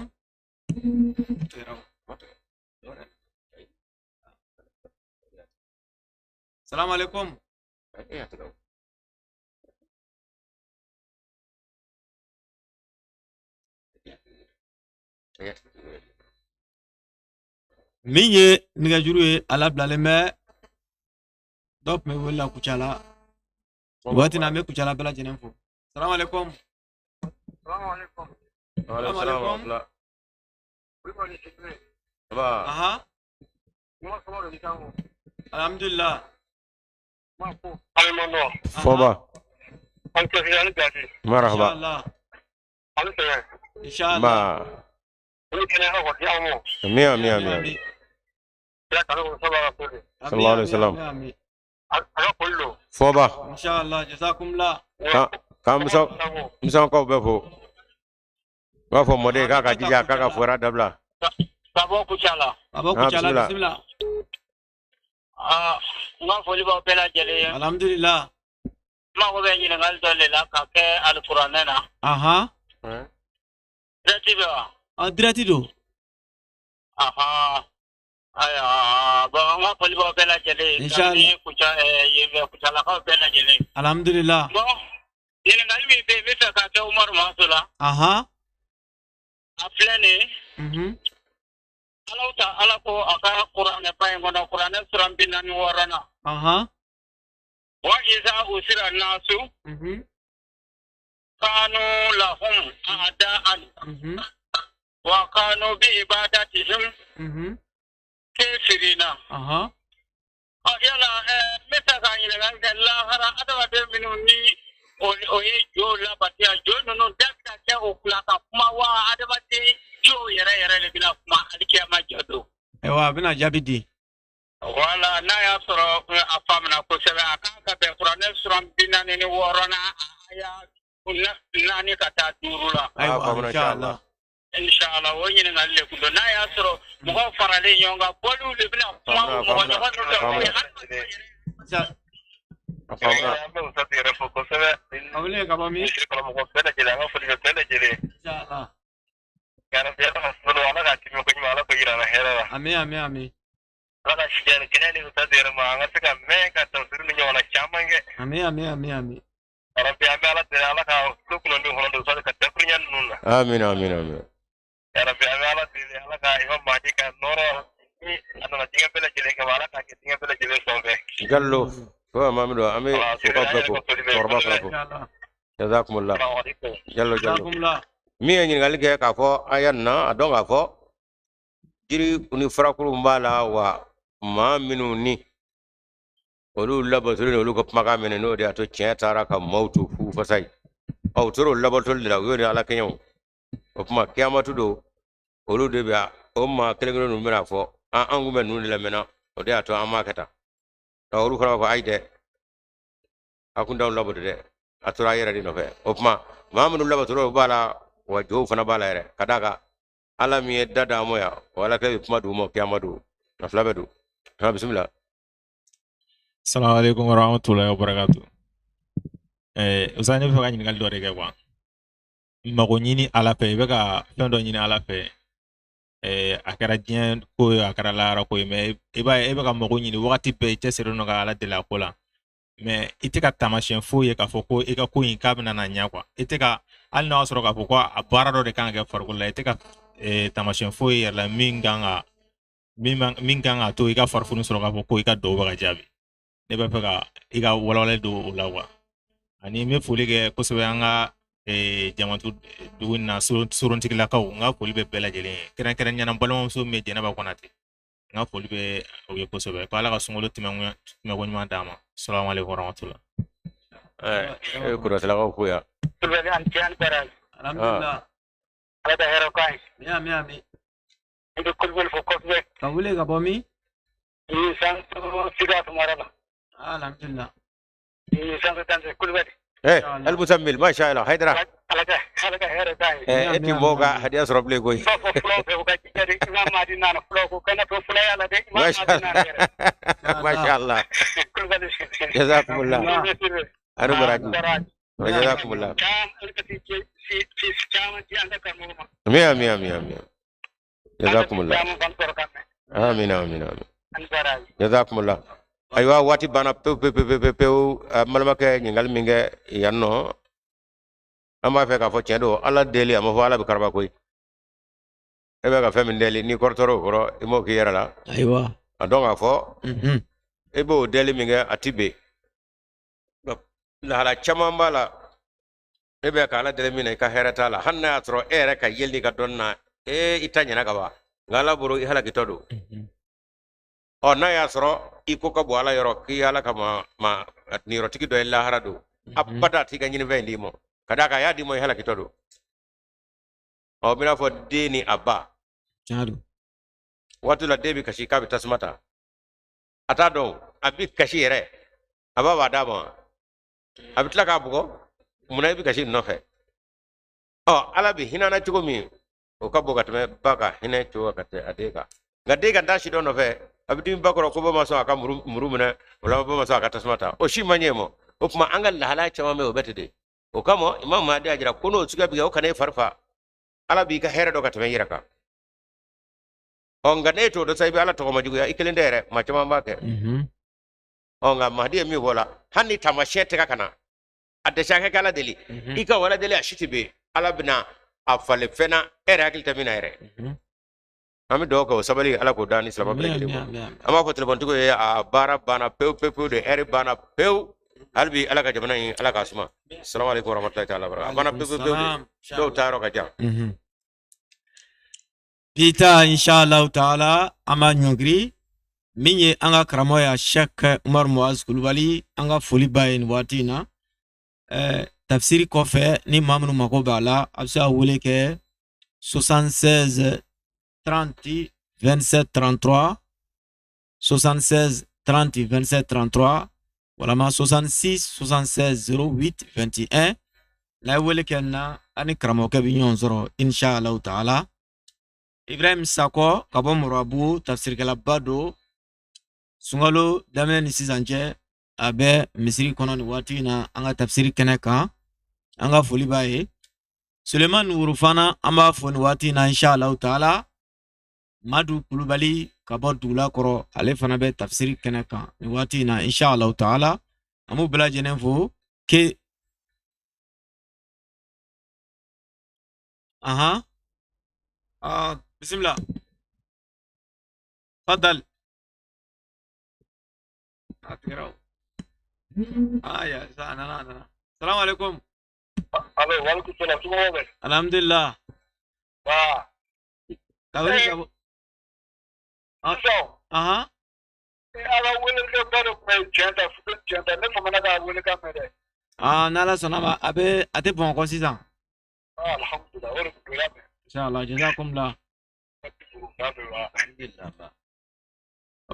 Salamu alaikum. Min ye nɛgɛjuru ye a labilalen bɛ dɔw tun bɛ wele la Kucala waati na an bɛ Kucala bɛɛ lajɛlen fo. Salamu alaikum. Salamu alaikum. Aha. Alhamdulillah. Foba. Marhaba. Inshallah. Ma. Mia mia mia. Sallallahu alaihi wasallam. Foba. Inshallah. Jazakumullah. Kam misal kau befo. Wa fo mode ka jija ka fora dabla. Babo Kucala. Babo Kucala bismillah. Nga foli ba bela jele. Alhamdulillah. Ma ko be nyina ngal dole la ka ke alquran na. Aha. Direct ba. Direct do. Aha. Aya ba nga foli ba bela jele. Inshallah. Kucala ka bela jele. Alhamdulillah. Bon. Nyina ngal mi be ta ka ke Umar Masula. Aha. Aflane. Ala ko aka Qur'an pa ngono Qur'an suram binani warana. Aha. Wa iza usira nasu. Kanu lahum a'da'an. Wa kanu bi ibadatihim. Kafirina. Aha. Yala meta ka ina ngal la hara adawa de minuni oye jo la batia jo no dakta ke o plata kuma wa adawa de jo yere le bila kuma alkiyama jodo. Ewa bina jabidi. Wala na ya soro afamna ko sebe akaka be Qur'an suram binani ni worona aya nani kata durula. Aywa inshallah. Inshallah woni ngalle ko na ya soro mo farale nyonga bolu le bila kuma mo ko no Awle ka ba mi. Inshallah. Amin. Ala shijan kenani utadir ma ngasika meka tafsir ni wala chamange. Amin. Rabbi amala ala ka kukulo ni hono sa ka tafriyan nunna. Amin. Ya Rabbi amala ala ka imam maji ka noro ana tinga pela jile ka wala ka tinga pela jile sombe. Gallo ko mamido ame so ko torba ko jazakumullah Assalamu alaikum. jallo Jazakumullah. mi en ngal ke ka fo ayanna adonga fo jiri uni farakuru mbala wa ma minu ni olu labatulu olu ko maga mene no de ato tara ka mautu fu fasai aw toro labatul la yori ala kenyo o kuma kiyamatu do olu de ba o ma kelengelo no mena fo an angume nu la mena o de ato amakata to olu fara ko ayde akunda labotu de atura yera di no fe o kuma mamunu labatulu bala wa jo fana bala yere kadaka ala mi dada moya wala ke kuma du mo kiyamadu na flabedu bismillah. Assalamu alaikum warahmatullahi wabarakatuh. Usani faka ɲininkali dɔ de kɛ quoi. Mago ɲini ala fɛ i bɛ ka fɛn dɔ ɲini ala fɛ a kɛra diɲɛ ko ye a kɛra lahara ko ye mais i b'a ye e bɛ ka mago ɲini wagati bɛɛ i cɛsirilen don ka ala deli a ko la mais i tɛ ka taamasiyɛn foyi ye k'a fɔ ko i ka ko in k'a bɛna na ɲɛ quoi. I tɛ ka hali n'a y'a sɔrɔ k'a fɔ ko a baara dɔ de kan ka kɛ farikolo la i tɛ ka taamasiyɛn foyi yɛrɛ la min kan ka to i ka farifoni sɔrɔ k'a fɔ ko i ka dɔw bɛ ka jaabi. Ne bɛ fɛ ka i ka walawalali don o la wa ani n bɛ foli kɛ kosɛbɛ an ka jamatu dugu in na sorontigilakaw n ka foli bɛ bɛɛ lajɛlen ye kɛrɛnkɛrɛnnenya na balimamuso min bɛ Jɛnɛba Konate n ka foli bɛ u ye kosɛbɛ ko ala ka sunkalo tɛmɛko ɲuman d'a ma. Assalamu alaikum warahmatullah. Kurasalakaw ko ya Tulbe an tian paral. Alhamdulillah. Ala da hero kai. Amin. Ido kulbel fo kosbe. Ka wule ka bɔ min? Ni san siga tumara la. Alhamdulillah. Ni san tan kulbel. المسمل ما شاء الله هيدرا Ala da hero kai. eti moga hadi asrob le goy Fo flo be ko ci jari imam madi nana flo ko kana to flo ala de imam ما madi شاء nana. الله ما شاء الله Kulbel. جزاكم الله انا براجو Baraj. جزاكم الله Kam alkati ci chama ci anda kan mo ma. مية جزاكم الله Chama ban kor kan. آمين An baraj. جزاكم الله أيوة واتي بانا بيو ملما كه نيغال مينغه يانو أما فيك أفو تشندو الله ديلي أما فو الله بكربا كوي إبه كفهم من ديلي ني كورتورو كورو إمو كيرا لا أيوة. أدون أفو إبو ديلي مينغه أتيبي لا لا چمان بالا إبه كالا ديلي مينغه كهرتا لا هننا أترو إيرا كيلني كدونا إتاني نكوا غالا برو إهلا كتودو na ya soro iko ka bo ala yoro ki ala ka ma ni rotiki do ella harado abada ti ga nyini vendi mo kada ka ya di mo hala kitodo o bina fo deni abba Chadu. watu la debi kashi ka bitasmata ata do abi kashi re aba wada mo abitla ka bugo muna bi kashi no fe ala bi hinana chugo mi o ka boga tme baka hine chugo kate adeka gadeka ndashi do no fe abidin bakoro ko bama so aka murumuna wala bama so aka tasmata o shi manyemo o kuma angal la hala chama me o betede o kamo imam madi ajira kono suga biga o kane farfa ala bi ka hera do ka tame yiraka on ngane to do sai bi ala to ma jugo ya ikelendere ma chama mbake on ga madi mi wala hanni tamashete ka kana adde shaka kala deli ika wala deli ashitibe ala bina afale fena era akil tamina ere ami do ko sabali ala ko dani salama bele ama ko telefon tugo ya bara bana pew de eri bana pew albi ala ka jamana ala ka suma assalamu alaikum warahmatullahi ta'ala barakatuh bana pew do taro ka ja Pita inshallah ta'ala ama nyongri minye anga kramoya Sheikh Umar Muaz Kulubali anga foli bayin watina tafsiri kofe ni mamnu makobala absa wole ke 76 30 27 33 76 30 27 33 wala ma 66 76 08 21 la wele kenna ani kramo ke binyon zoro inshallah ta'ala Ibrahim Sako kabo murabu tafsir kala bado sungalo damene ni sizanje abe misiri kono ni wati na anga tafsiri keneka anga foli baye Suleiman Urufana amba foni wati na inshallah ta'ala Madu Kulubali ka bɔ Dugula kɔrɔ ale fana bɛ tafsiri kɛnɛ kan ni waati in na inshallah taala an b'u bɛɛ lajɛlen fo ke bismillah fadal ya sa nana assalamu alaikum. Alo, walaikum salam. Semua baik. Alhamdulillah. Wah. Kawin ka. Aha. Ala wele ke baro me janta ne famana ka wele ka mere. Nala sonama abe ate bon ko sisan. Alhamdulillah. Ore kula me. Inshallah jazakumullah. Alhamdulillah.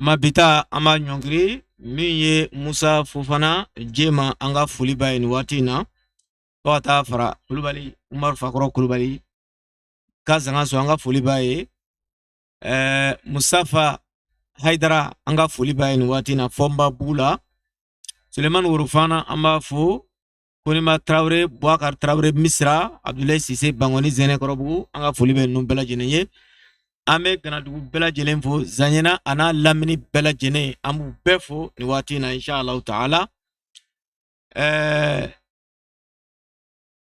Ma bita ama nyongri min ye Musa Fofana Jema anga foli ba ni waati na fo ta fara Kulubali Umar Fakoro Kulubali ka zanga so anga foli ba ye Mustafa Haidara anga foli ba ni waati na Fomba Bula Suleiman Urufana amba fo Konima Traoré Bouakar Traoré Misra Abdoulaye Cissé Bangoni Zene Korobugu anga foli ba nu bela jeneye ame Ganadugu bela jelen fo Zanyena ana lamini bela jene amu befo ni waati na inshallah taala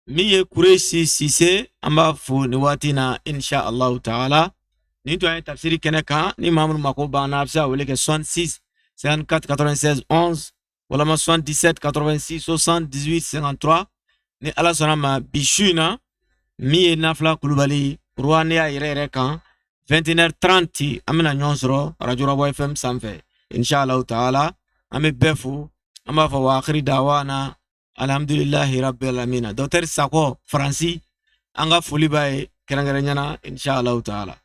miye Kureshi Cissé amba fo ni waati na inshallah taala ni to ay tafsiri kene kan ni Mamoudou Mako bana afsa wele ke 66 54 96 11 wala ma 77 86 78 53 ni ala sona ma bishuna miye Nafla Kulubali Rouane ya yere kan 21h30 amena nyonsro Radio Rabo FM sanfɛ inshallah taala ame befu amba fa wa akhiri dawana alhamdulillahi rabbil alamin. Dr Sako Franci anga foli bay kerangere nyana inshallah taala.